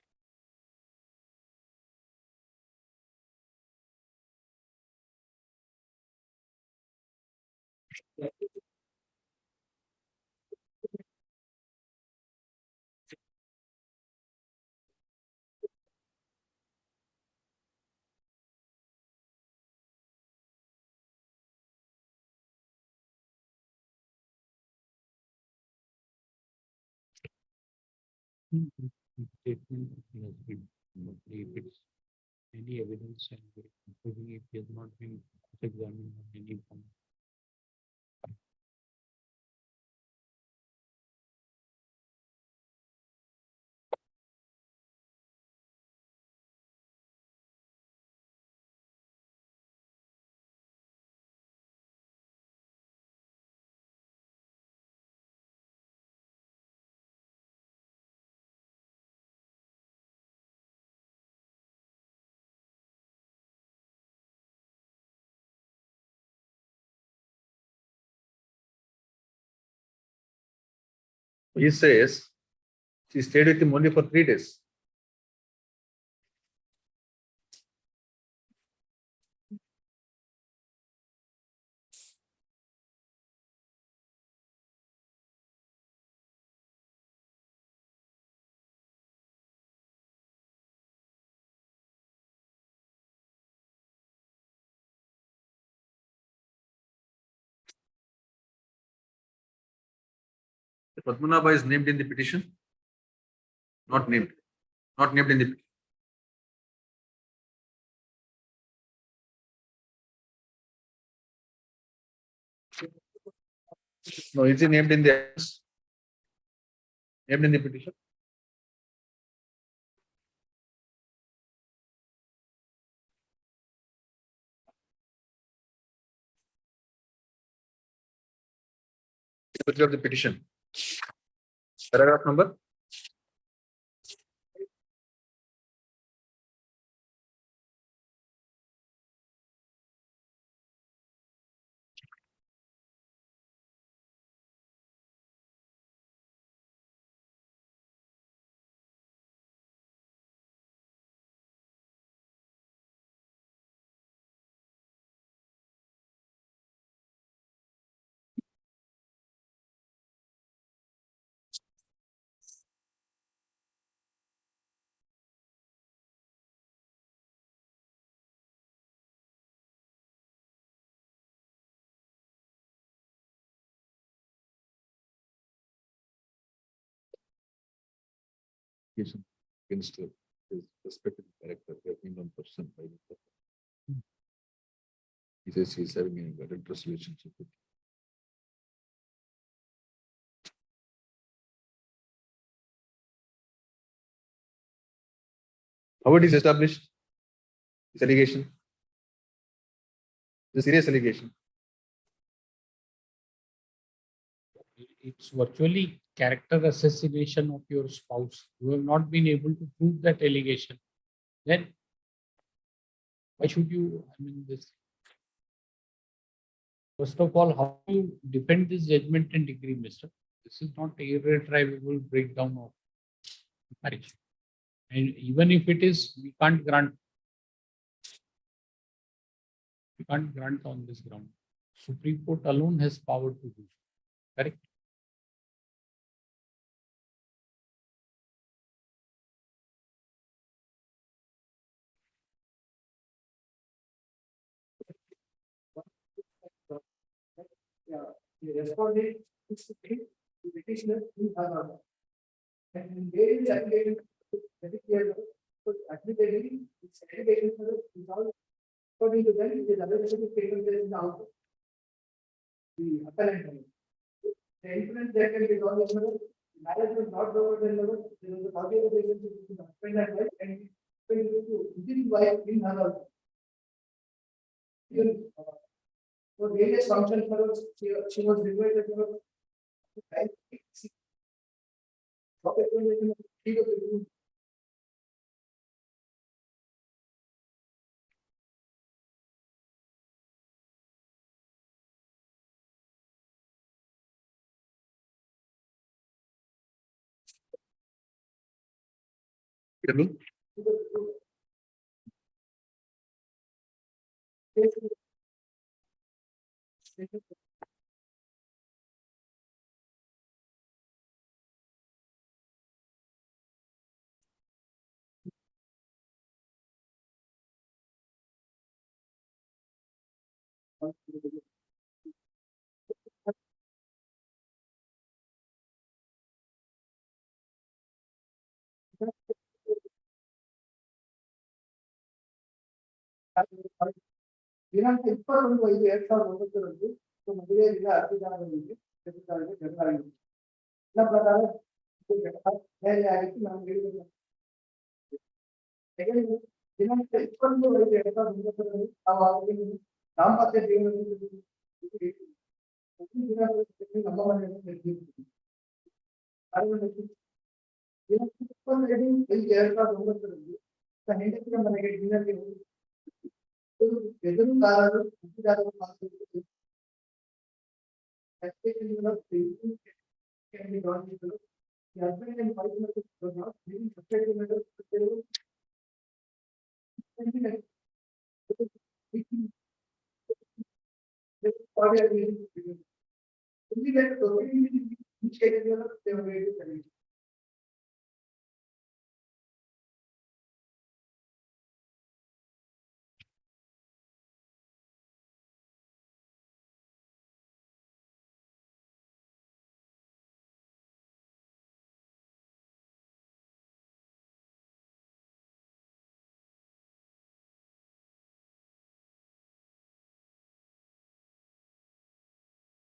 Statement has been, if it's any evidence and including if he has not been examined on any form. He says she stayed with him only for 3 days. Padmanabha is named in the petition? Not named. Not named in the. No, is he named in the named in the petition? Of the petition. Paragraph number. Against his respected character, one person by the. He says he is having an adulterous relationship with. How it is established? This allegation. The serious allegation. It's virtually character assassination of your spouse. You have not been able to prove that allegation. Then why should you, this? First of all, how do you defend this judgment and decree, mister? This is not irretrievable breakdown of marriage. And even if it is, we can't grant. We can't grant on this ground. Supreme Court alone has power to do so. Correct? The respondent is to take the petitioner in her. And there is application admittedly, it's application without according to them, it is available taken there in the output. The appellant. The inference that can be drawn is marriage was not over the level, there was a copy of the relationship between husband and wife, and within wife in her. Even for various functions, she was required to ದಿನಾಂಕ 21/5/2009 ಮದುವೆ ಜಿಲ್ಲಾ ಅರ್ಜಿದಾರರಿಗೆ ಜನರಾಗಿದೆ ಎಲ್ಲ ಪ್ರಕಾರ ಬೇರೆ ಆಗಿತ್ತು ನಾವು ಹೇಳಿದ ದಿನಾಂಕ 21/5/2009 ನಾವು ದಾಂಪತ್ಯ ಜೀವನದಲ್ಲಿ ನಮ್ಮ ಮನೆಯನ್ನು ನಿರ್ಧರಿಸಿದ್ವಿ. ದಿನಾಂಕ 22/5/2009 ಹೆಂಡತಿಯ ಮನೆಗೆ ಡಿನ್ನರ್ಗೆ ಎದುರುಗಾರರು ಅರ್ಜಿದಾರರು ಪಾಲ್ಗೊಂಡಿದ್ದರು. Can be done with the husband and wife were not living separately matters, but they were only that proceedings each category they were ready to submit.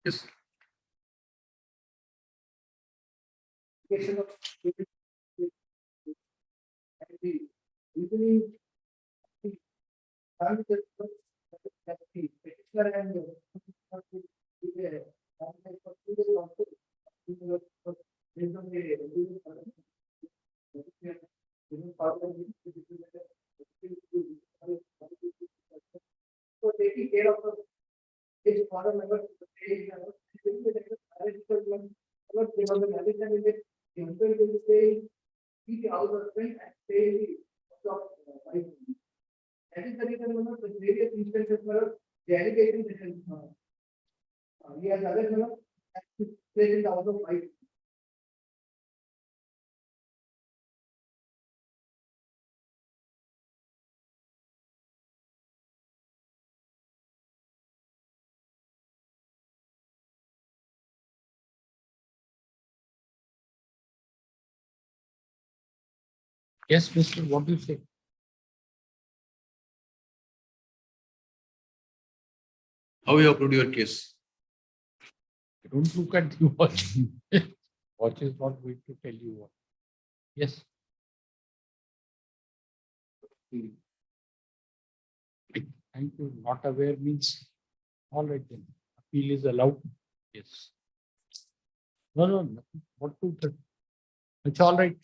Yes. Question of the usually petitioner and so taking care of each father member that is the reason the various instances where the allegation he has other placed in the house of wife. Yes, Mr. What do you say? How you approved your case? Don't look at the watch. Watch is not going to tell you what. Yes. Thank you. Not aware means all right then. Appeal is allowed. Yes. No, nothing. What 2:30? It's all right.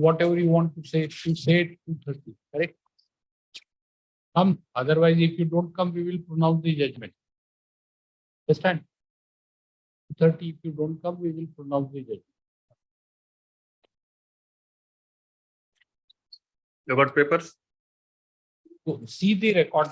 Whatever you want to say it 2:30. Correct? Come. Otherwise, if you don't come, we will pronounce the judgment. Understand? 2:30. If you don't come, we will pronounce the judgment. You got papers? Go see the record.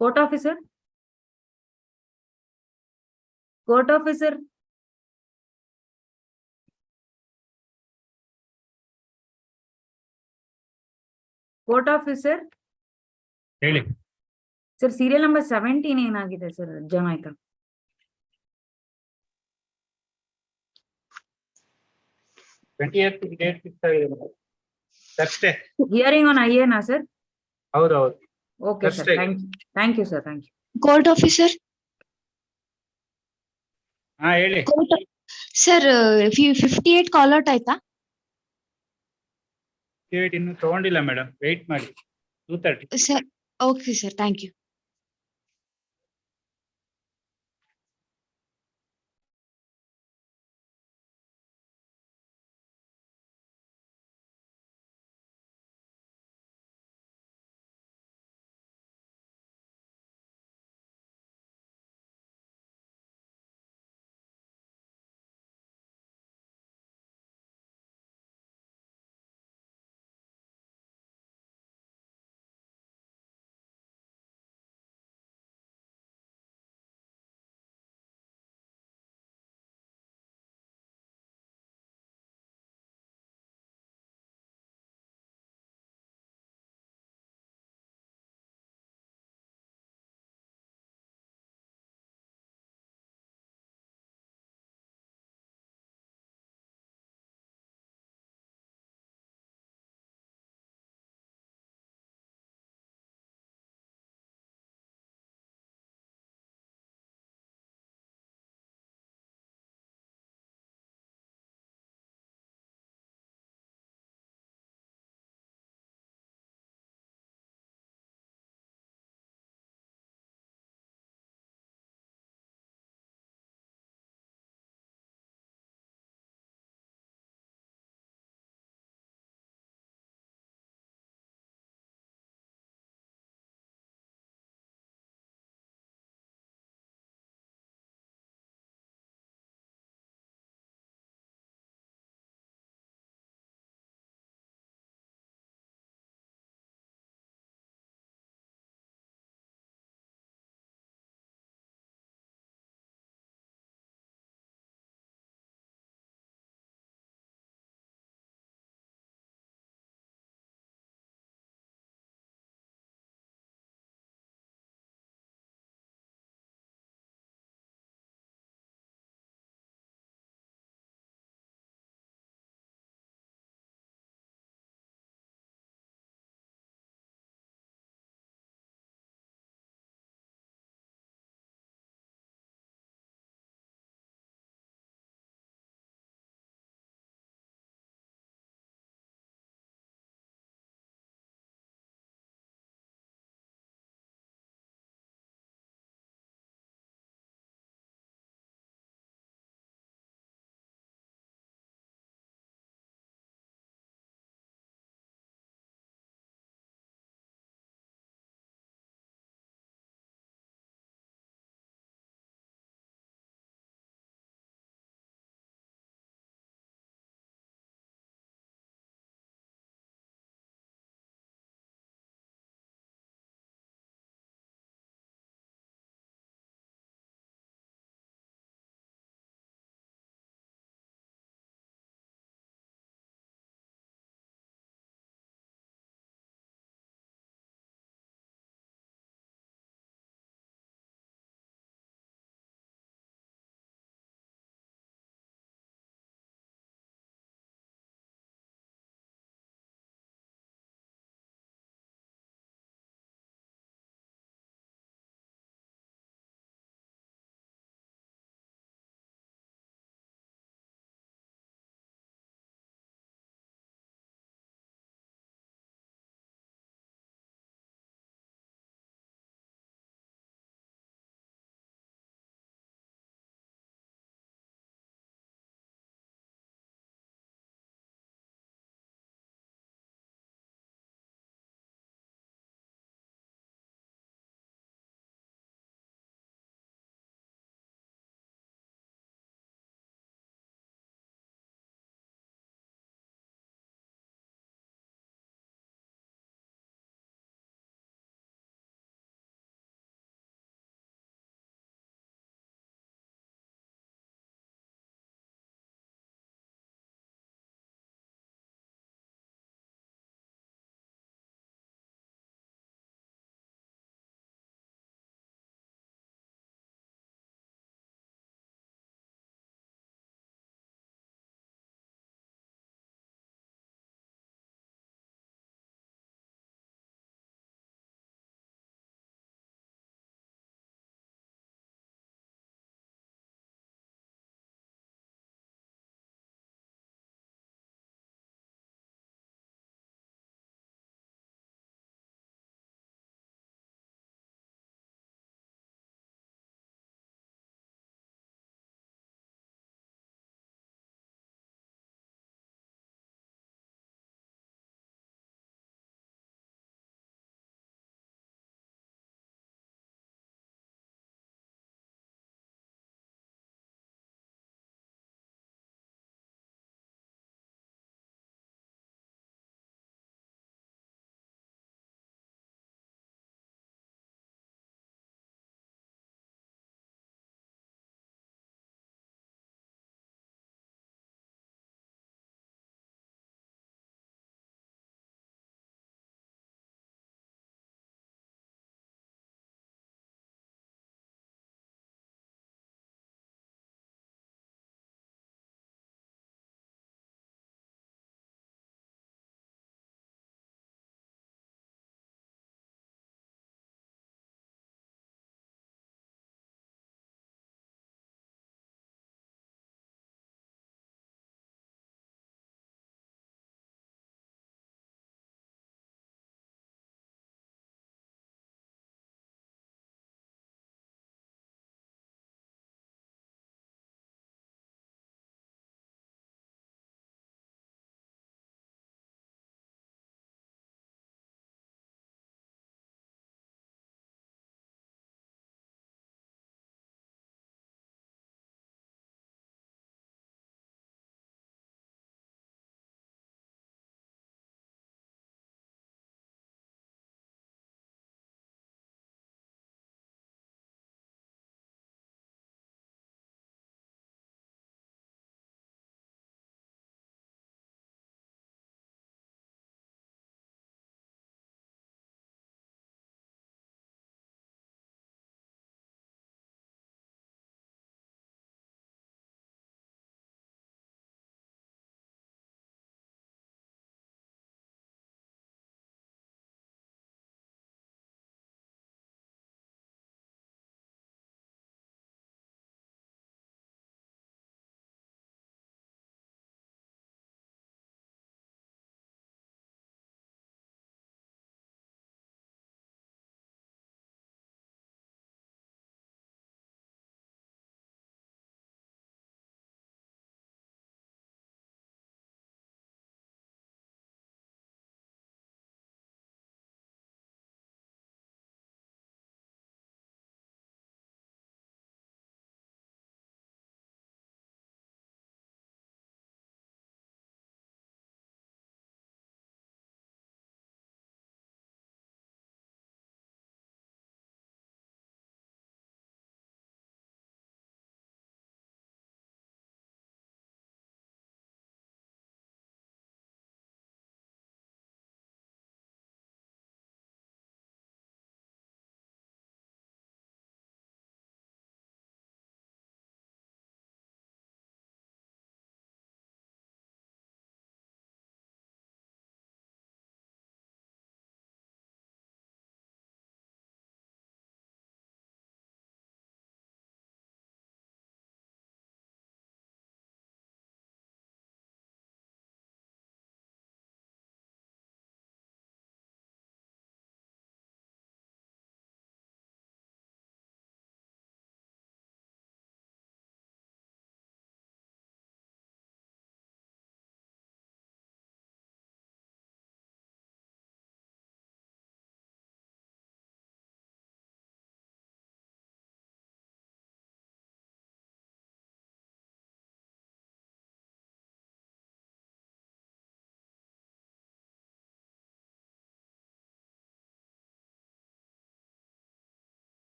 Court officer. Court officer. Court officer ಹೇಳಿ. Sir serial number 17 ಏನಾಗಿದೆ sir ಜನ ಆಯ್ತಾ? 28th date fix ಆಗಿದೆ madam. ಅಷ್ಟೇ. Hearing on ಐಎನಾ sir? ಹೌದೌದು. Okay sir, thank you sir, thank you. Court officer ಹಾ ಹೇಳಿ. ಸರ್ 58 ಕಾಲ್ ಔಟ್ ಆಯ್ತಾ? ಇನ್ನು ತಗೊಂಡಿಲ್ಲ ಮೇಡಮ್, ವೆಯ್ಟ್ ಮಾಡಿ. 2:30. Sir okay sir, thank you.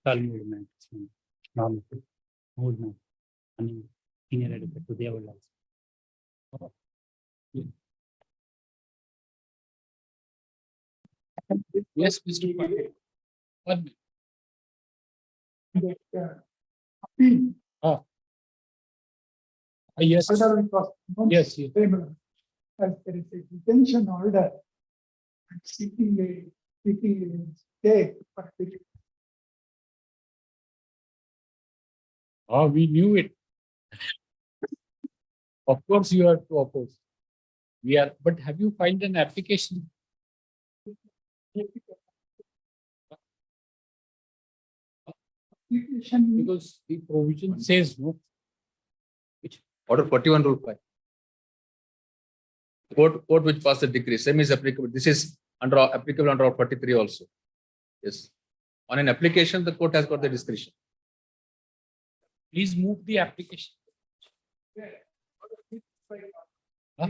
total movement. Normal movement. And senior educated to their lives. Yes, Mr. Pandey. 1 minute. Yes. Yes. Yes. As there is a detention order and seeking a stay for the Oh, we knew it. Of course, you are to oppose. We are, but have you filed an application? Because the provision says no. Order 41 rule 5. Court which passed the decree, same is applicable. This is applicable under 43 also. Yes. On an application, the court has got the discretion. Please move the application. Huh?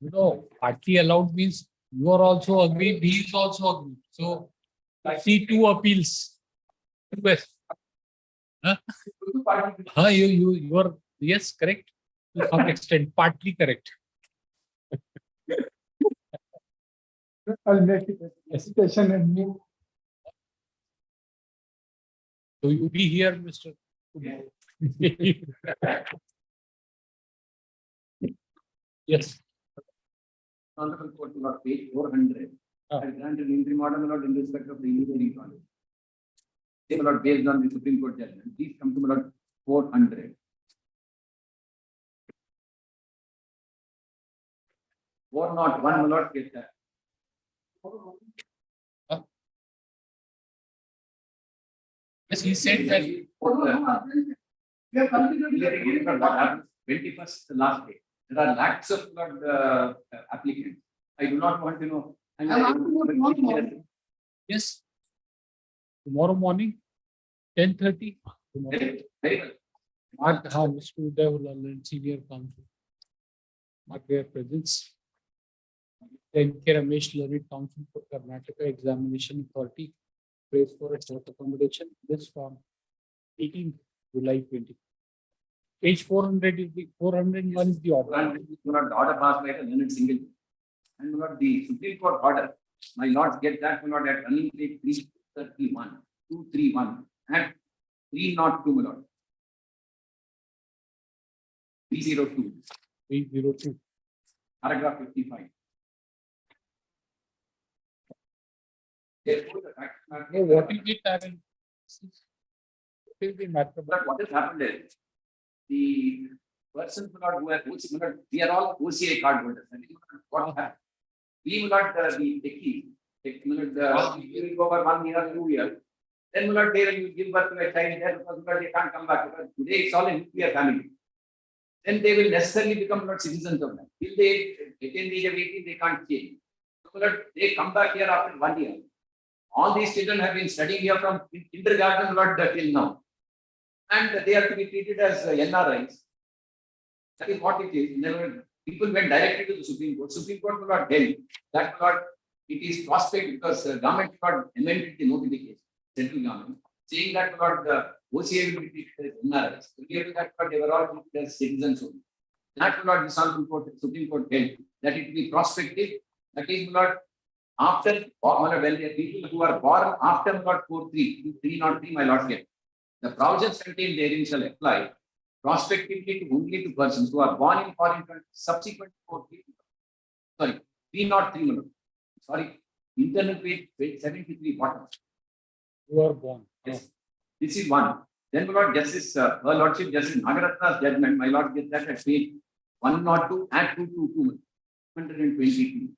No, partly allowed means you are also agreed, he is also agreed. So C2 appeals. Request. Huh? You are, yes, correct. To some extent, partly correct. I'll make it a discussion and move. So you be here, Mr. Yes. Honorable Court, page 400. Has granted interim order in respect of the engineering college. They were not based on the Supreme Court judgment. Please come to 400. 401, my lord, get that. Yes, he said that. We have completed what happens 21st, the last day. There are lakhs of applicants. I do not want to know. Yes. Tomorrow morning, 10:30. Very well. Mark Mr. Devalal and Senior Counsel. Mark their presence. Then Ramesh Learned Counsel for Karnataka Examination Authority. Praise for its accommodation. This from 18 July 20. Page 400 is the 401 is the order. The order passed by the learned single. And the Supreme Court order, my lords get that at running page 331, 231, and 302, my lord. 302. 302. Paragraph 55. Therefore, the fact No, what is it, Aaron? What is the matter? But what has happened is the persons who are we are all OCI card holders. And what happened? We will not be techies. We will go over 1 year, 2 years. Then we will not there and you give birth to a child there because they can't come back. Because today it's all a nuclear family. Then they will necessarily become not citizens of that. Till they attain the age of 18, they can't change. So they come back here after 1 year. All these children have been studying here from kindergarten till now. And they have to be treated as NRIs. That is what it is. People went directly to the Supreme Court. Supreme Court will not tell that it is prospect because the government got amended the notification, central government, saying that the OCA will be treated as NRIs. They were all treated as citizens only. That will not the Supreme Court held that it will be prospective. That is not after when the people who are born after 303, my lord here. The provisions contained therein shall apply prospectively to only to persons who are born in foreign countries subsequent to 303. Sorry, internal page 73 bottom. You are born. Yes, this is one. Then my lord Justice, Her Lordship Justice Nagaratna's judgment, my lord gets that at page 102 and 222, 122.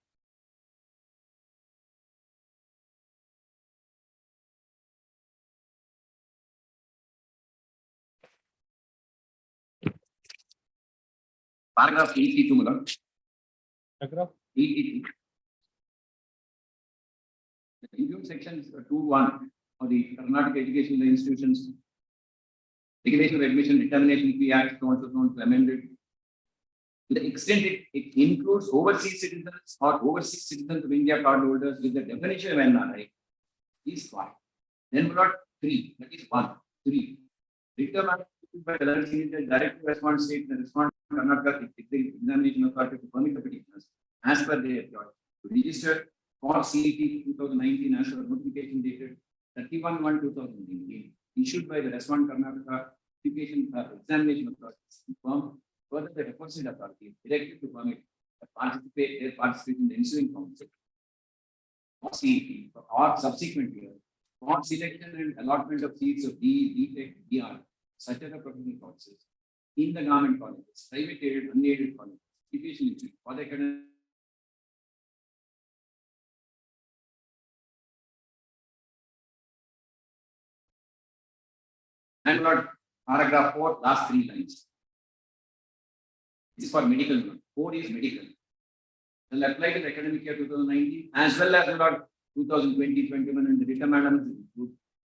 Paragraph 82, my lord. Paragraph 82. The include sections 2.1 of the Karnataka Educational Institutions Regulation of Admission Determination Fee Act, so on to amended. To the extent it includes overseas citizens or overseas citizens of India card holders with the definition of NRI, is fine. Then we got 3, that is 1, 3. Return by the direct response state, the response Karnataka examination authority to permit the petitioners as per their choice to register for CET 2019 as per notification dated 31/1/2019 issued by the respondent Karnataka examination authority. Further, the requested authority is directed to permit their participation in the ensuing council or CET or subsequent year for selection and allotment of seats of D, Tech, DR, such as the professional courses in the government colleges, private aided, unaided colleges, education institute for the academic. And not paragraph 4, last 3 lines. This is for medical. 4 is medical. Will apply to the academic year 2019 as well as not 2020-21 and the determinant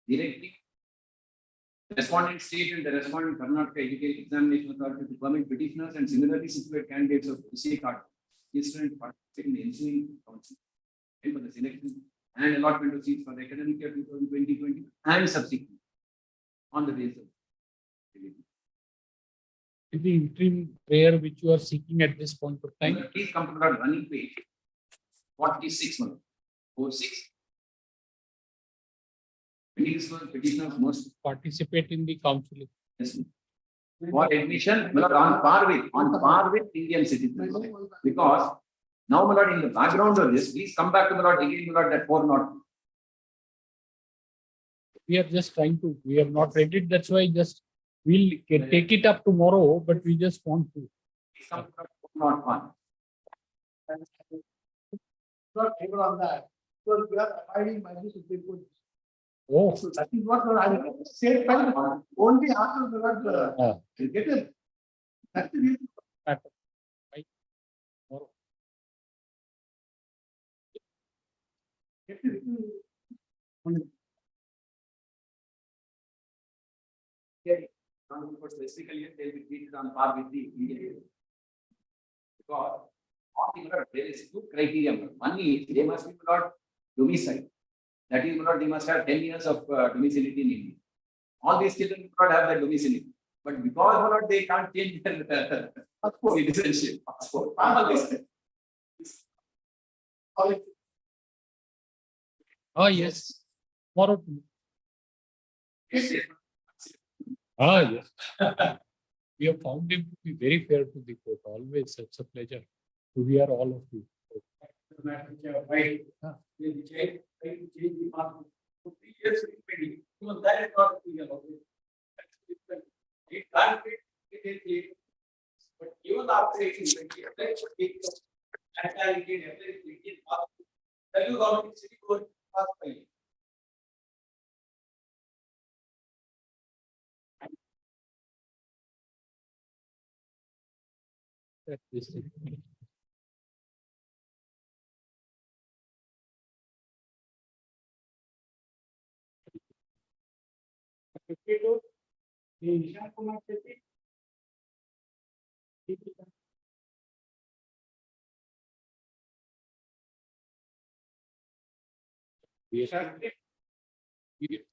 directly. Respondent state and the respondent Karnataka Education Examination Authority to permit petitioners and similarly situated candidates of OCA card participate in the ensuing council for the selection and allotment of seats for the academic year 2020-20 and subsequent on the basis of the interim prayer which you are seeking at this point of time. Please come to the running page 46 months. 46. Petitioners must participate in the counseling. Yes. For admission, on par with Indian citizens. Because now, my lord, in the background of this, please come back to my lord again, my lord, that 4 not. We are just trying to, we have not read it, that's why just we'll take it up tomorrow, but we just want to. Please come to not 1. Not able on that. So we are abiding by this Supreme Court. Oh, So that is what I said. Only after the word get it. That's the reason. Right. Tomorrow. Get it. Specifically, they will be treated on par with the Indian. Because there is 2 criteria. One is they must be not domicile. That is, they must have 10 years of domicility in India. All these children do not have that domicility. But because they can't change their citizenship. Oh, yes. Tomorrow. Ah, yes. We have found him to be very fair to the court. Always such a pleasure to hear all of you. But even after 1820, city court passed by.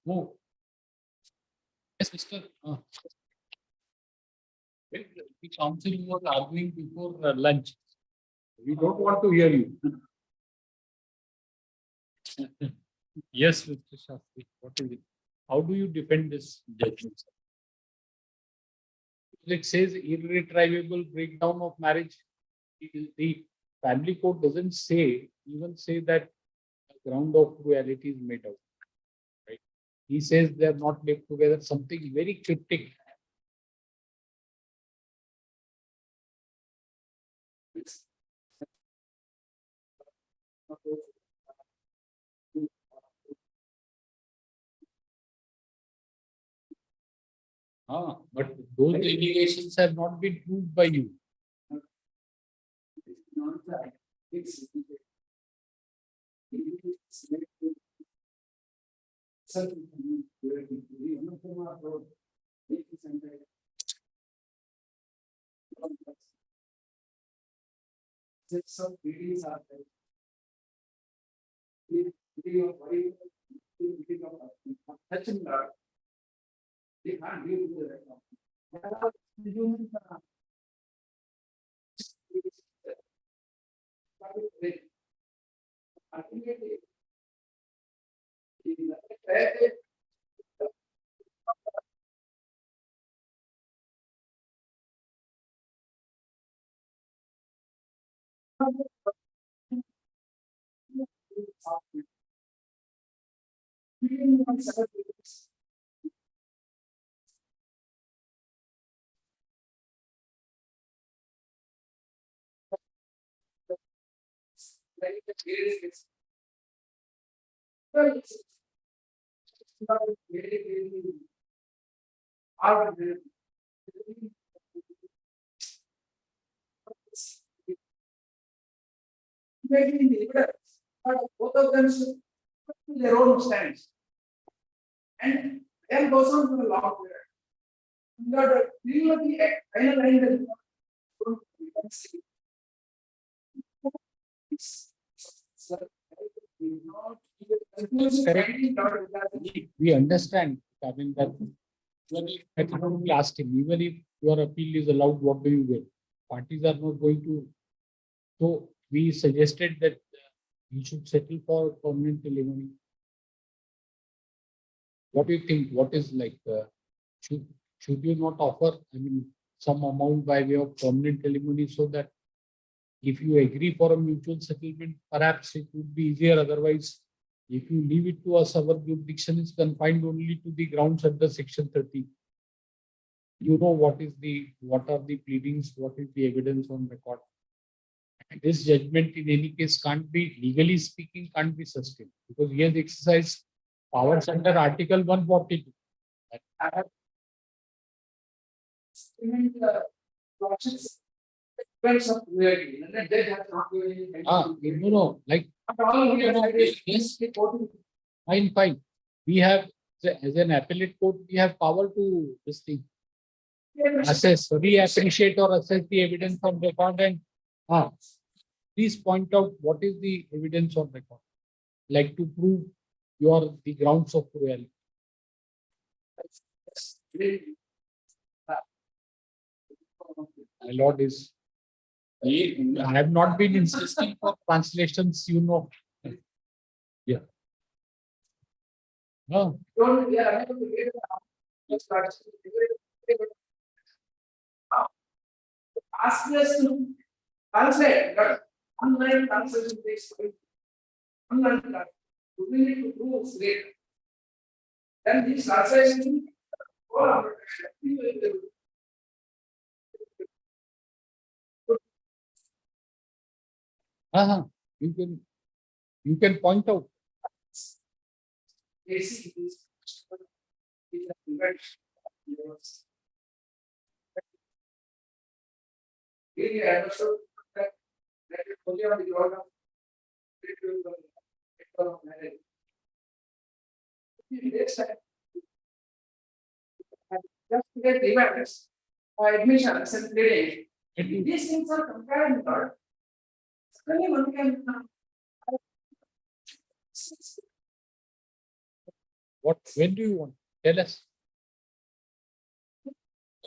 Move. Yes, Mr. The council was arguing before lunch. We don't want to hear you. Yes, Mr. Shastri, what is it? How do you defend this judgment? It says irretrievable breakdown of marriage. The family court doesn't even say that a ground of cruelty is made out. Right? He says they are not lived together, something very cryptic. But those allegations have not been proved by you. Some readings are there. They can't deal with the both of them should put their own stands. And then goes on to the long period. You got to deal with the final line. We understand, I mean, that when we asked him, even if your appeal is allowed, what do you get? Parties are not going to. So we suggested that you should settle for permanent alimony. What do you think? What is like, should you not offer, I mean, some amount by way of permanent alimony so that if you agree for a mutual settlement, perhaps it would be easier. Otherwise, if you leave it to us, our jurisdiction is confined only to the grounds under Section 30. You know what are the pleadings, what is the evidence on record. And this judgment in any case can't be, legally speaking, can't be sustained because he has exercised powers under Article 142. Like yes, fine. We have, as an appellate court, we have power to this thing. Assess, reappreciate or assess the evidence on record and please point out what is the evidence on record, like to prove the grounds of cruelty. My lord is, I have not been insisting for translations, you know. Yeah. No. Ask us to translate, but online translation takes time. Online we need to prove later. Then this translation, you can point out. Really understood that it only on the order of marriage. Next time, just to get reminders or admissions and trading. These things are compared not. One can When do you want? Tell us.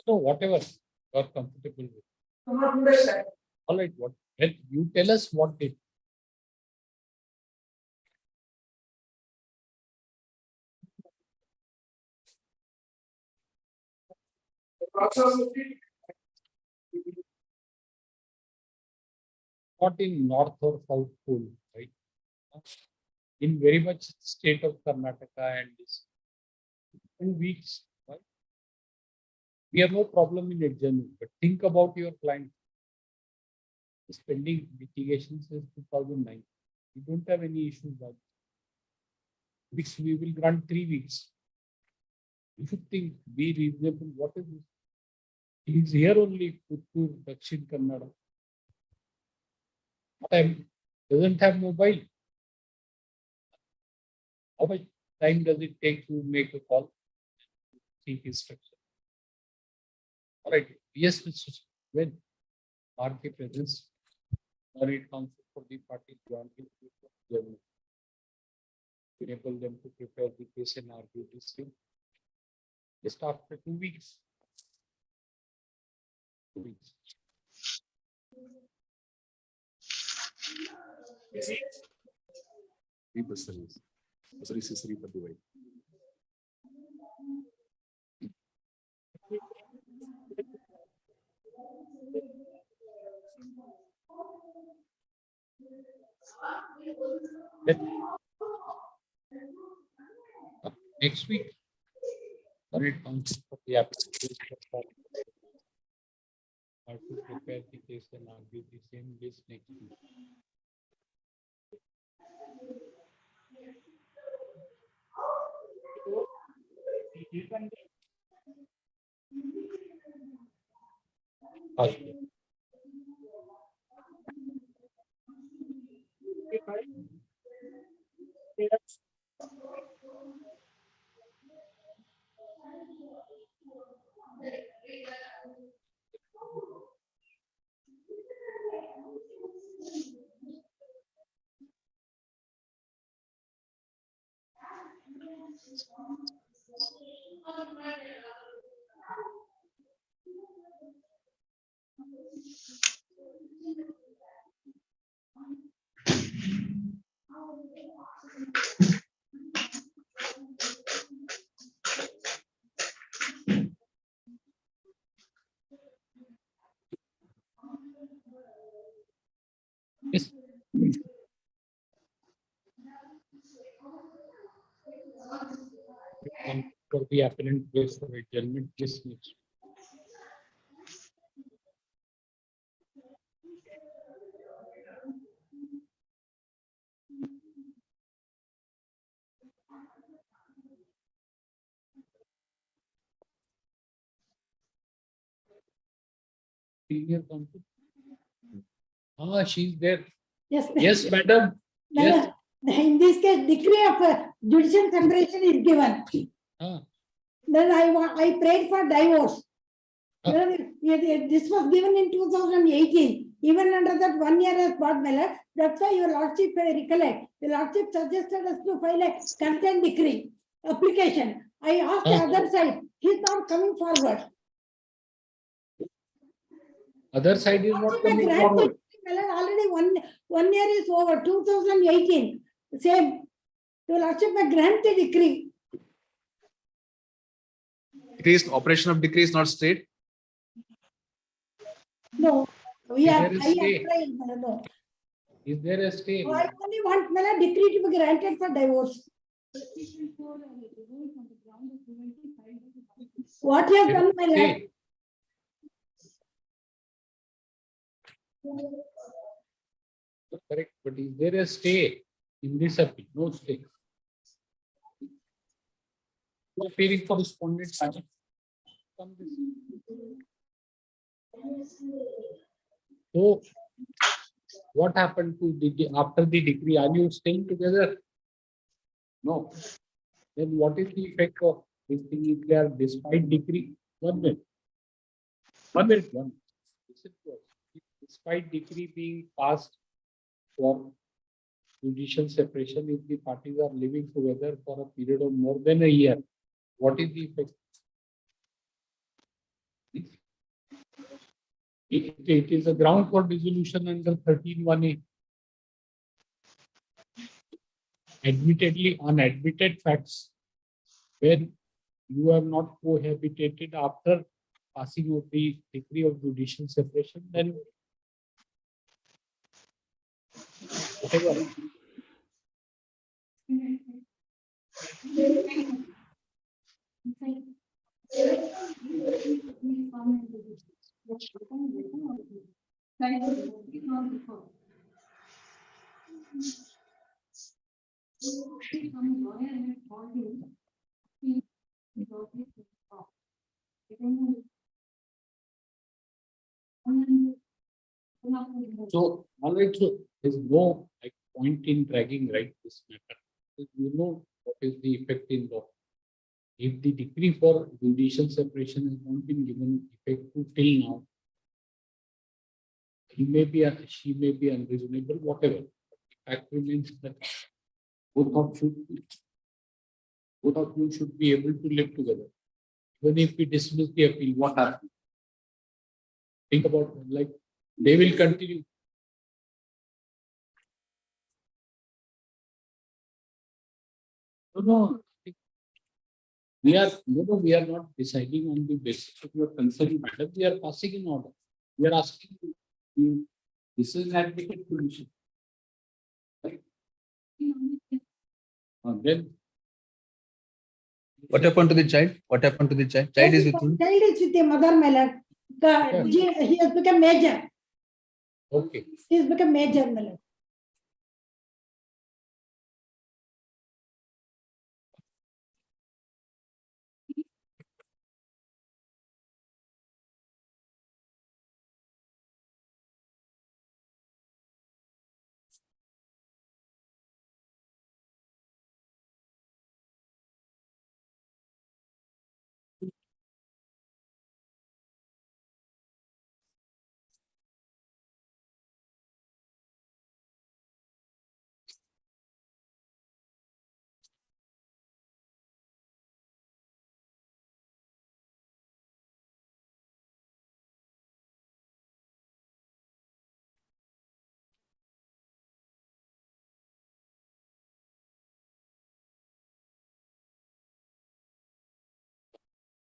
So whatever you are comfortable with. All right, when you tell us what it. Not in north or south pole, right? In very much state of Karnataka and this 2 weeks, right? We have no problem in adjourning, but think about your client. Spending litigation since 2009. We don't have any issues about which we will grant 3 weeks. You should think, be reasonable. What is this? He is here only Puttur, Dakshin Kannada. Doesn't have mobile. How much time does it take to make a call? Seek instruction. All right. Yes, Mr. When party presence, or it comes for the party jointly. enable them to prepare the case and argue this thing. Just after 2 weeks. 2 weeks. Service. Service is free for the way. Next week, it comes for the application or to prepare the case and argue the same list next week. Yes. For the appellant place for adjournment, this next. Senior counsel. Ah, she's there. Yes. Yes, madam. Yes. In this case, decree of judicial separation is given. Then I prayed for divorce. This was given in 2018. Even under that 1 year has got melted. That's why your lordship recollect. The lordship suggested us to file a consent decree application. I asked the other side. He's not coming forward. Other side is not coming forward. Already one year is over. 2018. Same. Your lordship may grant the decree. Operation of decree is not straight. No, we are. No. Is there a stay? So I only want a decree to be granted for divorce. What you have done, my lord? Correct, but is there a stay in this appeal? No stay. Appearing for respondent. So, what happened to the after the decree? Are you staying together? No. Then what is the effect of this thing if they are despite decree? 1 minute. 1 minute. Listen to us. Despite decree being passed for judicial separation, if the parties are living together for a period of more than a year, what is the effect? It is a ground for dissolution under 13(1)(a). Admittedly, unadmitted facts, when you have not cohabitated after passing of the decree of judicial separation, then whatever. So, all right, so there's no point in dragging this matter. You know what is the effect in law. If the decree for judicial separation has not been given effect to till now, he may be, she may be unreasonable, whatever. The fact remains that both of you should be able to live together. Even if we dismiss the appeal, what happens? Think about it, like they will continue. No, we are not deciding on the basis of your concern, madam. We are passing an order. We are asking you. This is an advocate position. Right? Then What happened to the child? What happened to the child? Child is with him. Child is with the mother, my lord. He has become major. okay. He has become major, my lord.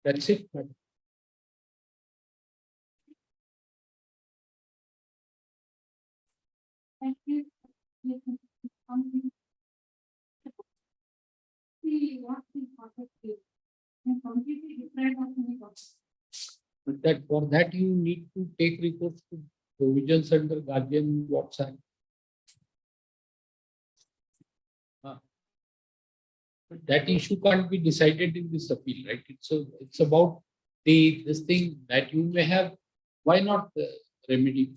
That's it, madam. But that for that you need to take reports to provisions under guardian WhatsApp. But that issue can't be decided in this appeal, right? It's about this thing that you may have. Why not remedy?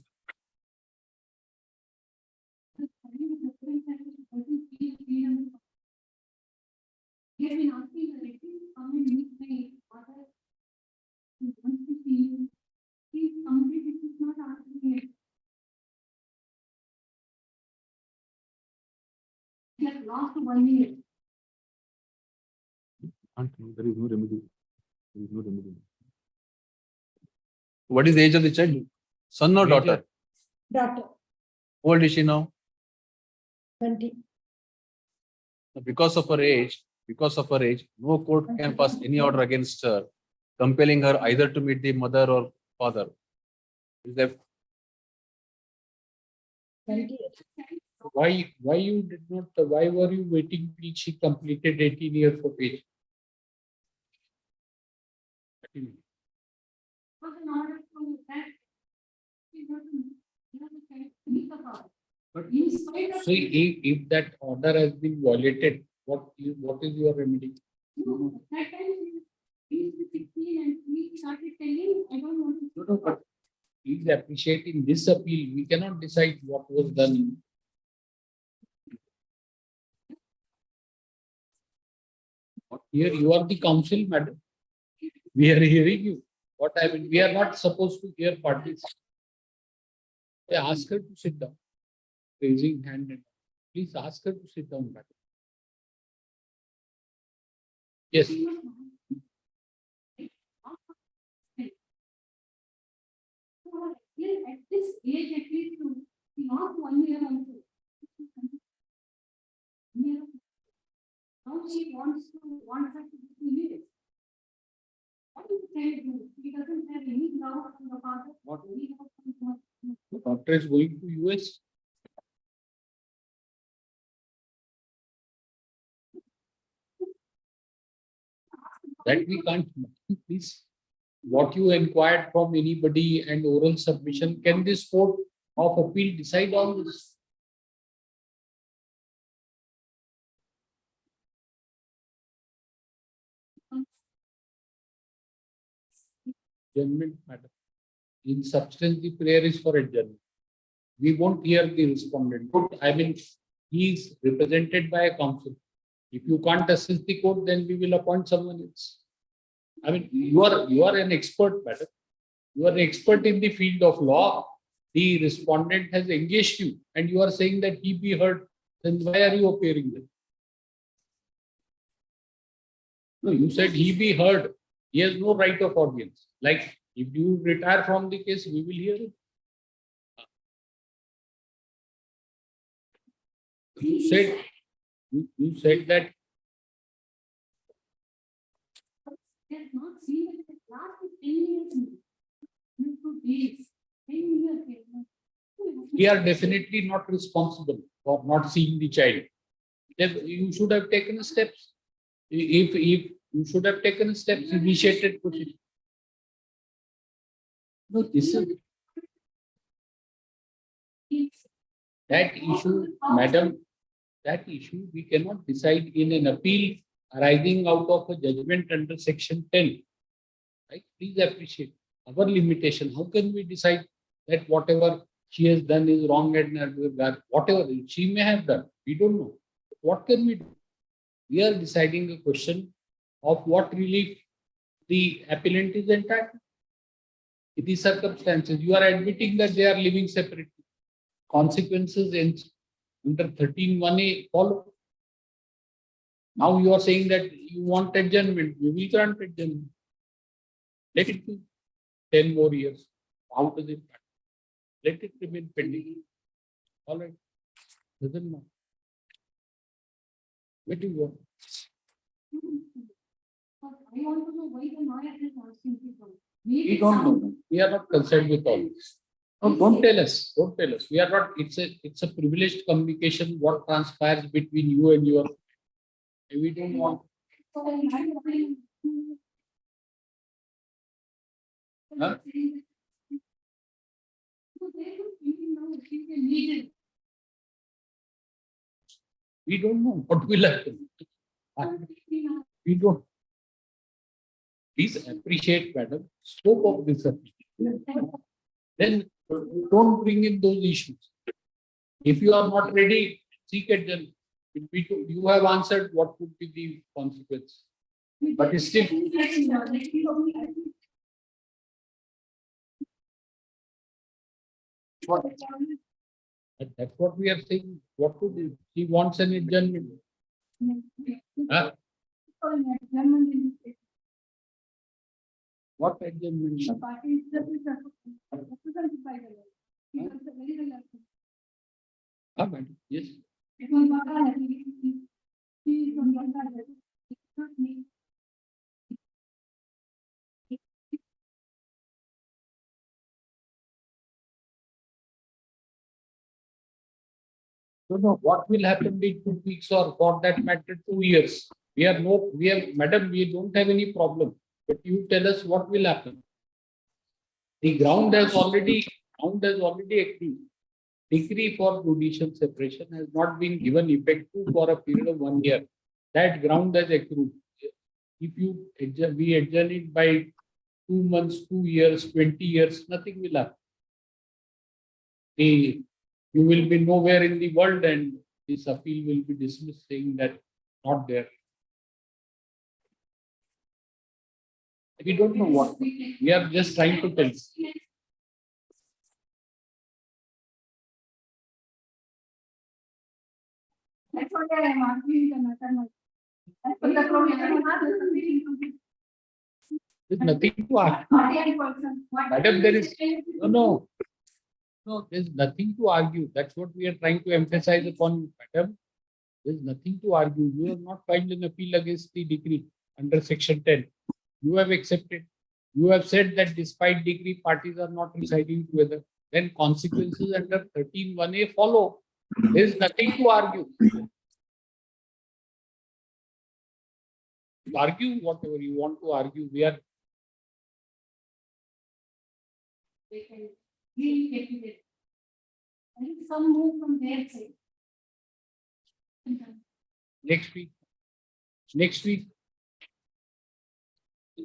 Last 1 year. There is no remedy. There is no remedy. What is the age of the child? Son or daughter? Daughter, How old is she now? 20. Because of her age, no court can pass any order against her, compelling her either to meet the mother or father. Is that Why you did not? Why were you waiting till she completed 18 years of age? But so if that order has been violated, what is your remedy? No, that time he is 16 and he started telling, I don't want to. No, but please appreciate in this appeal, we cannot decide what was done. Here you are the counsel, madam. We are hearing you. What I mean, we are not supposed to hear parties. I ask her to sit down. Raising hand. Please ask her to sit down, madam. Yes. At this age, at least not 1 year also. Now she wants her to be years. What is the child do? He doesn't have any doubt from the father. What? The doctor is going to US. That we can't. Please, what you inquired from anybody and oral submission, can this court of appeal decide on this? Adjournment, madam. In substance, the prayer is for adjournment. We won't hear the respondent. I mean, he is represented by a counsel. If you can't assist the court, then we will appoint someone else. I mean, you are an expert, madam. You are an expert in the field of law. The respondent has engaged you, and you are saying that he be heard. Then why are you appearing there? No, you said he be heard. He has no right of audience. Like if you retire from the case, we will hear it. You said that we are definitely not responsible for not seeing the child. Then you should have taken steps. If you should have taken steps, initiated proceedings. No, this is that issue, madam. That issue we cannot decide in an appeal arising out of a judgment under Section 10. Right? Please appreciate our limitation. How can we decide that whatever she has done is wrong and whatever she may have done? We don't know. What can we do? We are deciding a question of what relief the appellant is entitled. In these circumstances, you are admitting that they are living separately. Consequences under 13(1)(a) follow. Now you are saying that you want adjournment. We will grant adjournment. Let it be 10 more years. How does it matter? Let it remain pending. All right. Doesn't matter. What do you want? I want to know why the lawyer is asking people. We don't know. We are not concerned with all this. No, don't tell us. Don't tell us. We are not. It's a privileged communication. What transpires between you and your. We don't want. Huh? We don't know what will happen. We don't. Please appreciate, madam, scope of this. Then don't bring in those issues. If you are not ready, seek it then. You have answered what would be the consequence. But it's still. What? That's what we are saying. What to do? He wants an adjournment. Huh? What adjournment? Madam. Yes. No, what will happen in 2 weeks or for that matter 2 years? Madam, we don't have any problem. But you tell us what will happen. The ground has already agreed. Decree for judicial separation has not been given effect to for a period of 1 year. That ground has accrued. If we adjourn it by 2 months, 2 years, 20 years, nothing will happen. You will be nowhere in the world and this appeal will be dismissed saying that not there. We don't know what. We are just trying to tell. That's what I am arguing the matter. There's nothing to argue. Madam, there is no, there's nothing to argue. That's what we are trying to emphasize upon you, madam. There's nothing to argue. You have not filed an appeal against the decree under Section 10. You have accepted. You have said that despite decree, parties are not residing together. Then consequences under 13(1)(a) follow. There is nothing to argue. Argue whatever you want to argue. We are. They can really get it. I think some move from their side. Next week.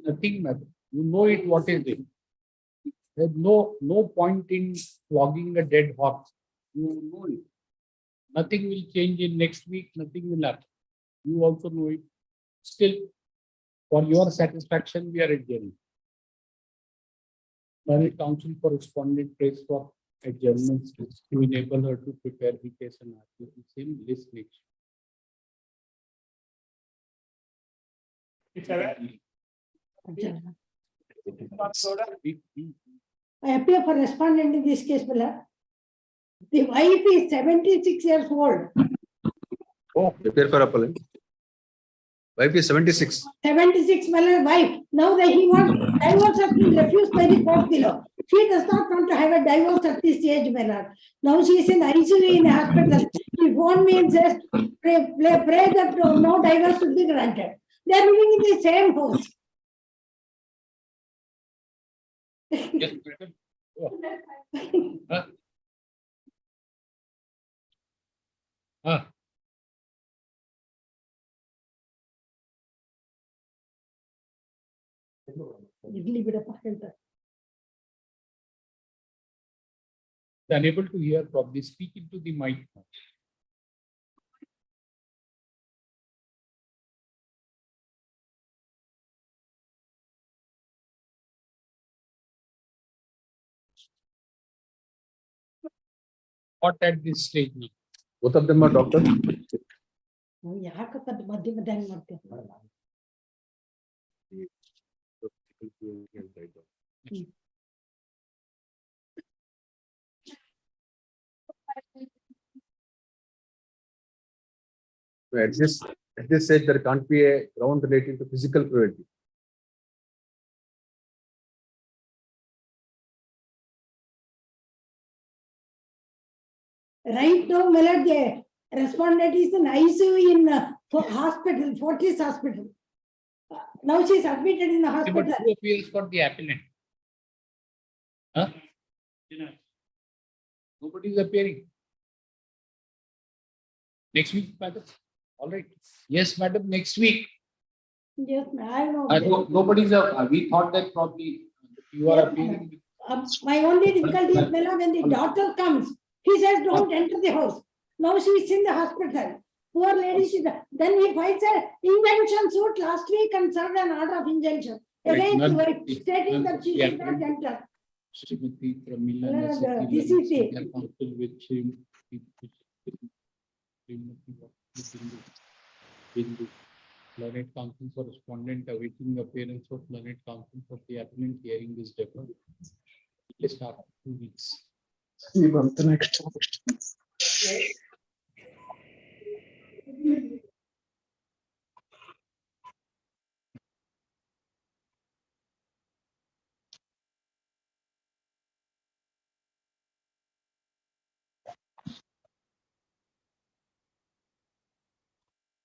Nothing matter. You know it. What is it? There's no point in flogging a dead horse. You know it. Nothing will change in next week. Nothing will happen. You also know it. Still, for your satisfaction, we are adjourning. Counsel for respondent prays for adjournments to enable her to prepare the case and argue the same list next. I appear for respondent in this case, Miller. The wife is 76 years old. Oh, prepare for appellant. Wife is 76. 76 Miller wife. Now that he wants divorce has been refused by the court below. She does not want to have a divorce at this stage, Miller. Now she is in ICU in a hospital. She phoned me and says, pray that no divorce should be granted. They are living in the same house. Yes, madam. Huh? Huh? Unable to hear properly. Speak into the mic. What at this stage now? Both of them are doctors. So at this stage, there can't be a ground relating to physical cruelty. Right now, Miller, the respondent is in ICU in hospital, Fortis Hospital. Now she is admitted in the hospital. But who appeals for the appellant? Huh? Nobody is appearing. Next week, madam. All right. Yes, madam. Next week. Yes, I know. Nobody's. We thought that probably you are appearing. My only difficulty is when the daughter comes, he says, don't enter the house. Now she is in the hospital. Poor lady, then he fights an injunction suit last week and served an order of injunction against the wife, stating that she should not enter. This is Learned counsel for respondent awaiting appearance of learned counsel for the appellant hearing this deferred. Let's start 2 weeks. See about the next.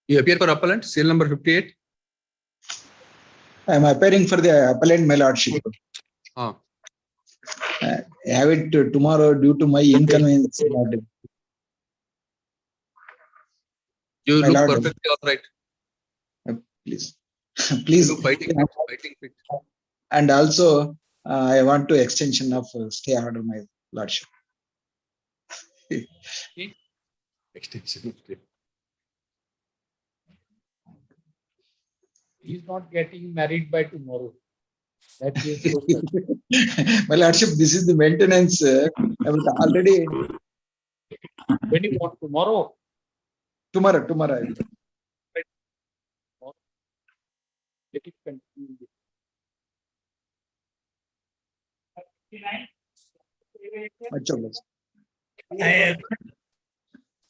You appear for appellant, seal number 58. I am appearing for the appellant, my lordship. Ah. I have it tomorrow due to my inconvenience. You My look lord. perfectly all right. Please. Please. You look fighting fit. And also, I want to extension of stay order, my lordship. Extension of stay. He's not getting married by tomorrow. That is my lordship, this is the maintenance. Already. When you want tomorrow? Tomorrow. Let it continue.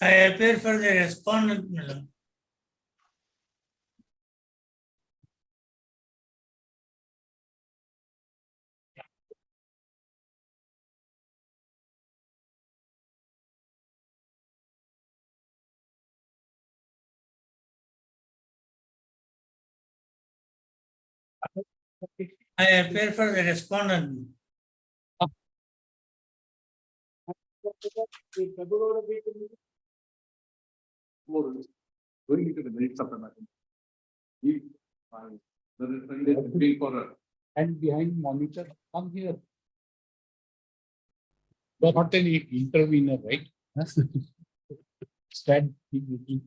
I appear for the respondent, madam. I appear for the respondent. Going into the minutes of the matter. And behind monitor, come here. You are not an intervener, right? Stand. You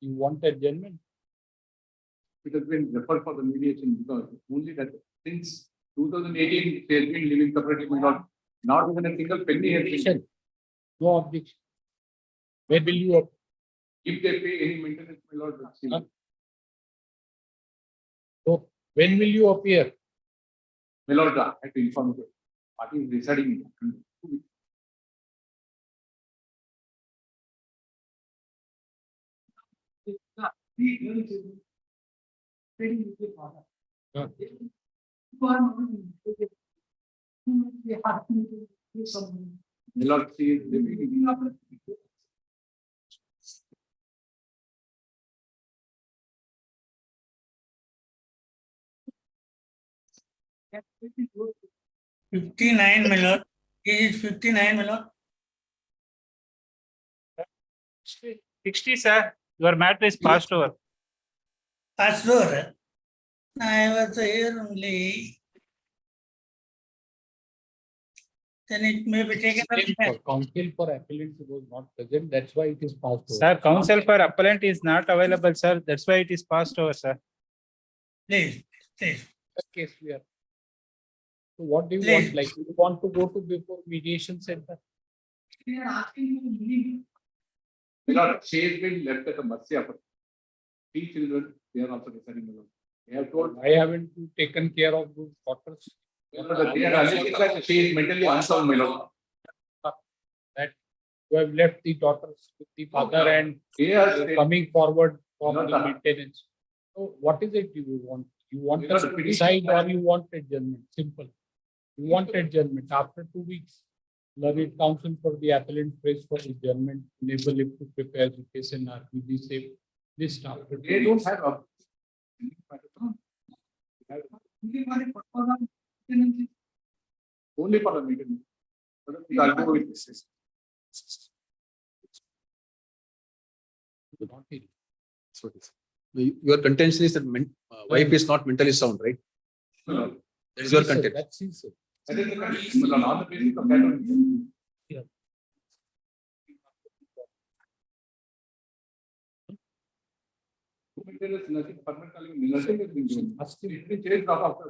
want adjournment? It has been referred for the mediation because only that since 2018 they have been living separately. Not even a single penny has been. No objection. Where will you? If they pay any maintenance, my lord, So when will you appear? My lord, I have to inform you. Party is deciding in 2 weeks. My lord, she is living. $59 million. It is $59 million. 60, sir. Your matter is passed over. Passed over. I was here only. Then it may be taken up. Counsel for appellant was not present. That's why it is passed over. Sir, counsel for appellant is not available, sir. That's why it is passed over, sir. Please, please. That case we are. So what do you Please. want? Like you want to go to before mediation center? My lord, she has been left at the mercy of her 3 children. They are also deciding. My lord. They have told. I haven't you taken care of those daughters. They are alleging that she is mentally unsound, my lord. That you have left the daughters with the father and Yes, coming forward for No, the sir. maintenance. So what is it you want? You want Because us the to petition- decide or you want adjournment? Simple. You want adjournment after 2 weeks. Learned counsel for the appellant prays for adjournment, enable him to prepare the case and RPD safe list after 2 They don't weeks. have a. Only for the meeting. I'll go with this. Not here. So it is. Your contention is that wife is not mentally sound, right? No. That is your Yes, sir, contention. that's it, sir. That is the condition. On the basis of that only. Yeah. Nothing permanently, nothing has been given. It will change after.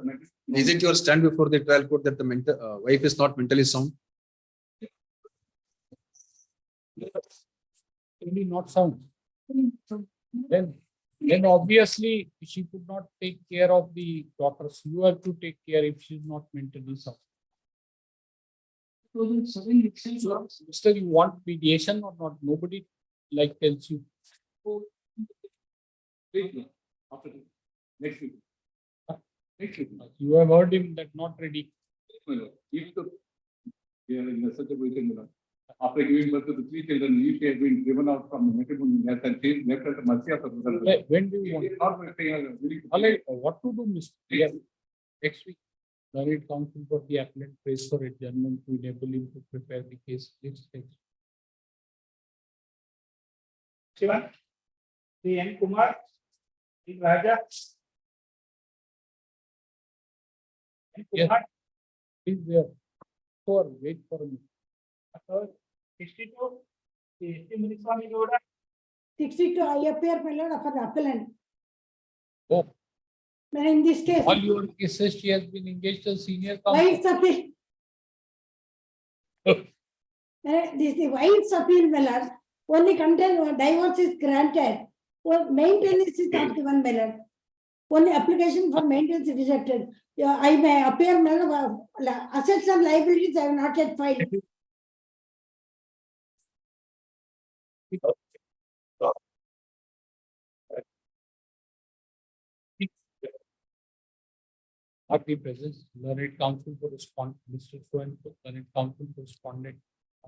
Is it your stand before the trial court that the wife is not mentally sound? Really not sound. Then obviously she could not take care of the daughters. You have to take care if she's not mentally sound. Mister, you want mediation or not? Nobody like tells you. After this. Next week. Next week. You have heard him that not ready. If the, we are in such a position, after giving birth to the 3 children, if they have been driven out from the matrimony, and she is left at the mercy of the result. When do you want? Alright, what to do, Mr. Yeah. Next week. Learned counsel for the appellant prays for adjournment to enable him to prepare the case. Next. Shiva, the N. Kumar, the Raja. N. Yes. Kumar, Please there. Wait for me. 62, the S.T. Muniswamy Gowda, 62, I appear, my lord, for the appellant. Oh, But in this case, all your cases she has been engaged as senior wife's counsel. appeal. This the wife's appeal, my lord. Only content divorce is granted. Maintenance is not given, my lord. Only application for maintenance is rejected. Yeah, I may appear, my lord, assets and liabilities I have not yet filed. At the present, learned counsel for Mr. Learned counsel for respondent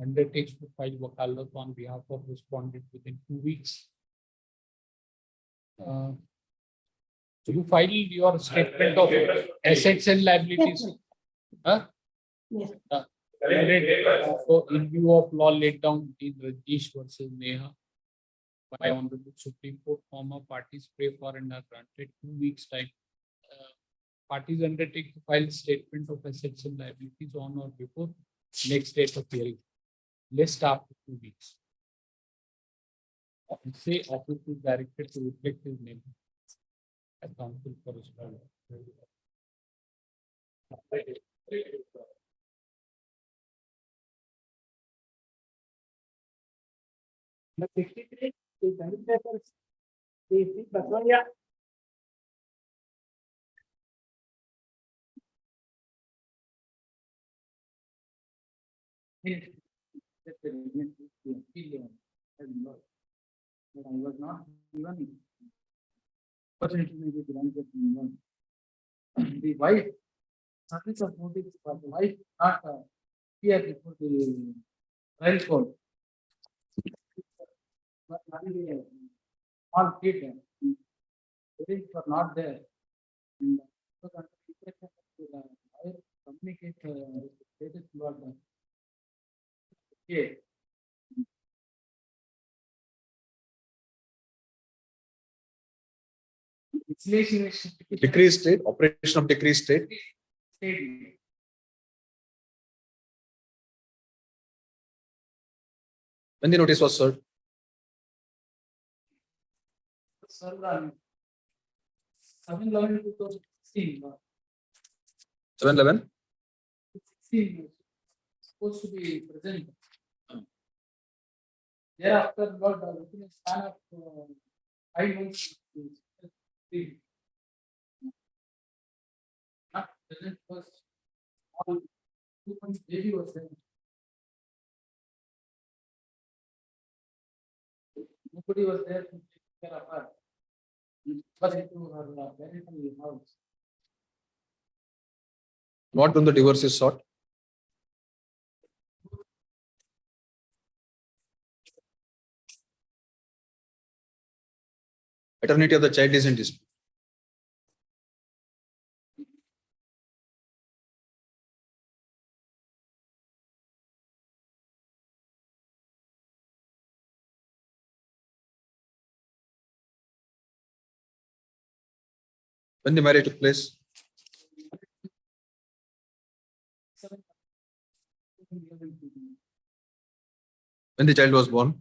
undertakes to file wakalat on behalf of respondent within 2 weeks. So you filed your statement of assets and liabilities. Yes, Huh? Yes. So in view of law laid down in Rajesh versus Neha by Honorable Supreme Court, parties pray for and are granted 2 weeks time. Parties undertake to file statement of assets and liabilities on or before next date of hearing. List after 2 weeks. Say office is directed to reflect his name as counsel for respondent. the 63, the Dhanit papers, the Baswaya, But I was not given opportunity maybe granted me one. The wife, service of notice for the wife not here before the trial court. But only a small kid, parents were not there. And so that I communicate status about the case. Decree state, operation of decree state. State. When the notice was served, Served on 7/11/2016. 7/11. 16 supposed to be present. Thereafter, about within a span of 5 months, not present first. All 2 months baby was there. Nobody was there to take care of her. Was into her parental house. Not when the divorce is sought. Paternity of the child is in dispute. When the marriage took place, when the child was born,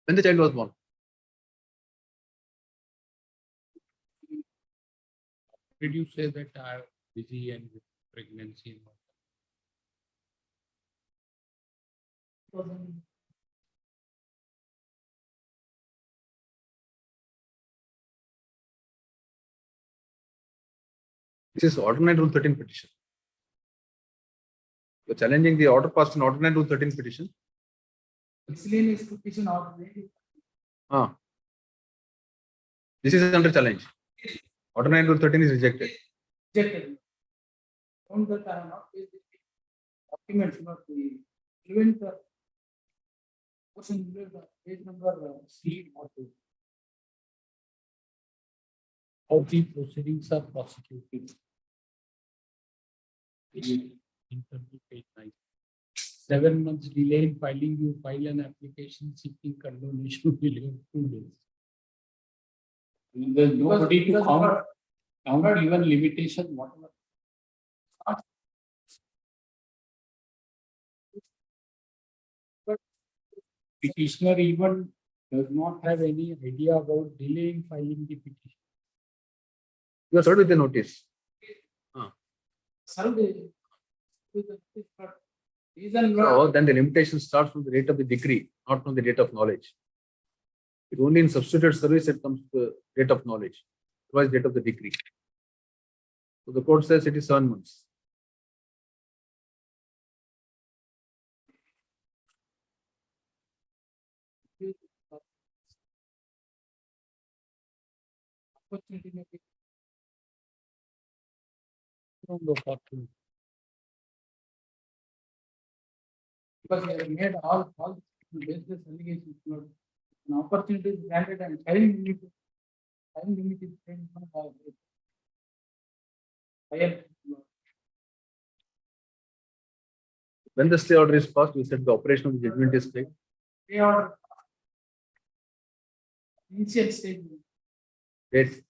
when the child was born. Did you say that I am busy and with pregnancy? This is alternate rule 13 petition. You're challenging the order passed in alternate rule 13 petition. Miscellaneous petition or This is under challenge. Alternate rule 13 is rejected. rejected. Found that I have not paid the documents, not the event portion, page number C. How the proceedings are prosecuted. Interview page 9. 7 months delay in filing, you file an application seeking condonation within 2 days. There's nobody to count even limitation, whatever. But petitioner even does not have any idea about delaying filing the petition. You are served with the notice. Served with the reason, So then the limitation starts from the date of the decree, not from the date of knowledge. It only in substituted service it comes to the date of knowledge, otherwise date of the decree. So the court says it is 7 months. Opportunity may be from the opportunity. Because they have made all baseless allegations. An opportunity is granted and time limit is changed from When the stay order is passed, we said the operation of the judgment is stayed. Stay order. Initial stage. Date.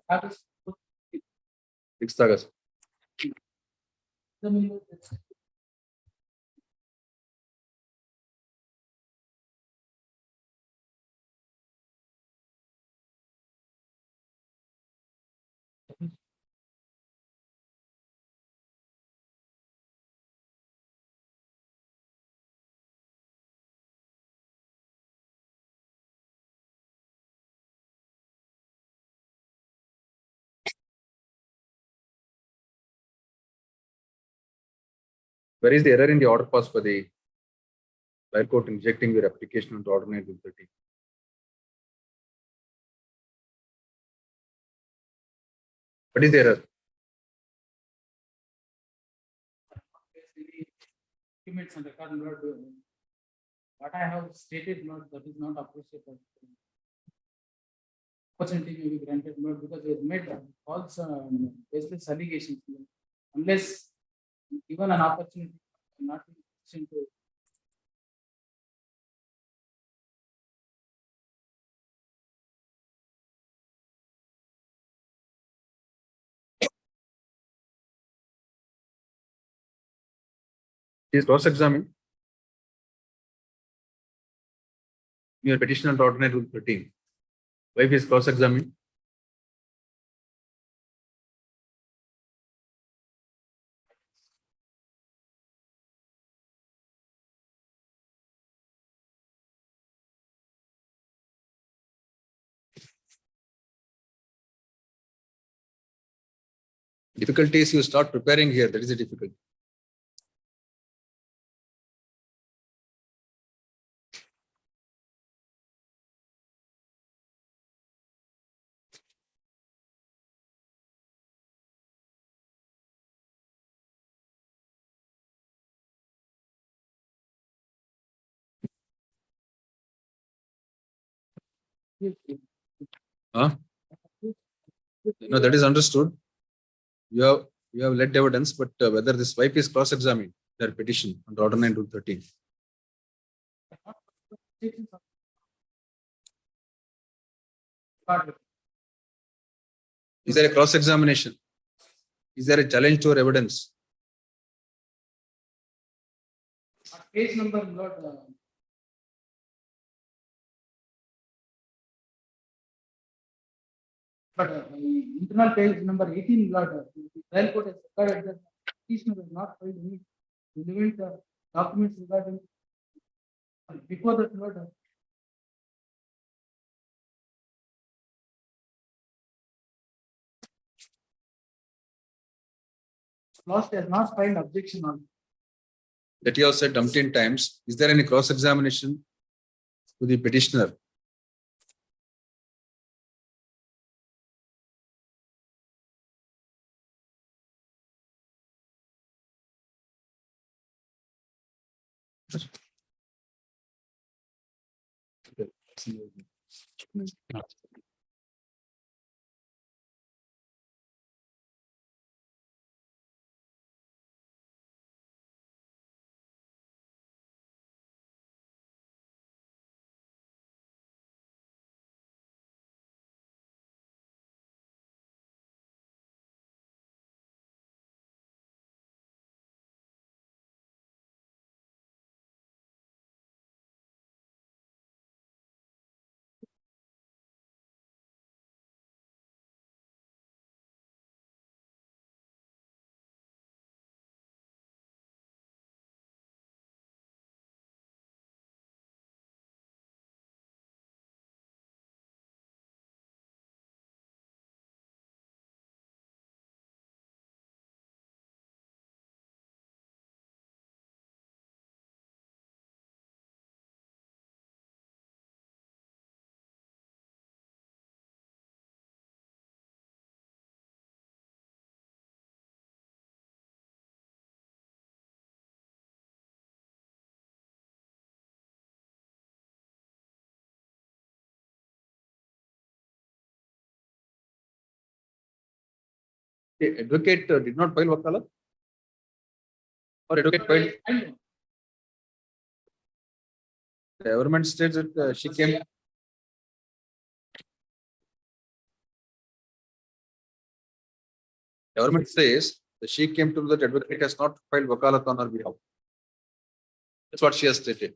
August. 6th August. Where is the error in the order passed by the High Court rejecting your application to Order 9/30? What is the error? Documents and record not what I have stated not that is not appreciable. Opportunity may be granted not because they have made false baseless allegations unless given an opportunity not in to Is cross-examined. Your petition under Order 9/13. Wife is cross-examined. Difficulty is you start preparing here. That is the difficulty. Huh? No, that is understood. You have led evidence, but whether this wife is cross-examined, their petition under Order 9/13. Is there a cross-examination? Is there a challenge to our evidence? Page number not but internal page number 18 Lord, the trial court has recorded that petitioner has not filed any relevant documents regarding before that Lord. Lost has not filed objection on. That you have said umpteen times. Is there any cross-examination to the petitioner? The advocate did not file wakala? Or advocate filed? The government states that she came. Government says that she came to that advocate has not filed wakalat on her behalf. That's what she has stated.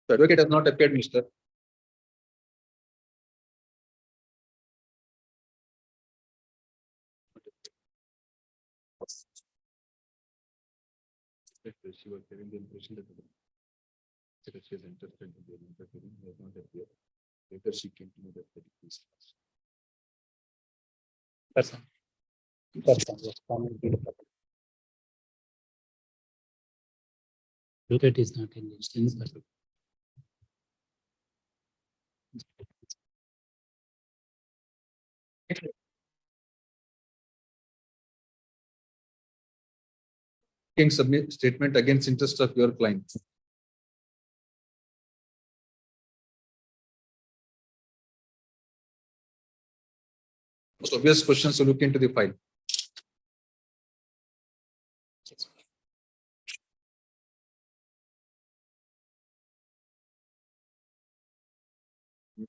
The advocate has not appeared, Mr. She was having the impression that she is interested in the interfering, has not appeared. Later she came to know that it is Person. Advocate is not engaged in that. submit statement against interest of your client. Most obvious questions to look into the file.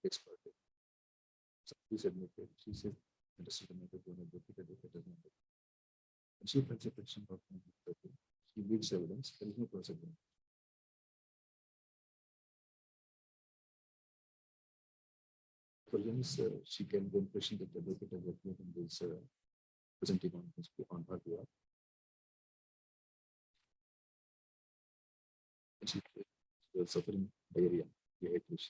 Expert. Please admit it. She said, interested in the she files a petition for she leaves evidence. There is no procedure. She can go impression that the advocate has appeared in this presenting on her behalf. She was suffering diarrhea, dehydration.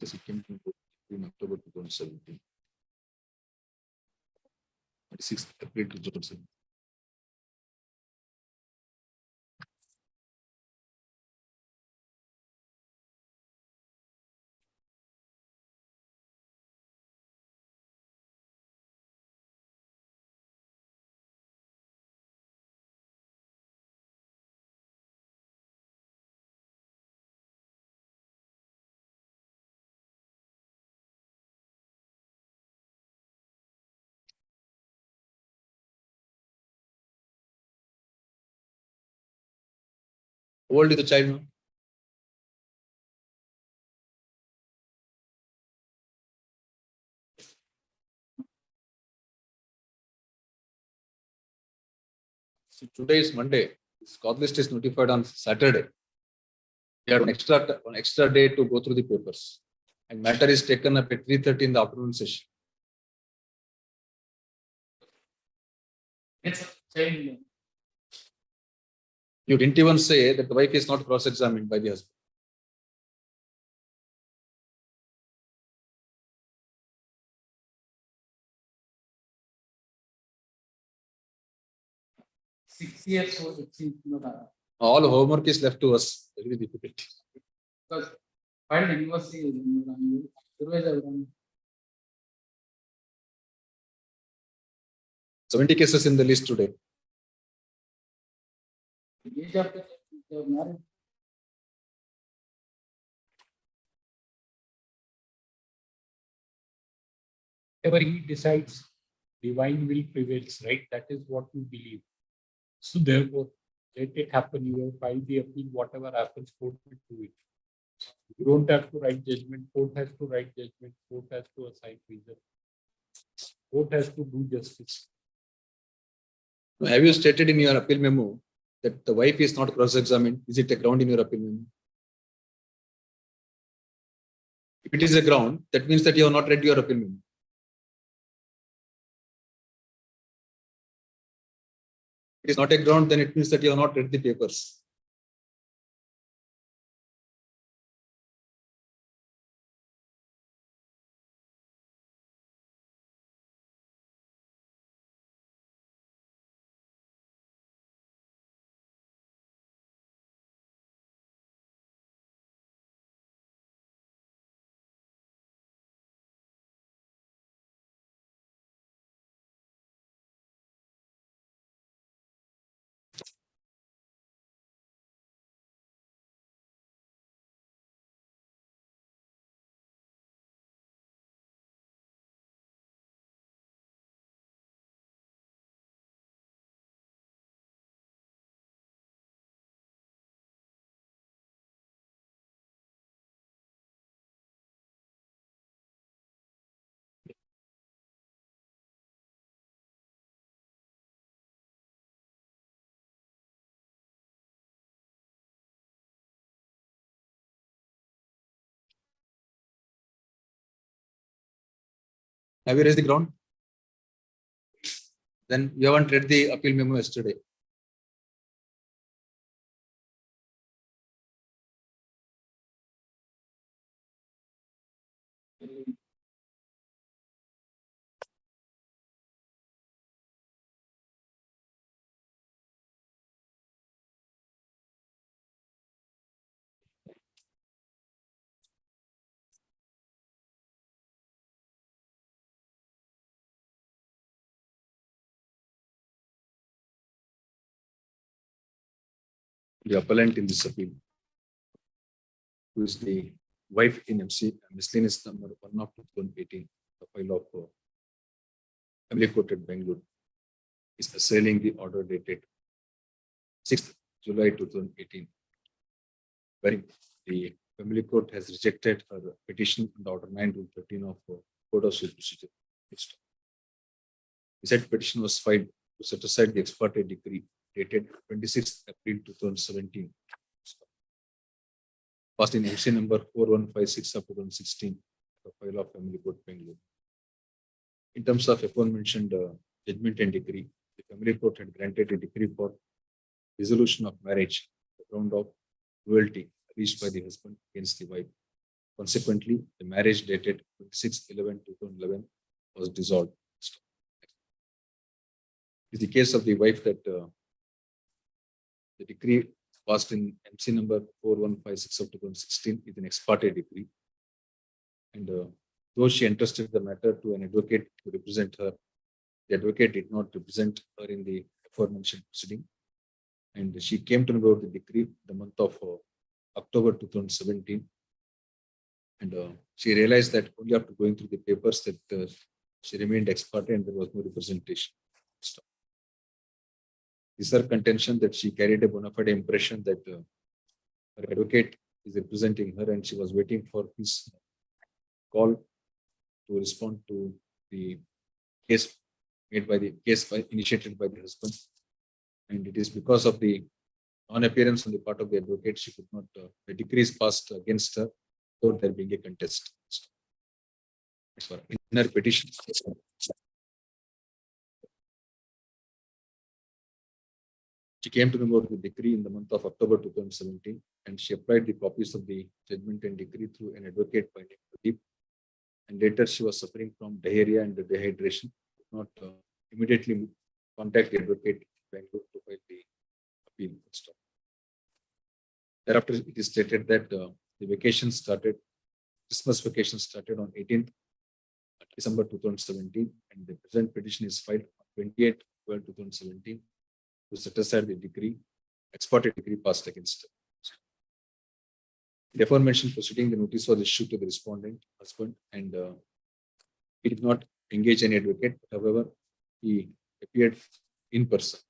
This came in October 2017. 26th April 2017. How old is the child now? So today is Monday. This cause list is notified on Saturday. We have an extra day to go through the papers. And matter is taken up at 3:30 in the afternoon session. You didn't even say that the wife is not cross-examined by the husband. 6 years old, it seems, All homework is left to us. Very difficult. because while university, otherwise I would 70 cases in the list today. the age of the marriage. Whatever he decides, divine will prevails, right? That is what we believe. So therefore, let it happen. You have filed the appeal, whatever happens, court will do it. You don't have to write judgment, court has to write judgment, court has to assign reason. Court has to do justice. Have you stated in your appeal memo that the wife is not cross-examined? Is it a ground in your appeal memo? If it is a ground, that means that you have not read your appeal memo. If it is not a ground, then it means that you have not read the papers. Have you raised the ground? Then you haven't read the appeal memo yesterday. The appellant in this appeal, who is the wife in MC, miscellaneous number 1 of 2018, the file of family court at Bangalore, is assailing the order dated 6th July 2018, wherein the family court has rejected her petition under Order 9 Rule 13 of Code of Civil Procedure. The said petition was filed to set aside the ex parte decree dated 26th April 2017, passed in MC number 4156 of 2016, the file of family court Bangalore. In terms of aforementioned judgment and decree, the family court had granted a decree for dissolution of marriage on the ground of cruelty reached by the husband against the wife. Consequently, the marriage dated 26/11/2011 was dissolved. It's the case of the wife that the decree passed in MC number 4156 of 2016 is an ex parte decree. And though she entrusted the matter to an advocate to represent her, the advocate did not represent her in the aforementioned proceeding. And she came to know about the decree the month of October 2017. And she realized that only after going through the papers that she remained ex parte and there was no representation. Is her contention that she carried a bona fide impression that her advocate is representing her and she was waiting for his call to respond to the case made by the initiated by the husband. And it is because of the non-appearance on the part of the advocate, she could not, the decree is passed against her without there being a contest. In her petition, she came to know about the decree in the month of October 2017, and she applied the copies of the judgment and decree through an advocate by name Pradeep. And later she was suffering from diarrhea and dehydration, could not immediately contact the advocate Bangalore to file the appeal. Thereafter, it is stated that the vacation started, Christmas vacation started on 18th December 2017, and the present petition is filed on 28th 2017 to set aside the decree, ex parte decree passed against. The aforementioned proceeding, the notice was issued to the respondent husband, and he did not engage any advocate. However, he appeared in person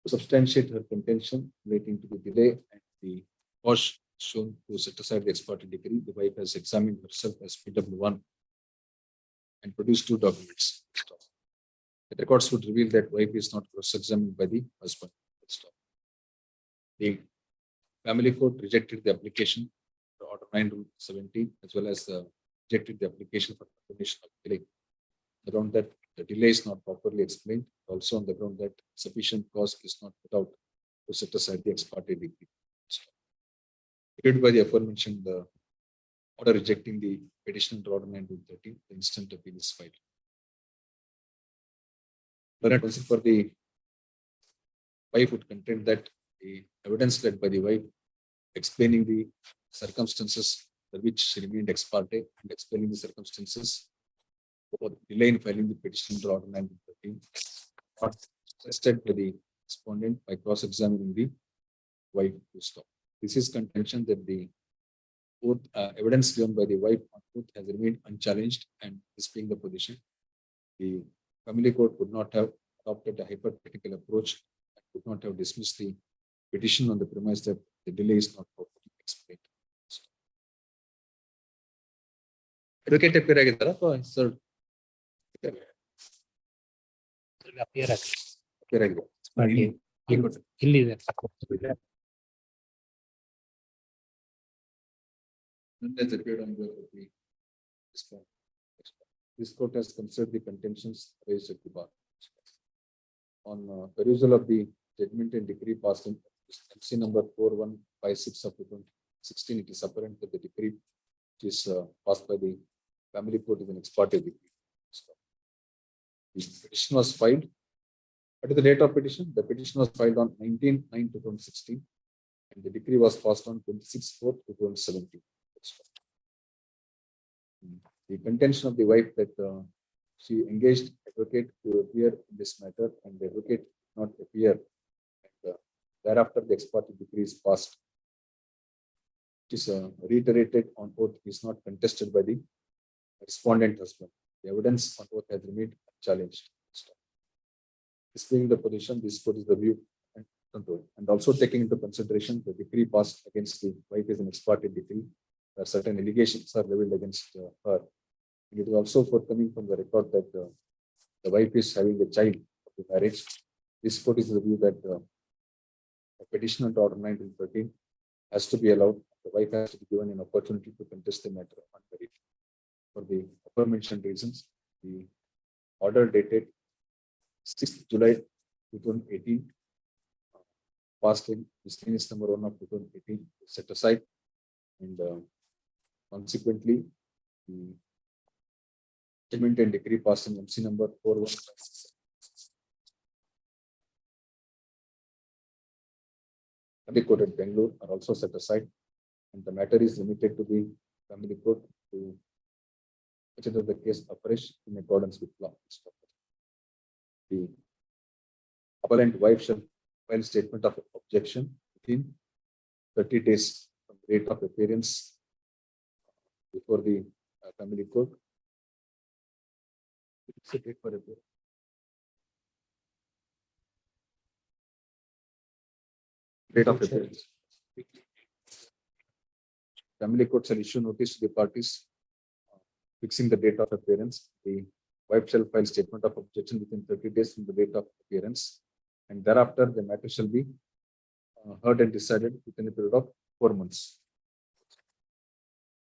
to substantiate her contention relating to the delay and the cause shown to set aside the ex parte decree. The wife has examined herself as PW1 and produced 2 documents. The records would reveal that wife is not cross-examined by the husband. The family court rejected the application for Order 9/17 as well as rejected the application for confirmation of delay. The ground that the delay is not properly explained, also on the ground that sufficient cause is not put out to set aside the ex parte decree. Aided by the aforementioned order rejecting the petition under Order 9/13, the instant appeal is filed. For the wife would contend that the evidence led by the wife explaining the circumstances for which she remained ex parte and explaining the circumstances for delay in filing the petition under Order 9/13 are suggested by the respondent by cross-examining the wife to stop. This is contention that the both evidence given by the wife on oath has remained unchallenged, and this being the position, the family court would not have adopted a hypothetical approach and would not have dismissed the petition on the premise that the delay is not properly explained. Advocate appear ಆಗಿದ್ದಾರಾ ಅಥವಾ sir appear ಆಗಿದೆ ಇಲ್ಲಿದೆ. Nonetheless appeared on behalf of the respondent. This court has considered the contentions raised at the bar. On perusal of the judgment and decree passed in MC number 4156 of 2016, it is apparent that the decree which is passed by the family court is an ex parte decree. The petition was filed. What is the date of petition? The petition was filed on 19/9/2016, and the decree was passed on 26/4/2017. The contention of the wife that she engaged advocate to appear in this matter, and the advocate did not appear, and thereafter the ex parte decree is passed, which is reiterated on oath, is not contested by the respondent husband. The evidence on oath has remained unchallenged. This being the position, this court is the view and control, and also taking into consideration the decree passed against the wife is an ex parte decree. Certain allegations are leveled against her. It is also forthcoming from the record that the wife is having a child of the marriage. This court is the view that a petition under Order 9/13 has to be allowed. The wife has to be given an opportunity to contest the matter on merit. For the aforementioned reasons, the order dated 6th July 2018, passed in miscellaneous number 1 of 2018, set aside, and consequently, the judgment and decree passed in MC number 4156 the court at Bangalore are also set aside, and the matter is remitted to the family court to consider the case afresh in accordance with law. The appellant wife shall file statement of objection within 30 days from the date of appearance before the family court. It's a date for appearance. Date of appearance. Family court shall issue notice to the parties fixing the date of appearance. The wife shall file statement of objection within 30 days from the date of appearance, and thereafter the matter shall be heard and decided within a period of 4 months.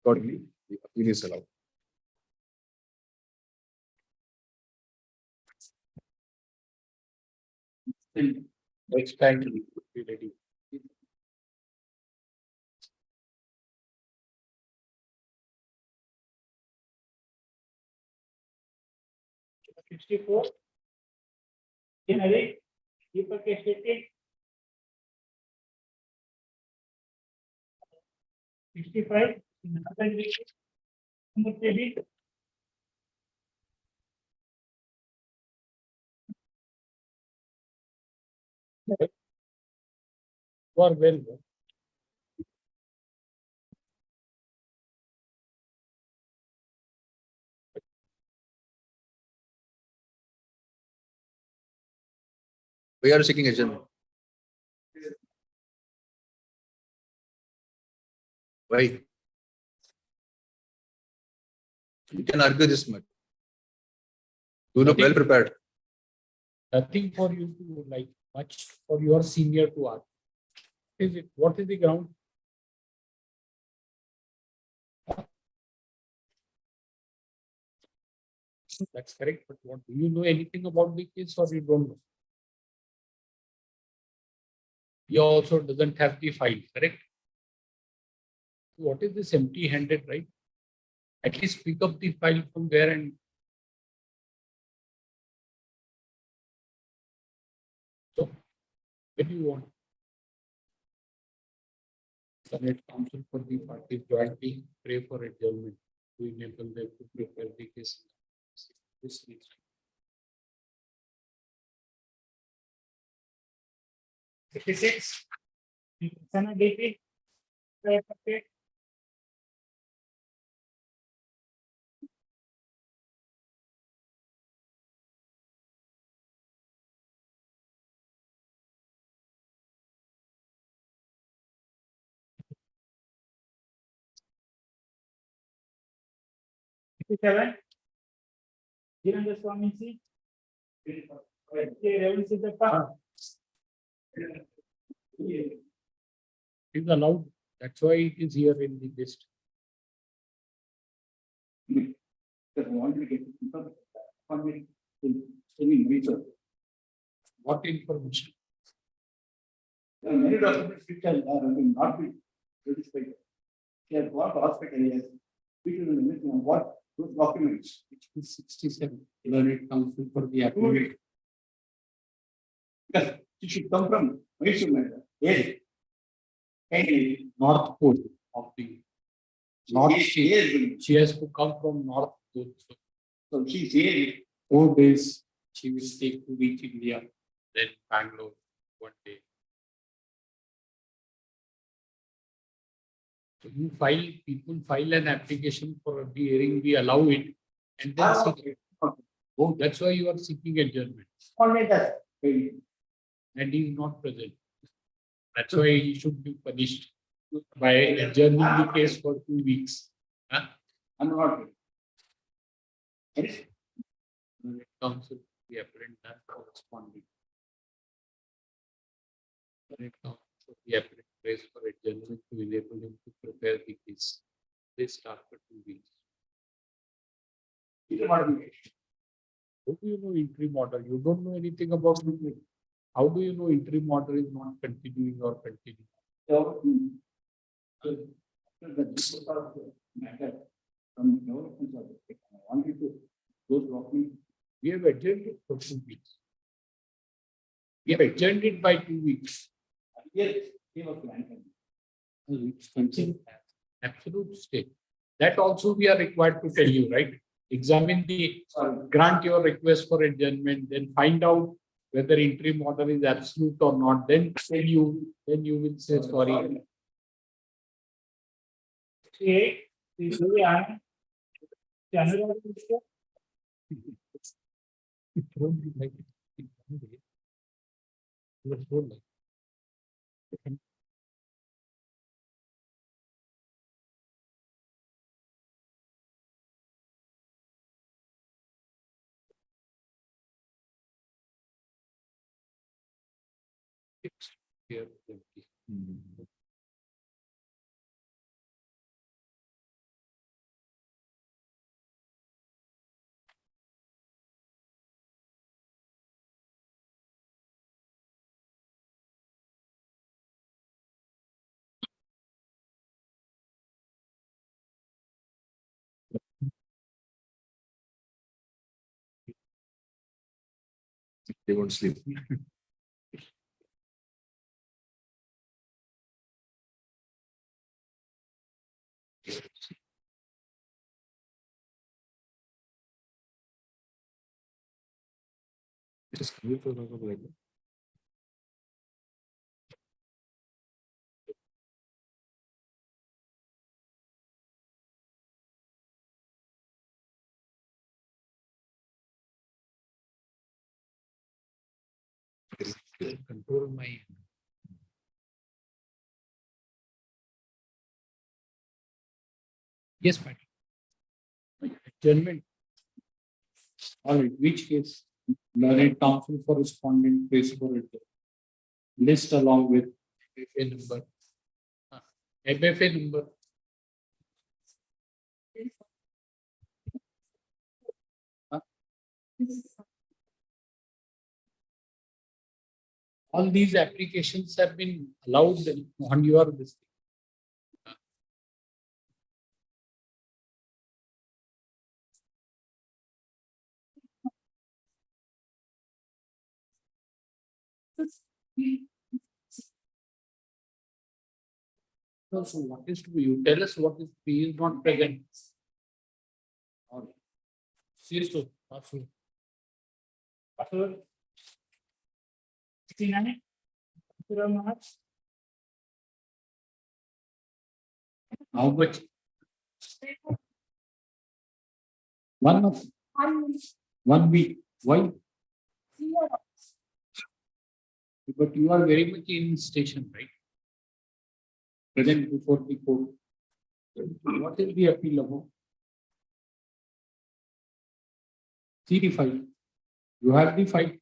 Accordingly, the appeal is allowed. Next time to be ready. Deepak is stated 65 in another way. For well. We are seeking adjournment. Why? You can argue this much. You look well prepared. Nothing for you to like much for your senior to ask. Is it what is the ground? That's correct, but what do you know anything about the case or you don't know? He also doesn't have the file, correct? What is this empty-handed, right? At least pick up the file from there and so what do you want? Senate counsel for the parties jointly pray for adjournment to enable them to prepare the case. This needs 56. Senate DP. Okay. Seven. Jirendra Swami C. Reverend Siddhartha. is allowed. That's why it is here in the list. What information? There are many documents which are not be satisfied. They have got hospital areas. We will limit on what those documents. Which is 67. Learned counsel for the applicant. Because it should come from Mysore matter. Yes. North Pole of the North. She has to come from North Pole. So she says 4 days she will take to reach India, then Bangalore 1 day. So you file, people file an application for the hearing, we allow it, and then seek it. Oh, that's why you are seeking adjournment. only that. And he is not present. That's why he should be punished by adjourning the case for 2 weeks. Huh? I'm not. Counsel, the apparent and corresponding. The apparent prays for adjournment to enable him to prepare the case. They start for 2 weeks. How do you know interim order? You don't know anything about it. How do you know interim order is not continuing or continuing? We have adjourned it for 2 weeks. We have adjourned it by 2 weeks. Yes, he was granted. It's continuing. Absolute state. That also we are required to tell you, right? Examine the grant your request for adjournment, then find out whether interim order is absolute or not. Then tell you, then you will say sorry. Okay. It won't be like it. Let's go like. Here, They won't sleep. Just clear to know like Control my. Yes, madam. Adjournment. All right, which case? Learned counsel for respondent place for it. List along with FFA number. FFA number. All these applications have been allowed on your list. So what is to be? You tell us what is P is not present. Or say so. Password. Password. 69. How much? One week. Why? But you are very much in station, right? Present before the court. What is the appeal about? See the file. You have the file.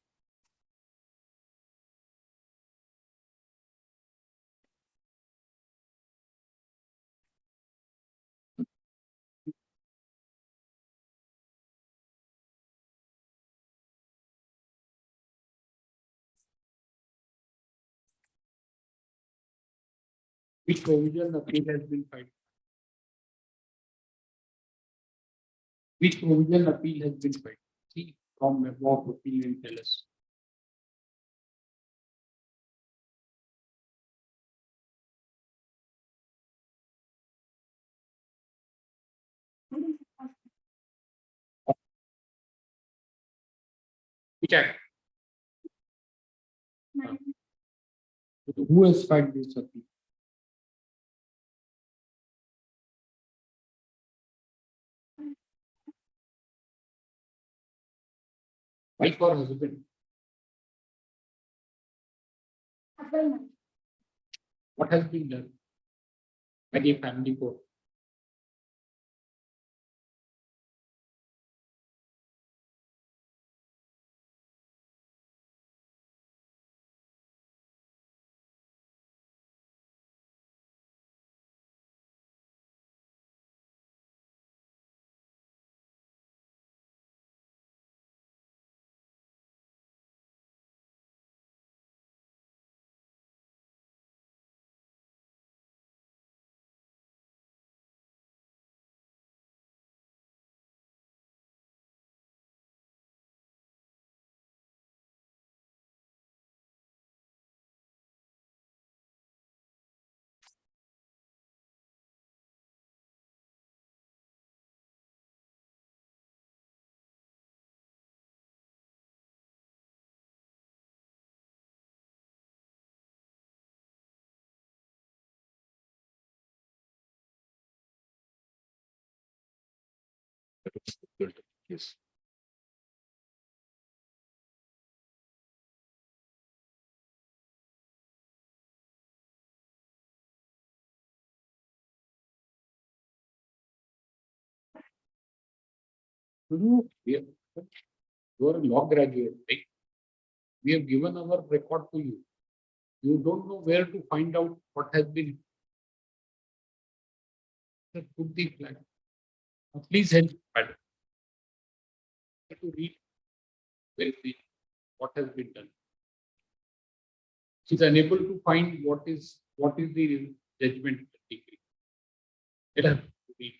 Which provision appeal has been filed? Which provision appeal has been filed? See from memo of appeal and tell us. Which act? Who has filed this appeal? Wife or husband? What has been done by the family court? yes. You are a law graduate, right? We have given our record to you. You don't know where to find out what has been. Put the plan. Please help madam. To read what has been done. She is unable to find what is the judgment degree. Let her read.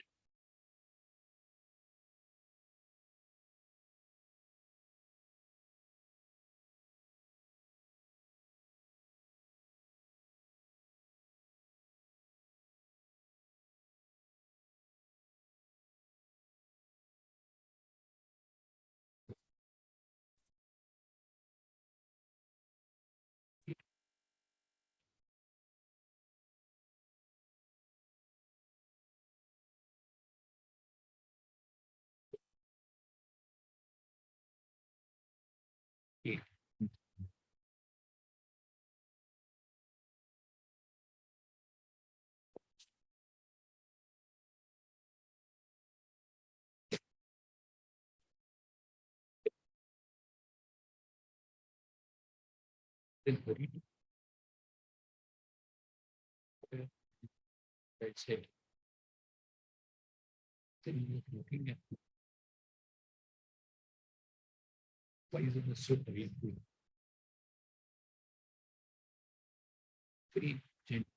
That's it. Then you're looking at why is it so very good? Very gentle.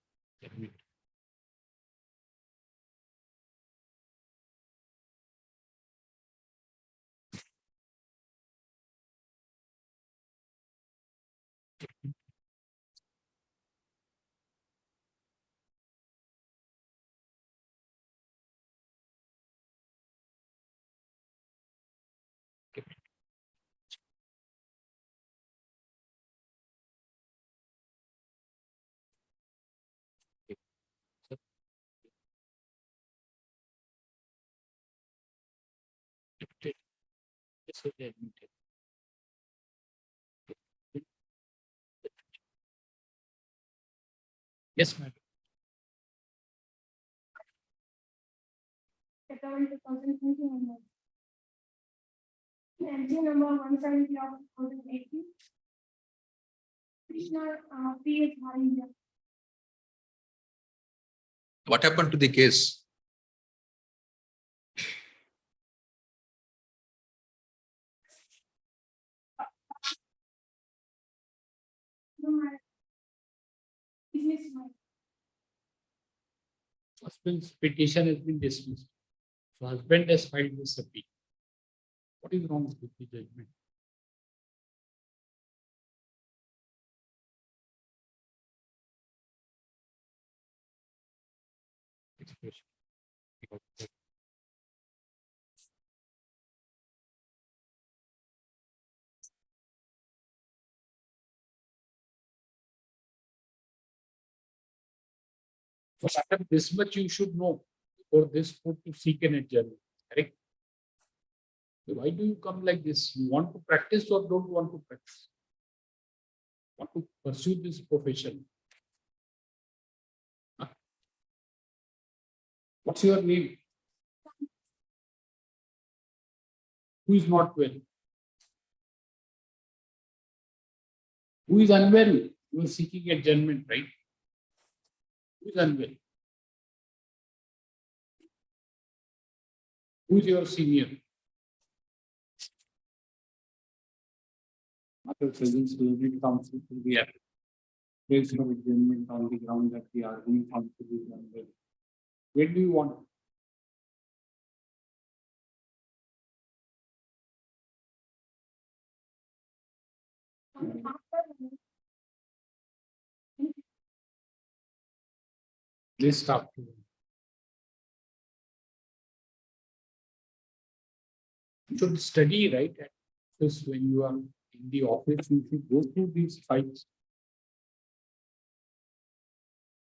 Yes, madam. Entry number 170 of 2018. Petitioner P.S. Harinja. What happened to the case? Husband's petition has been dismissed. So husband has filed this appeal. What is wrong with the judgment? Expression. So madam, this much you should know for this court to seek an adjournment, correct? So why do you come like this? You want to practice or don't want to practice? Want to pursue this profession? Huh? What's your name? Who is not well? Who is unwell? You are seeking adjournment, right? Who is unwell? Who is your senior? After presence will be counsel to the place of adjournment on the ground that the arguing counsel is unwell. When do you want? Please stop. You should study, right? Because when you are in the office, you should go through these files.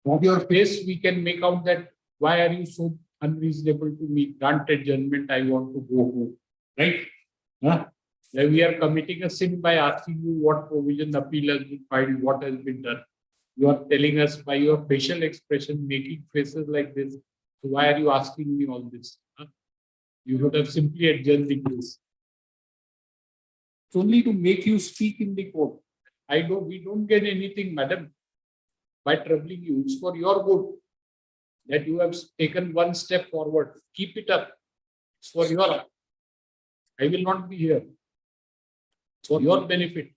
From your face, we can make out that why are you so unreasonable to me? Grant adjournment, I want to go home. Right? Huh? Then we are committing a sin by asking you what provision appeal has been filed, what has been done. You are telling us by your facial expression, making faces like this. So why are you asking me all this? Huh? You would have simply adjourned the case. It's only to make you speak in the court. We don't get anything, madam, by troubling you. It's for your good that you have taken one step forward. Keep it up. It's for your. I will not be here. It's for your benefit.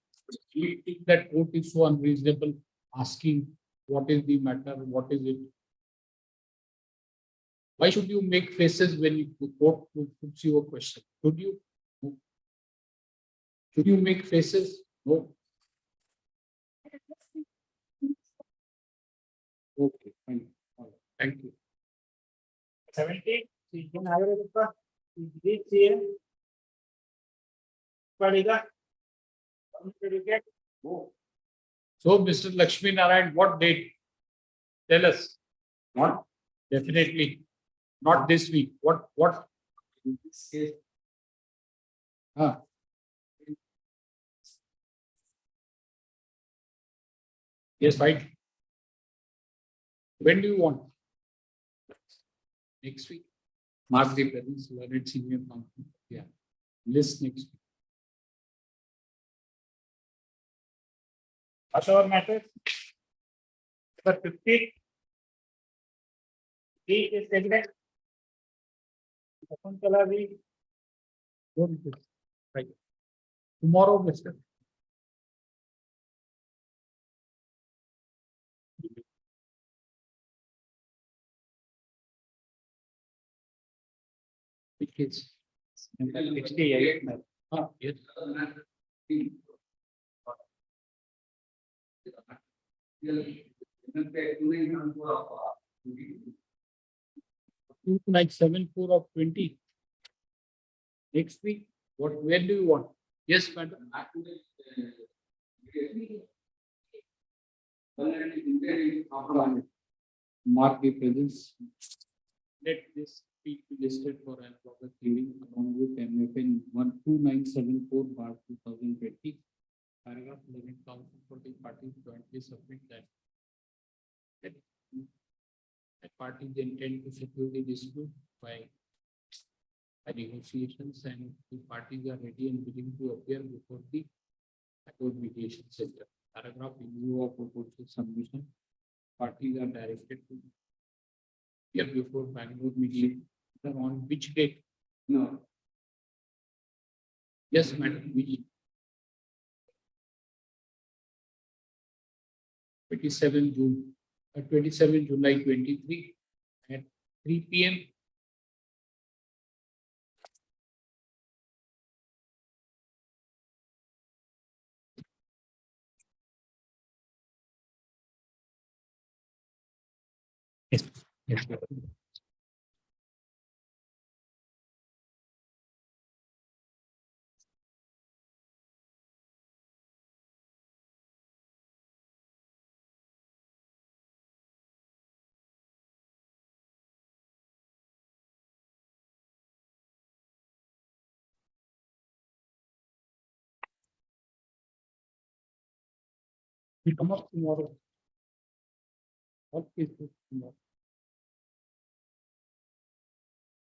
You think that court is so unreasonable, asking what is the matter, what is it? Why should you make faces when the court puts you a question? Should you? No. Should you make faces? No. Okay, fine. All right. Thank you. 17. You can have it. Here. So, Mr. Lakshmi Narayan, what date? Tell us. Not definitely not this week. What? In this case. Yes, right. When do you want? Next week. Mark the presence, learned senior counsel. Yeah. List next week. What's our matter? Number 50. D is evident. Shakuntala, we go with this. Right. Tomorrow, Mr. Which is next day, yes. 2974 of 20. Next week, when do you want? Yes, madam. Mark the presence. Let this be listed for an proper hearing along with MFN 12974/2020. Paragraph 11, council for the parties jointly submit that parties intend to settle the dispute by negotiations, and the parties are ready and willing to appear before the court mediation center. Paragraph in view of proposal submission, parties are directed to appear before Bangalore mediation center on which date? No. Yes, madam. 27 July 23 at 3 p.m. Yes. Yes. We come up tomorrow. What is this tomorrow?